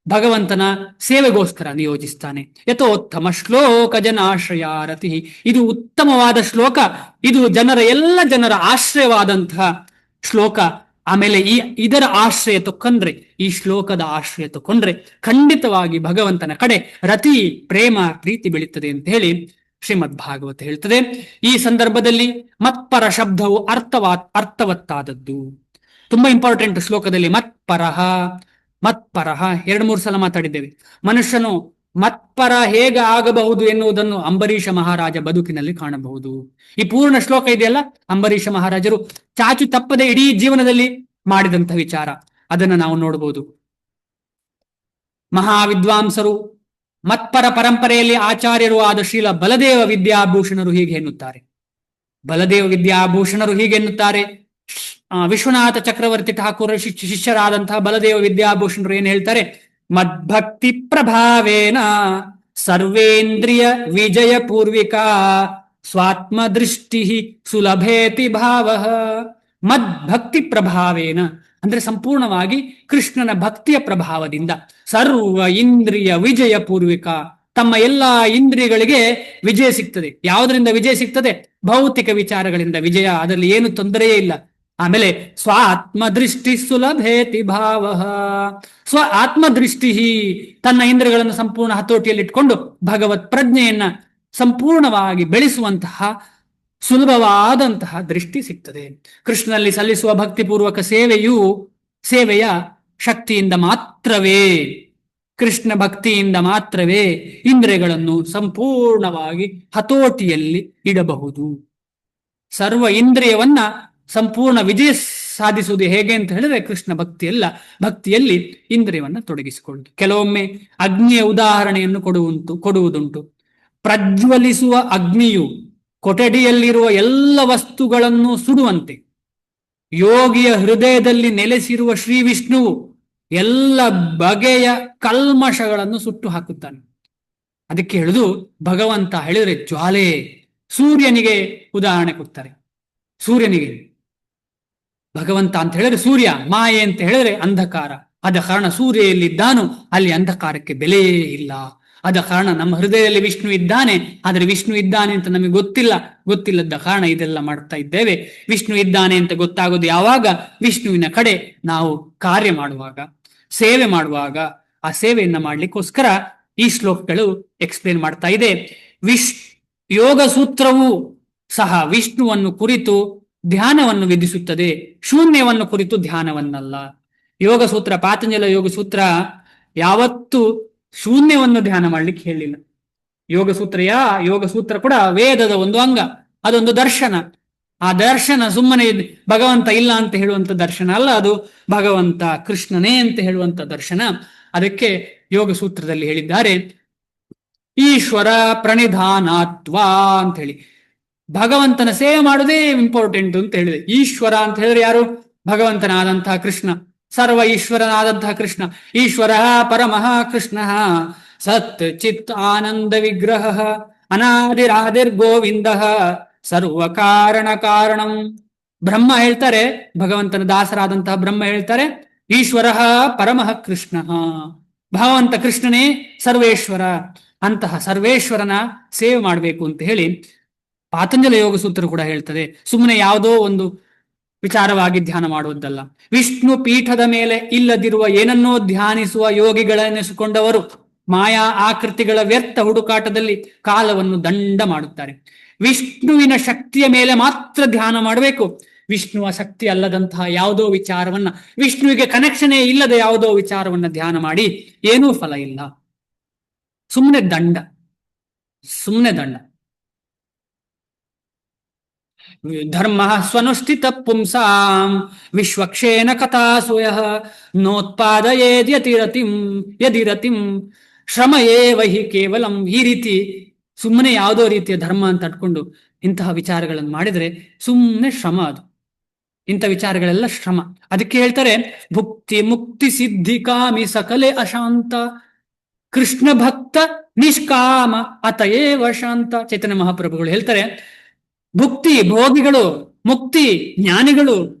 ಭಗವಂತನ ಸೇವೆಗೋಸ್ಕರ ನಿಯೋಜಿಸ್ತಾನೆ. ಯಥೋತ್ತಮ ಶ್ಲೋಕ ಜನಾಶ್ರಯಾರತಿ. ಇದು ಉತ್ತಮವಾದ ಶ್ಲೋಕ, ಇದು ಎಲ್ಲ ಜನರ ಆಶ್ರಯವಾದಂತಹ ಶ್ಲೋಕ. ಆಮೇಲೆ ಇದರ ಆಶ್ರಯ ತಕೊಂಡ್ರೆ, ಈ ಶ್ಲೋಕದ ಆಶ್ರಯ ತಕೊಂಡ್ರೆ ಖಂಡಿತವಾಗಿ ಭಗವಂತನ ಕಡೆ ರತಿ, ಪ್ರೇಮ, ಪ್ರೀತಿ ಬೆಳೀತದೆ ಅಂತ ಹೇಳಿ ಶ್ರೀಮದ್ ಭಾಗವತ ಹೇಳ್ತದೆ. ಈ ಸಂದರ್ಭದಲ್ಲಿ ಮತ್ಪರ ಶಬ್ದವು ಅರ್ಥವತ್ತಾದದ್ದು. ತುಂಬಾ ಇಂಪಾರ್ಟೆಂಟ್ ಶ್ಲೋಕದಲ್ಲಿ. ಮತ್ಪರಹ 2-3 ಸಲ ಮಾತಾಡಿದ್ದೇವೆ. ಮನುಷ್ಯನು ಮತ್ಪರ ಹೇಗೆ ಆಗಬಹುದು ಎನ್ನುವುದನ್ನು ಅಂಬರೀಷ ಮಹಾರಾಜ ಬದುಕಿನಲ್ಲಿ ಕಾಣಬಹುದು. ಈ ಪೂರ್ಣ ಶ್ಲೋಕ ಇದೆಯಲ್ಲ, ಅಂಬರೀಷ ಮಹಾರಾಜರು ಚಾಚು ತಪ್ಪದೆ ಇಡೀ ಜೀವನದಲ್ಲಿ ಮಾಡಿದಂಥ ವಿಚಾರ, ಅದನ್ನು ನಾವು ನೋಡಬಹುದು. ಮಹಾವಿದ್ವಾಂಸರು, ಮತ್ಪರ ಪರಂಪರೆಯಲ್ಲಿ ಆಚಾರ್ಯರು ಆದ ಶ್ರೀಲ ಬಲದೇವ ವಿದ್ಯಾಭೂಷಣರು ಹೀಗೆ ಎನ್ನುತ್ತಾರೆ. ವಿಶ್ವನಾಥ ಚಕ್ರವರ್ತಿ ಠಾಕೂರ ಶಿಷ್ಯರಾದಂತಹ ಬಲದೇವ ವಿದ್ಯಾಭೂಷಣರು ಏನ್ ಹೇಳ್ತಾರೆ? ಮದ್ಭಕ್ತಿ ಪ್ರಭಾವೇನ ಸರ್ವೇಂದ್ರಿಯ ವಿಜಯ ಪೂರ್ವಿಕಾ ಸ್ವಾತ್ಮ ದೃಷ್ಟಿ ಸುಲಭೇತಿ ಭಾವ. ಮದ್ಭಕ್ತಿ ಪ್ರಭಾವೇನ, ಅಂದ್ರೆ ಸಂಪೂರ್ಣವಾಗಿ ಕೃಷ್ಣನ ಭಕ್ತಿಯ ಪ್ರಭಾವದಿಂದ ಸರ್ವ ಇಂದ್ರಿಯ ವಿಜಯ ಪೂರ್ವಿಕ, ತಮ್ಮ ಎಲ್ಲಾ ಇಂದ್ರಿಯಗಳಿಗೆ ವಿಜಯ ಸಿಗ್ತದೆ. ಯಾವುದರಿಂದ ವಿಜಯ ಸಿಗ್ತದೆ? ಭೌತಿಕ ವಿಚಾರಗಳಿಂದ ವಿಜಯ, ಅದರಲ್ಲಿ ಏನು ತೊಂದರೆಯೇ ಇಲ್ಲ. ಆಮೇಲೆ ಸ್ವ ಆತ್ಮದೃಷ್ಟಿ ಸುಲಭೇತಿ ಭಾವ, ಸ್ವ ಆತ್ಮದೃಷ್ಟಿ, ತನ್ನ ಇಂದ್ರಿಯಗಳನ್ನು ಸಂಪೂರ್ಣ ಹತೋಟಿಯಲ್ಲಿ ಇಟ್ಕೊಂಡು ಭಗವತ್ ಪ್ರಜ್ಞೆಯನ್ನ ಸಂಪೂರ್ಣವಾಗಿ ಬೆಳೆಸುವಂತಹ ಸುಲಭವಾದಂತಹ ದೃಷ್ಟಿ ಸಿಗ್ತದೆ. ಕೃಷ್ಣನಲ್ಲಿ ಸಲ್ಲಿಸುವ ಭಕ್ತಿಪೂರ್ವಕ ಸೇವೆಯ ಶಕ್ತಿಯಿಂದ ಮಾತ್ರವೇ, ಕೃಷ್ಣ ಭಕ್ತಿಯಿಂದ ಮಾತ್ರವೇ ಇಂದ್ರಿಯಗಳನ್ನು ಸಂಪೂರ್ಣವಾಗಿ ಹತೋಟಿಯಲ್ಲಿ ಇಡಬಹುದು. ಸರ್ವ ಇಂದ್ರಿಯವನ್ನ ಸಂಪೂರ್ಣ ವಿಜಯ ಸಾಧಿಸುವುದು ಹೇಗೆ ಅಂತ ಹೇಳಿದ್ರೆ ಕೃಷ್ಣ ಭಕ್ತಿಯಲ್ಲಿ ಇಂದ್ರಿಯವನ್ನ ತೊಡಗಿಸಿಕೊಳ್ಳುವುದು. ಕೆಲವೊಮ್ಮೆ ಅಗ್ನಿಯ ಉದಾಹರಣೆಯನ್ನು ಕೊಡುವುದುಂಟು. ಪ್ರಜ್ವಲಿಸುವ ಅಗ್ನಿಯು ಕೊಠಡಿಯಲ್ಲಿರುವ ಎಲ್ಲ ವಸ್ತುಗಳನ್ನು ಸುಡುವಂತೆ ಯೋಗಿಯ ಹೃದಯದಲ್ಲಿ ನೆಲೆಸಿರುವ ಶ್ರೀ ವಿಷ್ಣುವು ಎಲ್ಲ ಬಗೆಯ ಕಲ್ಮಶಗಳನ್ನು ಸುಟ್ಟು ಹಾಕುತ್ತಾನೆ. ಅದಕ್ಕೆ ಹೇಳುದು ಭಗವಂತ ಹೇಳಿದ್ರೆ ಜ್ವಾಲೆ. ಸೂರ್ಯನಿಗೆ ಉದಾಹರಣೆ ಕೊಡ್ತಾರೆ. ಸೂರ್ಯನಿಗೆ ಭಗವಂತ ಅಂತ ಹೇಳಿದ್ರೆ ಸೂರ್ಯ, ಮಾಯೆ ಅಂತ ಹೇಳಿದ್ರೆ ಅಂಧಕಾರ. ಆದ ಕಾರಣ ಸೂರ್ಯ ಎಲ್ಲಿದ್ದಾನೋ ಅಲ್ಲಿ ಅಂಧಕಾರಕ್ಕೆ ಬೆಲೆಯೇ ಇಲ್ಲ. ಆದ ಕಾರಣ ನಮ್ಮ ಹೃದಯದಲ್ಲಿ ವಿಷ್ಣು ಇದ್ದಾನೆ, ಆದರೆ ವಿಷ್ಣು ಇದ್ದಾನೆ ಅಂತ ನಮಗೆ ಗೊತ್ತಿಲ್ಲದ ಕಾರಣ ಇದೆಲ್ಲ ಮಾಡ್ತಾ ಇದ್ದೇವೆ. ವಿಷ್ಣು ಇದ್ದಾನೆ ಅಂತ ಗೊತ್ತಾಗೋದು ಯಾವಾಗ? ವಿಷ್ಣುವಿನ ಕಡೆ ನಾವು ಕಾರ್ಯ ಮಾಡುವಾಗ, ಸೇವೆ ಮಾಡುವಾಗ. ಆ ಸೇವೆಯನ್ನ ಮಾಡ್ಲಿಕ್ಕೋಸ್ಕರ ಈ ಶ್ಲೋಕಗಳು ಎಕ್ಸ್ಪ್ಲೇನ್ ಮಾಡ್ತಾ ಇದೆ. ಯೋಗ ಸೂತ್ರವು ಸಹ ವಿಷ್ಣುವನ್ನು ಕುರಿತು ಧ್ಯಾನವನ್ನು ವಿಧಿಸುತ್ತದೆ, ಶೂನ್ಯವನ್ನು ಕುರಿತು ಧ್ಯಾನವನ್ನಲ್ಲ. ಯೋಗ ಸೂತ್ರ, ಪಾತಂಜಲ ಯೋಗ ಸೂತ್ರ ಯಾವತ್ತೂ ಶೂನ್ಯವನ್ನು ಧ್ಯಾನ ಮಾಡ್ಲಿಕ್ಕೆ ಹೇಳಿಲ್ಲ. ಯೋಗ ಸೂತ್ರ ಕೂಡ ವೇದದ ಒಂದು ಅಂಗ, ಅದೊಂದು ದರ್ಶನ. ಆ ದರ್ಶನ ಸುಮ್ಮನೆ ಭಗವಂತ ಇಲ್ಲ ಅಂತ ಹೇಳುವಂತ ದರ್ಶನ ಅಲ್ಲ, ಅದು ಭಗವಂತ ಕೃಷ್ಣನೇ ಅಂತ ಹೇಳುವಂತ ದರ್ಶನ. ಅದಕ್ಕೆ ಯೋಗ ಸೂತ್ರದಲ್ಲಿ ಹೇಳಿದ್ದಾರೆ ಈಶ್ವರ ಪ್ರಣಿಧಾನಾತ್ವ ಅಂತ ಹೇಳಿ. ಭಗವಂತನ ಸೇವೆ ಮಾಡುವುದೇ ಇಂಪಾರ್ಟೆಂಟ್ ಅಂತ ಹೇಳಿದೆ. ಈಶ್ವರ ಅಂತ ಹೇಳಿದ್ರೆ ಯಾರು? ಭಗವಂತನಾದಂತಹ ಕೃಷ್ಣ, ಸರ್ವ ಈಶ್ವರನಾದಂತಹ ಕೃಷ್ಣ. ಈಶ್ವರ ಪರಮಃ ಕೃಷ್ಣ ಸತ್ ಚಿತ್ ಆನಂದ ವಿಗ್ರಹ ಅನಾದಿರಾದಿರ್ ಗೋವಿಂದ ಸರ್ವ ಕಾರಣ ಕಾರಣಂ. ಬ್ರಹ್ಮ ಹೇಳ್ತಾರೆ, ಭಗವಂತನ ದಾಸರಾದಂತಹ ಬ್ರಹ್ಮ ಹೇಳ್ತಾರೆ ಈಶ್ವರ ಪರಮಃ ಕೃಷ್ಣ, ಭಗವಂತ ಕೃಷ್ಣನೇ ಸರ್ವೇಶ್ವರ. ಅಂತಹ ಸರ್ವೇಶ್ವರನ ಸೇವೆ ಮಾಡಬೇಕು ಅಂತ ಹೇಳಿ ಪಾತಂಜಲ ಯೋಗ ಸೂತ್ರ ಕೂಡ ಹೇಳ್ತದೆ. ಸುಮ್ಮನೆ ಯಾವುದೋ ಒಂದು ವಿಚಾರವಾಗಿ ಧ್ಯಾನ ಮಾಡುವುದಲ್ಲ. ವಿಷ್ಣು ಪೀಠದ ಮೇಲೆ ಇಲ್ಲದಿರುವ ಏನನ್ನೋ ಧ್ಯಾನಿಸುವ ಯೋಗಿಗಳೆನಿಸಿಕೊಂಡವರು ಮಾಯಾ ಆಕೃತಿಗಳ ವ್ಯರ್ಥ ಹುಡುಕಾಟದಲ್ಲಿ ಕಾಲವನ್ನು ದಂಡ ಮಾಡುತ್ತಾರೆ. ವಿಷ್ಣುವಿನ ಶಕ್ತಿಯ ಮೇಲೆ ಮಾತ್ರ ಧ್ಯಾನ ಮಾಡಬೇಕು. ವಿಷ್ಣುವ ಶಕ್ತಿ ಅಲ್ಲದಂತಹ ಯಾವುದೋ ವಿಚಾರವನ್ನ, ವಿಷ್ಣುವಿಗೆ ಕನೆಕ್ಷನೇ ಇಲ್ಲದ ಯಾವುದೋ ವಿಚಾರವನ್ನ ಧ್ಯಾನ ಮಾಡಿ ಏನೂ ಫಲ ಇಲ್ಲ. ಸುಮ್ಮನೆ ದಂಡ. ಧರ್ಮ ಸ್ವನುಷ್ಠಿತ ಪುಂಸಾಂ ವಿಶ್ವಕ್ಷೇನ ಕಥಾಸುಯ ನೋತ್ಪಾದಯೇದ್ಯತಿರತಿಂ ಶ್ರಮಯೇವ ಹಿ ಕೇವಲಂ. ಈ ರೀತಿ ಸುಮ್ಮನೆ ಯಾವುದೋ ರೀತಿಯ ಧರ್ಮ ಅಂತ ಅಟ್ಕೊಂಡು ಇಂತಹ ವಿಚಾರಗಳನ್ನು ಮಾಡಿದ್ರೆ ಸುಮ್ಮನೆ ಶ್ರಮ. ಅದು ಇಂಥ ವಿಚಾರಗಳೆಲ್ಲ ಶ್ರಮ. ಅದಕ್ಕೆ ಹೇಳ್ತಾರೆ ಭುಕ್ತಿ ಮುಕ್ತಿ ಸಿದ್ಧಿ ಕಾಮಿ ಸಕಲೆ ಅಶಾಂತ ಕೃಷ್ಣ ಭಕ್ತ ನಿಷ್ಕಾಮ ಅತಯೇವ ಶಾಂತ. ಚೈತನ್ಯ ಮಹಾಪ್ರಭುಗಳು ಹೇಳ್ತಾರೆ ಭುಕ್ತಿ ಭೋಗಿಗಳು, ಮುಕ್ತಿ ಜ್ಞಾನಿಗಳು,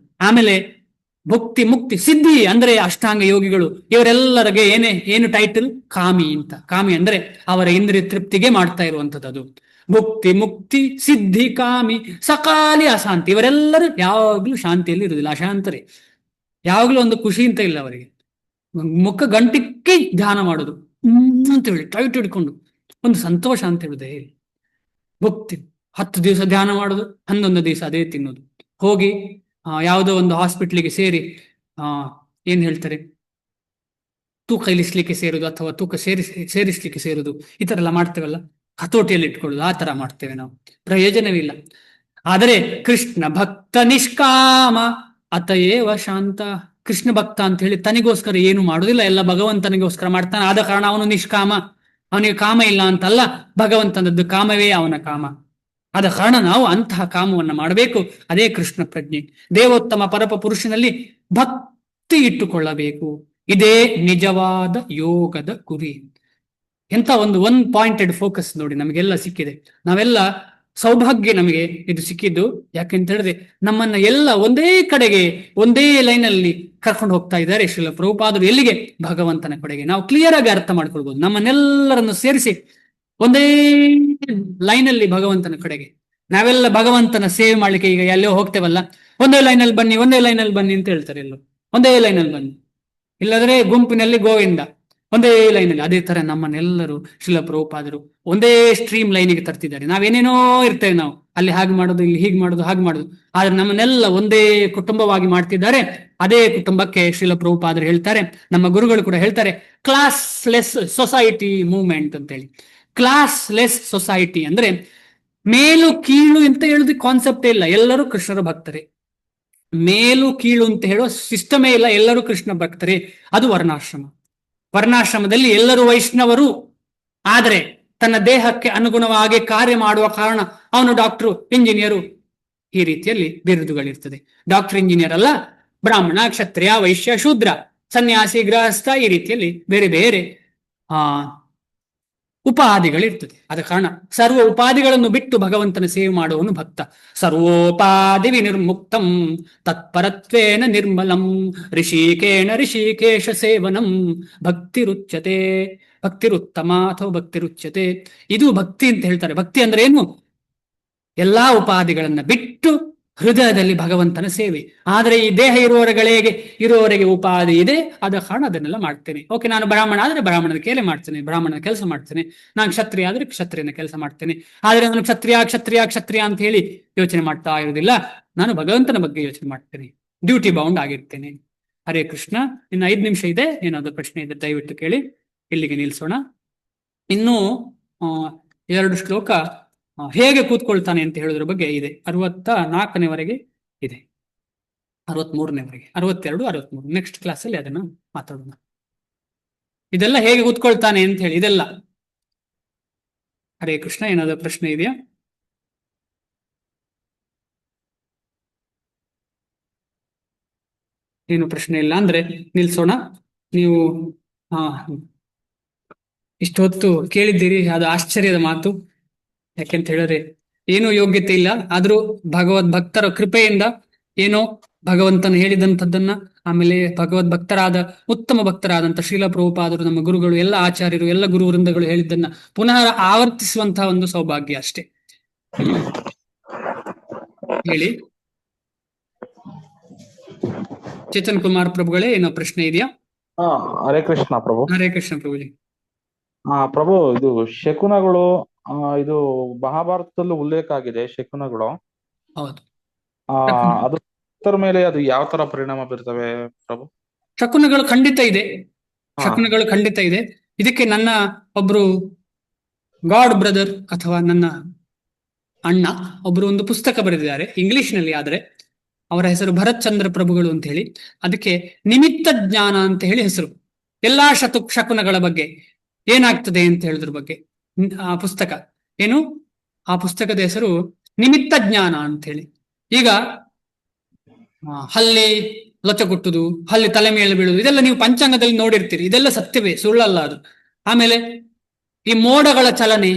ಆಮೇಲೆ ಭುಕ್ತಿ ಮುಕ್ತಿ ಸಿದ್ಧಿ ಅಂದ್ರೆ ಅಷ್ಟಾಂಗ ಯೋಗಿಗಳು. ಇವರೆಲ್ಲರಿಗೆ ಏನು ಟೈಟಲ್? ಕಾಮಿ ಅಂತ. ಕಾಮಿ ಅಂದ್ರೆ ಅವರ ಇಂದ್ರಿಯ ತೃಪ್ತಿಗೆ ಮಾಡ್ತಾ ಇರುವಂತದ್ದು. ಭುಕ್ತಿ ಮುಕ್ತಿ ಸಿದ್ಧಿ ಕಾಮಿ ಸಕಾಲಿ ಅಶಾಂತಿ. ಇವರೆಲ್ಲರೂ ಯಾವಾಗ್ಲೂ ಶಾಂತಿಯಲ್ಲಿ ಇರುವುದಿಲ್ಲ, ಅಶಾಂತರೇ. ಯಾವಾಗ್ಲೂ ಒಂದು ಖುಷಿ ಅಂತ ಇಲ್ಲ ಅವರಿಗೆ. ಮುಖ ಗಂಟಿಕ್ಕಿ ಧ್ಯಾನ ಮಾಡೋದು ಅಂತ ಹೇಳಿ ಟೈಟ್ ಹಿಡ್ಕೊಂಡು ಒಂದು ಸಂತೋಷ ಅಂತ ಹೇಳುದೇ. ಭುಕ್ತಿ 10 ದಿವಸ ಧ್ಯಾನ ಮಾಡೋದು, 11 ದಿವಸ ಅದೇ ತಿನ್ನೋದು. ಹೋಗಿ ಯಾವುದೋ ಒಂದು ಹಾಸ್ಪಿಟ್ಲಿಗೆ ಸೇರಿ ಏನ್ ಹೇಳ್ತಾರೆ, ತೂಕ ಇಳಿಸ್ಲಿಕ್ಕೆ ಸೇರುದು ಅಥವಾ ತೂಕ ಸೇರಿಸ್ಲಿಕ್ಕೆ ಸೇರುದು, ಈ ತರ ಎಲ್ಲ ಮಾಡ್ತೇವಲ್ಲ, ಹತೋಟಿಯಲ್ಲಿ ಇಟ್ಕೊಳ್ಳೋದು, ಆ ತರ ಮಾಡ್ತೇವೆ ನಾವು. ಪ್ರಯೋಜನವಿಲ್ಲ. ಆದರೆ ಕೃಷ್ಣ ಭಕ್ತ ನಿಷ್ಕಾಮ ಅತಯೇವ ಶಾಂತ. ಕೃಷ್ಣ ಭಕ್ತ ಅಂತ ಹೇಳಿ ತನಿಗೋಸ್ಕರ ಏನು ಮಾಡುವುದಿಲ್ಲ, ಎಲ್ಲ ಭಗವಂತನಿಗೋಸ್ಕರ ಮಾಡ್ತಾನೆ. ಆದ ಕಾರಣ ಅವನು ನಿಷ್ಕಾಮ. ಅವನಿಗೆ ಕಾಮ ಇಲ್ಲ ಅಂತಲ್ಲ, ಭಗವಂತನದ್ದು ಕಾಮವೇ ಅವನ ಕಾಮ. ಆದ ಕಾರಣ ನಾವು ಅಂತಹ ಕಾಮವನ್ನು ಮಾಡಬೇಕು. ಅದೇ ಕೃಷ್ಣ ಪ್ರಜ್ಞೆ. ದೇವೋತ್ತಮ ಪರಪ ಪುರುಷನಲ್ಲಿ ಭಕ್ತಿ ಇಟ್ಟುಕೊಳ್ಳಬೇಕು. ಇದೇ ನಿಜವಾದ ಯೋಗದ ಗುರಿ. ಎಂತ ಒಂದು ಪಾಯಿಂಟೆಡ್ ಫೋಕಸ್ ನೋಡಿ ನಮಗೆಲ್ಲ ಸಿಕ್ಕಿದೆ. ನಾವೆಲ್ಲ ಸೌಭಾಗ್ಯ ನಮಗೆ ಇದು ಸಿಕ್ಕಿದ್ದು. ಯಾಕೆಂತ ಹೇಳಿದ್ರೆ ನಮ್ಮನ್ನ ಎಲ್ಲ ಒಂದೇ ಕಡೆಗೆ ಒಂದೇ ಲೈನಲ್ಲಿ ಕರ್ಕೊಂಡು ಹೋಗ್ತಾ ಇದ್ದಾರೆ ಶ್ರೀಲ ಪ್ರಭುಪಾದರು. ಎಲ್ಲಿಗೆ? ಭಗವಂತನ ಕಡೆಗೆ. ನಾವು ಕ್ಲಿಯರ್ ಆಗಿ ಅರ್ಥ ಮಾಡ್ಕೊಳ್ಬಹುದು, ನಮ್ಮನ್ನೆಲ್ಲರನ್ನು ಸೇರಿಸಿ ಒಂದೇ ಲೈನಲ್ಲಿ ಭಗವಂತನ ಕಡೆಗೆ. ನಾವೆಲ್ಲ ಭಗವಂತನ ಸೇವೆ ಮಾಡ್ಲಿಕ್ಕೆ ಈಗ ಎಲ್ಲೋ ಹೋಗ್ತೇವಲ್ಲ, ಒಂದೇ ಲೈನಲ್ಲಿ ಬನ್ನಿ, ಒಂದೇ ಲೈನಲ್ಲಿ ಬನ್ನಿ ಅಂತ ಹೇಳ್ತಾರೆ. ಎಲ್ಲೋ ಒಂದೇ ಲೈನಲ್ಲಿ ಬನ್ನಿ, ಇಲ್ಲದ್ರೆ ಗುಂಪಿನಲ್ಲಿ ಗೋವಿಂದ, ಒಂದೇ ಲೈನಲ್ಲಿ. ಅದೇ ತರ ನಮ್ಮನ್ನೆಲ್ಲರೂ ಶ್ರೀಲ ಪ್ರಭುಪಾದರು ಒಂದೇ ಸ್ಟ್ರೀಮ್ ಲೈನಿಗೆ ತರ್ತಿದ್ದಾರೆ. ನಾವೇನೇನೋ ಇರ್ತೇವೆ, ನಾವು ಅಲ್ಲಿ ಹಾಗೆ ಮಾಡೋದು, ಇಲ್ಲಿ ಹೀಗೆ ಮಾಡೋದು, ಹಾಗೆ ಮಾಡೋದು, ಆದ್ರೆ ನಮ್ಮನ್ನೆಲ್ಲ ಒಂದೇ ಕುಟುಂಬವಾಗಿ ಮಾಡ್ತಿದ್ದಾರೆ. ಅದೇ ಕುಟುಂಬಕ್ಕೆ ಶ್ರೀಲ ಪ್ರಭುಪಾದರು ಹೇಳ್ತಾರೆ, ನಮ್ಮ ಗುರುಗಳು ಕೂಡ ಹೇಳ್ತಾರೆ, ಕ್ಲಾಸ್ ಲೆಸ್ ಸೊಸೈಟಿ ಮೂವ್ಮೆಂಟ್ ಅಂತ ಹೇಳಿ. ಕ್ಲಾಸ್ ಲೆಸ್ ಸೊಸೈಟಿ ಅಂದ್ರೆ ಮೇಲು ಕೀಳು ಅಂತ ಹೇಳುದು ಕಾನ್ಸೆಪ್ಟೇ ಇಲ್ಲ. ಎಲ್ಲರೂ ಕೃಷ್ಣರ ಭಕ್ತರೇ. ಮೇಲು ಕೀಳು ಅಂತ ಹೇಳೋ ಸಿಸ್ಟಮೇ ಇಲ್ಲ, ಎಲ್ಲರೂ ಕೃಷ್ಣ ಭಕ್ತರೇ. ಅದು ವರ್ಣಾಶ್ರಮ. ವರ್ಣಾಶ್ರಮದಲ್ಲಿ ಎಲ್ಲರೂ ವೈಷ್ಣವರು, ಆದರೆ ತನ್ನ ದೇಹಕ್ಕೆ ಅನುಗುಣವಾಗಿ ಕಾರ್ಯ ಮಾಡುವ ಕಾರಣ ಅವನು ಡಾಕ್ಟ್ರು, ಇಂಜಿನಿಯರು, ಈ ರೀತಿಯಲ್ಲಿ ಬಿರುದುಗಳಿರ್ತದೆ. ಡಾಕ್ಟರ್ ಇಂಜಿನಿಯರ್ ಅಲ್ಲ, ಬ್ರಾಹ್ಮಣ, ಕ್ಷತ್ರಿಯ, ವೈಶ್ಯ, ಶೂದ್ರ, ಸನ್ಯಾಸಿ, ಗೃಹಸ್ಥ, ಈ ರೀತಿಯಲ್ಲಿ ಬೇರೆ ಬೇರೆ ಉಪಾಧಿಗಳಿರ್ತದೆ. ಆದ ಕಾರಣ ಸರ್ವ ಉಪಾಧಿಗಳನ್ನು ಬಿಟ್ಟು ಭಗವಂತನ ಸೇವೆ ಮಾಡುವವನು ಭಕ್ತ. ಸರ್ವೋಪಾಧಿ ವಿನಿರ್ಮುಕ್ತಂ ತತ್ಪರತ್ವೇನ ನಿರ್ಮಲಂ ಋಷಿಕೇಣ ಋಷಿಕೇಶ ಸೇವನಂ ಭಕ್ತಿರುಚ್ಯತೆ. ಭಕ್ತಿರುತ್ತಮ ಅಥವಾ ಭಕ್ತಿರುಚ್ಯತೆ, ಇದು ಭಕ್ತಿ ಅಂತ ಹೇಳ್ತಾರೆ. ಭಕ್ತಿ ಅಂದ್ರೆ ಏನು? ಎಲ್ಲಾ ಉಪಾಧಿಗಳನ್ನ ಬಿಟ್ಟು ಹೃದಯದಲ್ಲಿ ಭಗವಂತನ ಸೇವೆ. ಆದರೆ ಈ ದೇಹ ಇರುವವರೆಗೆ ಉಪಾಧಿ ಇದೆ, ಆದ ಕಾರಣ ಅದನ್ನೆಲ್ಲ ಮಾಡ್ತೇನೆ. ಓಕೆ, ನಾನು ಬ್ರಾಹ್ಮಣ ಆದ್ರೆ ಬ್ರಾಹ್ಮಣನ ಕೇಲೆ ಮಾಡ್ತೇನೆ, ಬ್ರಾಹ್ಮಣನ ಕೆಲಸ ಮಾಡ್ತೇನೆ. ನಾನು ಕ್ಷತ್ರಿಯ ಆದ್ರೆ ಕ್ಷತ್ರಿಯನ ಕೆಲಸ ಮಾಡ್ತೇನೆ. ಆದ್ರೆ ನಾನು ಕ್ಷತ್ರಿಯ ಅಂತ ಹೇಳಿ ಯೋಚನೆ ಮಾಡ್ತಾ ಇರುವುದಿಲ್ಲ. ನಾನು ಭಗವಂತನ ಬಗ್ಗೆ ಯೋಚನೆ ಮಾಡ್ತೇನೆ, ಡ್ಯೂಟಿ ಬೌಂಡ್ ಆಗಿರ್ತೇನೆ. ಹರೇ ಕೃಷ್ಣ. ಇನ್ನು 5 ನಿಮಿಷ ಇದೆ, ಏನಾದ್ರು ಪ್ರಶ್ನೆ ಇದೆ ದಯವಿಟ್ಟು ಕೇಳಿ. ಇಲ್ಲಿಗೆ ನಿಲ್ಸೋಣ. ಇನ್ನೂ 2 ಶ್ಲೋಕ ಹೇಗೆ ಕೂತ್ಕೊಳ್ತಾನೆ ಅಂತ ಹೇಳೋದ್ರ ಬಗ್ಗೆ ಇದೆ. 64ನೇವರೆಗೆ ಇದೆ, 63ನೇವರೆಗೆ, 62, 63. ನೆಕ್ಸ್ಟ್ ಕ್ಲಾಸಲ್ಲಿ ಅದನ್ನ ಮಾತಾಡೋಣ. ಇದೆಲ್ಲ ಹೇಗೆ ಕೂತ್ಕೊಳ್ತಾನೆ ಅಂತ ಹೇಳಿ, ಇದೆಲ್ಲ. ಹರೇ ಕೃಷ್ಣ. ಏನಾದ್ರು ಪ್ರಶ್ನೆ ಇದೆಯಾ? ಏನು ಪ್ರಶ್ನೆ ಇಲ್ಲ ಅಂದ್ರೆ ನಿಲ್ಸೋಣ. ನೀವು ಇಷ್ಟೊತ್ತು ಕೇಳಿದ್ದೀರಿ, ಅದು ಆಶ್ಚರ್ಯದ ಮಾತು. ಯಾಕೆಂತ ಹೇಳಿದ್ರೆ ಏನೂ ಯೋಗ್ಯತೆ ಇಲ್ಲ, ಆದ್ರೂ ಭಗವದ್ ಭಕ್ತರ ಕೃಪೆಯಿಂದ ಏನೋ ಭಗವಂತನ ಹೇಳಿದಂಥದ್ದನ್ನ, ಆಮೇಲೆ ಭಗವದ್ ಭಕ್ತರಾದ ಉತ್ತಮ ಭಕ್ತರಾದಂಥ ಶ್ರೀಲ ಪ್ರಭುಪಾದರು, ನಮ್ಮ ಗುರುಗಳು, ಎಲ್ಲ ಆಚಾರ್ಯರು, ಎಲ್ಲ ಗುರು ವೃಂದಗಳು ಹೇಳಿದ್ದನ್ನ ಪುನಃ ಆವರ್ತಿಸುವಂತಹ ಒಂದು ಸೌಭಾಗ್ಯ ಅಷ್ಟೇ. ಹೇಳಿ. ಚೇತನ್ ಕುಮಾರ್ ಪ್ರಭುಗಳೇ, ಏನೋ ಪ್ರಶ್ನೆ ಇದೆಯಾ? ಹರೇ ಕೃಷ್ಣ ಪ್ರಭು. ಹರೇ ಕೃಷ್ಣ ಪ್ರಭುಜಿ. ಪ್ರಭು, ಇದು ಶಕುನಗಳು, ಇದು ಮಹಾಭಾರತದಲ್ಲೂ ಉಲ್ಲೇಖ ಆಗಿದೆ ಶಕುನಗಳು. ಹೌದು. ಅದು ಭಕ್ತರ ಮೇಲೆ ಅದು ಯಾವ ತರ ಪರಿಣಾಮ ಬೀರ್ತವೆ ಪ್ರಭು? ಶಕುನಗಳು ಖಂಡಿತ ಇದೆ, ಶಕುನಗಳು ಖಂಡಿತ ಇದೆ. ಇದಕ್ಕೆ ನನ್ನ ಒಬ್ರು ಗಾಡ್ ಬ್ರದರ್ ಅಥವಾ ನನ್ನ ಅಣ್ಣ ಒಬ್ರು ಒಂದು ಪುಸ್ತಕ ಬರೆದಿದ್ದಾರೆ ಇಂಗ್ಲಿಷ್ನಲ್ಲಿ. ಆದ್ರೆ ಅವರ ಹೆಸರು ಭರತ್ ಚಂದ್ರ ಪ್ರಭುಗಳು ಅಂತ ಹೇಳಿ. ಅದಕ್ಕೆ ನಿಮಿತ್ತ ಜ್ಞಾನ ಅಂತ ಹೇಳಿ ಹೆಸರು. ಎಲ್ಲಾ ಶಕುನಗಳ ಬಗ್ಗೆ ಏನಾಗ್ತದೆ ಅಂತ ಹೇಳುದ್ರ ಬಗ್ಗೆ ಆ ಪುಸ್ತಕ. ಏನು ಆ ಪುಸ್ತಕದ ಹೆಸರು? ನಿಮಿತ್ತ ಜ್ಞಾನ ಅಂತ ಹೇಳಿ. ಈಗ ಹಲ್ಲಿ ಲೊಚಗುಟ್ಟುದು, ಹಲ್ಲಿ ತಲೆ ಮೇಲೆ ಬೀಳುದು, ಇದೆಲ್ಲ ನೀವು ಪಂಚಾಂಗದಲ್ಲಿ ನೋಡಿರ್ತೀರಿ. ಇದೆಲ್ಲ ಸತ್ಯವೇ, ಸುಳ್ಳಲ್ಲ ಅದು. ಆಮೇಲೆ ಈ ಮೋಡಗಳ ಚಲನೆ,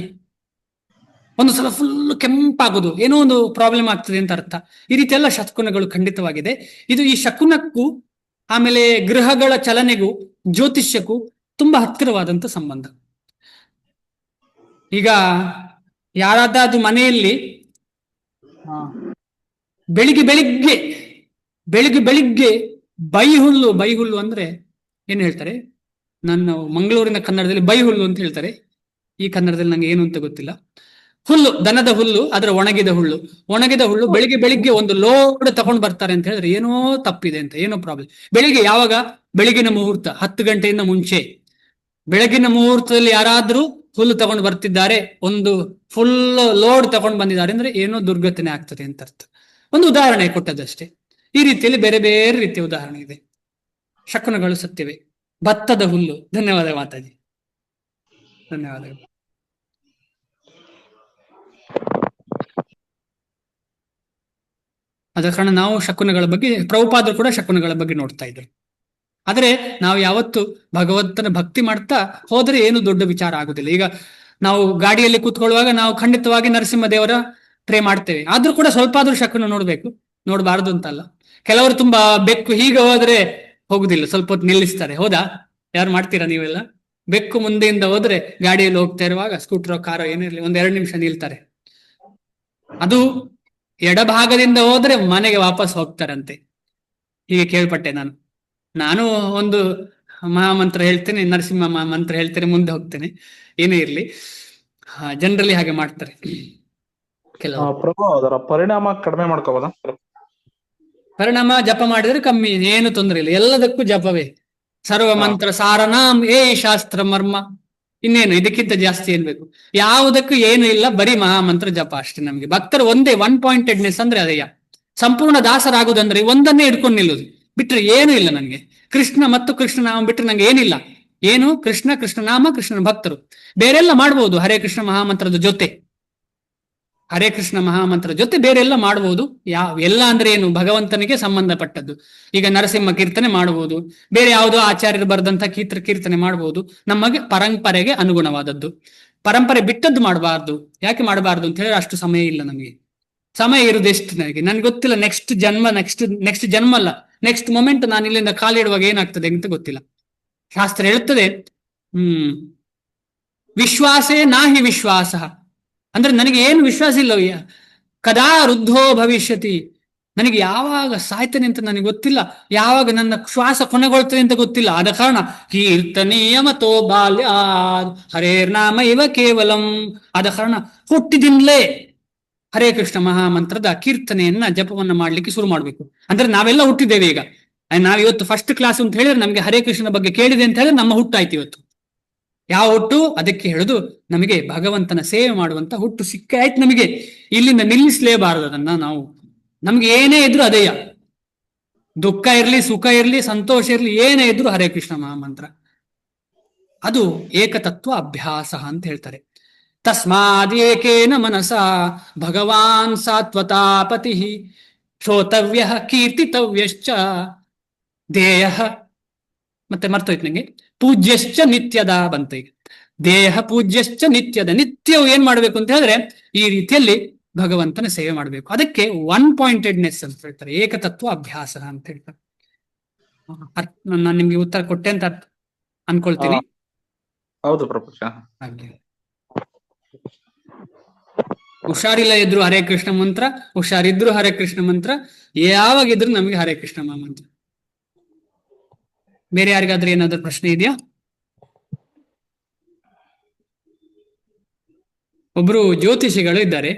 ಒಂದು ಸಲ ಫುಲ್ ಕೆಂಪಾಗುದು, ಏನೋ ಒಂದು ಪ್ರಾಬ್ಲಮ್ ಆಗ್ತದೆ ಅಂತ ಅರ್ಥ. ಈ ರೀತಿ ಎಲ್ಲ ಶಕುನಗಳು ಖಂಡಿತವಾಗಿದೆ. ಇದು ಈ ಶಕುನಕ್ಕೂ ಆಮೇಲೆ ಗ್ರಹಗಳ ಚಲನೆಗೂ ಜ್ಯೋತಿಷ್ಯಕ್ಕೂ ತುಂಬಾ ಹತ್ತಿರವಾದಂತ ಸಂಬಂಧ. ಈಗ ಯಾರಾದ್ರೂ ಮನೆಯಲ್ಲಿ ಬೆಳಿಗ್ಗೆ ಬೈಹುಲ್ಲು ಅಂದ್ರೆ ಏನ್ ಹೇಳ್ತಾರೆ? ನನ್ನ ಮಂಗಳೂರಿನ ಕನ್ನಡದಲ್ಲಿ ಬೈಹುಲ್ಲು ಅಂತ ಹೇಳ್ತಾರೆ. ಈ ಕನ್ನಡದಲ್ಲಿ ನಂಗೆ ಏನು ಅಂತ ಗೊತ್ತಿಲ್ಲ. ಹುಲ್ಲು, ದನದ ಹುಲ್ಲು, ಅದರ ಒಣಗಿದ ಹುಲ್ಲು ಬೆಳಿಗ್ಗೆ ಒಂದು ಲೋಡ್ ತಗೊಂಡು ಬರ್ತಾರೆ ಅಂತ ಹೇಳಿದ್ರೆ ಏನೋ ತಪ್ಪಿದೆ ಅಂತ, ಏನೋ ಪ್ರಾಬ್ಲಮ್. ಯಾವಾಗ? ಬೆಳಗಿನ ಮುಹೂರ್ತ 10 ಗಂಟೆಯಿಂದ ಮುಂಚೆ. ಬೆಳಗಿನ ಮುಹೂರ್ತದಲ್ಲಿ ಯಾರಾದ್ರೂ ಹುಲ್ಲು ತಗೊಂಡು ಬರ್ತಿದ್ದಾರೆ, ಒಂದು ಫುಲ್ ಲೋಡ್ ತಗೊಂಡು ಬಂದಿದ್ದಾರೆ ಅಂದ್ರೆ ಏನೋ ದುರ್ಘಟನೆ ಆಗ್ತದೆ ಅಂತ ಅರ್ಥ. ಒಂದು ಉದಾಹರಣೆ ಕೊಟ್ಟದಷ್ಟೇ. ಈ ರೀತಿಯಲ್ಲಿ ಬೇರೆ ಬೇರೆ ರೀತಿಯ ಉದಾಹರಣೆ ಇದೆ. ಶಕುನಗಳು ಸತ್ಯವೇ. ಭತ್ತದ ಹುಲ್ಲು. ಧನ್ಯವಾದ ಮಾತಾಜಿ, ಧನ್ಯವಾದಗಳು. ಅದ ಕಾರಣ ನಾವು ಶಕುನಗಳ ಬಗ್ಗೆ, ಪ್ರಭುಪಾದರು ಕೂಡ ಶಕುನಗಳ ಬಗ್ಗೆ ನೋಡ್ತಾ ಇದ್ರು. ಆದ್ರೆ ನಾವು ಯಾವತ್ತು ಭಗವಂತನ ಭಕ್ತಿ ಮಾಡ್ತಾ ಹೋದ್ರೆ ಏನು ದೊಡ್ಡ ವಿಚಾರ ಆಗುದಿಲ್ಲ. ಈಗ ನಾವು ಗಾಡಿಯಲ್ಲಿ ಕೂತ್ಕೊಳ್ಳುವಾಗ ನಾವು ಖಂಡಿತವಾಗಿ ನರಸಿಂಹದೇವರ ಪ್ರೇ ಮಾಡ್ತೇವೆ. ಆದ್ರೂ ಕೂಡ ಸ್ವಲ್ಪ ಆದ್ರೂ ಶಕುನ ನೋಡ್ಬೇಕು, ನೋಡಬಾರ್ದು ಅಂತಲ್ಲ. ಕೆಲವರು ತುಂಬಾ ಬೆಕ್ಕು ಹೀಗೆ ಹೋದ್ರೆ ಹೋಗುದಿಲ್ಲ, ಸ್ವಲ್ಪ ಹೊತ್ತು ನಿಲ್ಲಿಸ್ತಾರೆ. ಹೌದಾ? ಯಾರು ಮಾಡ್ತೀರಾ ನೀವೆಲ್ಲ? ಬೆಕ್ಕು ಮುಂದೆಯಿಂದ ಹೋದ್ರೆ ಗಾಡಿಯಲ್ಲಿ ಹೋಗ್ತಾ ಇರುವಾಗ, ಸ್ಕೂಟರ್ ಕಾರೋ ಏನಿರ್ಲಿ, ಒಂದ್ 2 ನಿಮಿಷ ನಿಲ್ತಾರೆ. ಅದು ಎಡಭಾಗದಿಂದ ಹೋದ್ರೆ ಮನೆಗೆ ವಾಪಸ್ ಹೋಗ್ತಾರಂತೆ, ಹೀಗೆ ಕೇಳ್ಪಟ್ಟೆ ನಾನು. ನಾನು ಒಂದು ಮಹಾಮಂತ್ರ ಹೇಳ್ತೇನೆ, ನರಸಿಂಹ ಮಂತ್ರ ಹೇಳ್ತೇನೆ, ಮುಂದೆ ಹೋಗ್ತೇನೆ. ಏನೇ ಇರ್ಲಿ, ಜನರಲಿ ಹಾಗೆ ಮಾಡ್ತಾರೆ ಕೆಲವರು. ಪ್ರಭು ಅದರ ಪರಿಣಾಮ ಕಡಿಮೆ ಮಾಡ್ಕೋಬೋದಾ? ಪರಿಣಾಮ ಜಪ ಮಾಡಿದ್ರೆ ಕಮ್ಮಿ, ಏನು ತೊಂದರೆ ಇಲ್ಲ, ಎಲ್ಲದಕ್ಕೂ ಜಪವೇ. ಸರ್ವ ಮಂತ್ರ ಸಾರನಾಂ ಏ ಶಾಸ್ತ್ರ ಮರ್ಮ. ಇನ್ನೇನು ಇದಕ್ಕಿಂತ ಜಾಸ್ತಿ ಏನ್ ಬೇಕು? ಯಾವುದಕ್ಕೂ ಏನು ಇಲ್ಲ, ಬರೀ ಮಹಾಮಂತ್ರ ಜಪ ಅಷ್ಟೇ. ನಮ್ಗೆ ಭಕ್ತರು ಒಂದೇ ಒನ್ ಪಾಯಿಂಟೆಡ್ನೆಸ್ ಅಂದ್ರೆ ಅದೆಯ. ಸಂಪೂರ್ಣ ದಾಸರಾಗುದಂದ್ರೆ ಒಂದನ್ನೇ ಹಿಡ್ಕೊಂಡು ನಿಲ್ಲುದು, ಬಿಟ್ರೆ ಏನು ಇಲ್ಲ ನನಗೆ. ಕೃಷ್ಣ ಮತ್ತು ಕೃಷ್ಣನಾಮ ಬಿಟ್ರೆ ನಂಗೆ ಏನಿಲ್ಲ. ಏನು? ಕೃಷ್ಣ, ಕೃಷ್ಣನಾಮ, ಕೃಷ್ಣನ ಭಕ್ತರು. ಬೇರೆಲ್ಲ ಮಾಡ್ಬೋದು ಹರೇ ಕೃಷ್ಣ ಮಹಾಮಂತ್ರದ ಜೊತೆ, ಹರೇ ಕೃಷ್ಣ ಮಹಾಮಂತ್ರ ಜೊತೆ ಬೇರೆಲ್ಲ ಮಾಡಬಹುದು. ಎಲ್ಲ ಅಂದ್ರೆ ಏನು? ಭಗವಂತನಿಗೆ ಸಂಬಂಧಪಟ್ಟದ್ದು. ಈಗ ನರಸಿಂಹ ಕೀರ್ತನೆ ಮಾಡಬಹುದು, ಬೇರೆ ಯಾವುದೋ ಆಚಾರ್ಯರು ಬರೆದಂತ ಕೀರ್ತನೆ ಮಾಡಬಹುದು, ನಮಗೆ ಪರಂಪರೆಗೆ ಅನುಗುಣವಾದದ್ದು. ಪರಂಪರೆ ಬಿಟ್ಟದ್ದು ಮಾಡಬಾರ್ದು. ಯಾಕೆ ಮಾಡಬಾರ್ದು ಅಂತ ಹೇಳಿದ್ರೆ, ಅಷ್ಟು ಸಮಯ ಇಲ್ಲ ನಮಗೆ. ಸಮಯ ಇರುವುದು ಎಷ್ಟು ನನ್ಗೆ ಗೊತ್ತಿಲ್ಲ. ನೆಕ್ಸ್ಟ್ ಜನ್ಮ ಅಲ್ಲ, ನೆಕ್ಸ್ಟ್ ಮೊಮೆಂಟ್ ನಾನು ಇಲ್ಲಿಂದ ಕಾಲಿಡುವಾಗ ಏನಾಗ್ತದೆ ಅಂತ ಗೊತ್ತಿಲ್ಲ. ಶಾಸ್ತ್ರ ಹೇಳುತ್ತದೆ, ವಿಶ್ವಾಸೇ ನಾಹಿ ವಿಶ್ವಾಸ. ಅಂದ್ರೆ ನನಗೆ ಏನು ವಿಶ್ವಾಸ ಇಲ್ಲ. ಕದಾ ವೃದ್ಧೋ ಭವಿಷ್ಯತಿ, ನನಗೆ ಯಾವಾಗ ಸಾಯ್ತೇನೆ ಅಂತ ನನಗೆ ಗೊತ್ತಿಲ್ಲ, ಯಾವಾಗ ನನ್ನ ಶ್ವಾಸ ಕೊನೆಗೊಳ್ತದೆ ಅಂತ ಗೊತ್ತಿಲ್ಲ. ಆದ ಕಾರಣ ಕೀರ್ತನೀಯ ಮತೋ ಬಾಲ್ಯ ಹರೇರ್ನಾಮ ಇವ ಕೇವಲಂ. ಆದ ಕಾರಣ ಹುಟ್ಟಿದಿಂದಲೇ ಹರೇ ಕೃಷ್ಣ ಮಹಾಮಂತ್ರದ ಕೀರ್ತನೆಯನ್ನ ಜಪವನ್ನ ಮಾಡ್ಲಿಕ್ಕೆ ಶುರು ಮಾಡ್ಬೇಕು. ಅಂದ್ರೆ ನಾವೆಲ್ಲ ಹುಟ್ಟಿದ್ದೇವೆ ಈಗ. ನಾವಿವತ್ತು ಫಸ್ಟ್ ಕ್ಲಾಸ್ ಅಂತ ಹೇಳಿದ್ರೆ ನಮಗೆ ಹರೇ ಕೃಷ್ಣನ ಬಗ್ಗೆ ಕೇಳಿದೆ ಅಂತ ಹೇಳಿದ್ರೆ ನಮ್ಮ ಹುಟ್ಟಾಯ್ತು ಇವತ್ತು. ಯಾವ ಹುಟ್ಟು? ಅದಕ್ಕೆ ಹೇಳುದು, ನಮಗೆ ಭಗವಂತನ ಸೇವೆ ಮಾಡುವಂತ ಹುಟ್ಟು ಸಿಕ್ಕಾಯ್ತು ನಮಗೆ. ಇಲ್ಲಿಂದ ನಿಲ್ಲಿಸಲೇಬಾರದು ಅದನ್ನ ನಾವು. ನಮ್ಗೆ ಏನೇ ಇದ್ರು ಅದೇಯ, ದುಃಖ ಇರ್ಲಿ, ಸುಖ ಇರ್ಲಿ, ಸಂತೋಷ ಇರ್ಲಿ, ಏನೇ ಇದ್ರು ಹರೇ ಕೃಷ್ಣ ಮಹಾಮಂತ್ರ. ಅದು ಏಕತತ್ವ ಅಭ್ಯಾಸ ಅಂತ ಹೇಳ್ತಾರೆ. ತಸ್ಮಾದ್ ಏಕೇನ ಮನಸ ಭಗವಾನ್ ಸಾತ್ವತಾಪತಿ ಶ್ರೋತವ್ಯ ಕೀರ್ತಿತವ್ಯಶ್ಚ ದೇಯ. ಮತ್ತೆ ಮರ್ತೋಯ್ತು ನಂಗೆ, ಪೂಜ್ಯಶ್ಚ ನಿತ್ಯದ ಬಂತ. ಈಗ ದೇಹ ಪೂಜ್ಯಶ್ಚ ನಿತ್ಯದ, ನಿತ್ಯವು ಏನ್ ಮಾಡ್ಬೇಕು ಅಂತ ಹೇಳಿದ್ರೆ ಈ ರೀತಿಯಲ್ಲಿ ಭಗವಂತನ ಸೇವೆ ಮಾಡಬೇಕು. ಅದಕ್ಕೆ ಒನ್ ಪಾಯಿಂಟೆಡ್ನೆಸ್ ಅಂತ ಹೇಳ್ತಾರೆ, ಏಕತತ್ವ ಅಭ್ಯಾಸ ಅಂತ ಹೇಳ್ತಾರೆ. ನಾನು ನಿಮ್ಗೆ ಉತ್ತರ ಕೊಟ್ಟೆ ಅಂತ ಅನ್ಕೊಳ್ತೀನಿ. ಹೌದು ಪ್ರಭು. ಹಾಗೆ ಹುಷಾರಿಲ್ಲ ಇದ್ರು ಹರೇ ಕೃಷ್ಣ ಮಂತ್ರ, ಹುಷಾರಿದ್ರು ಹರೇ ಕೃಷ್ಣ ಮಂತ್ರ, ಯಾವಾಗಿದ್ರು ನಮಗೆ ಹರೇ ಕೃಷ್ಣ ಮಂತ್ರ. ಬೇರೆ ಯಾರಿಗಾದ್ರೂ ಏನಾದ್ರೂ ಪ್ರಶ್ನೆ ಇದೆಯಾ? ಒಬ್ರು ಜ್ಯೋತಿಷಿಗಳು ಇದ್ದಾರೆ,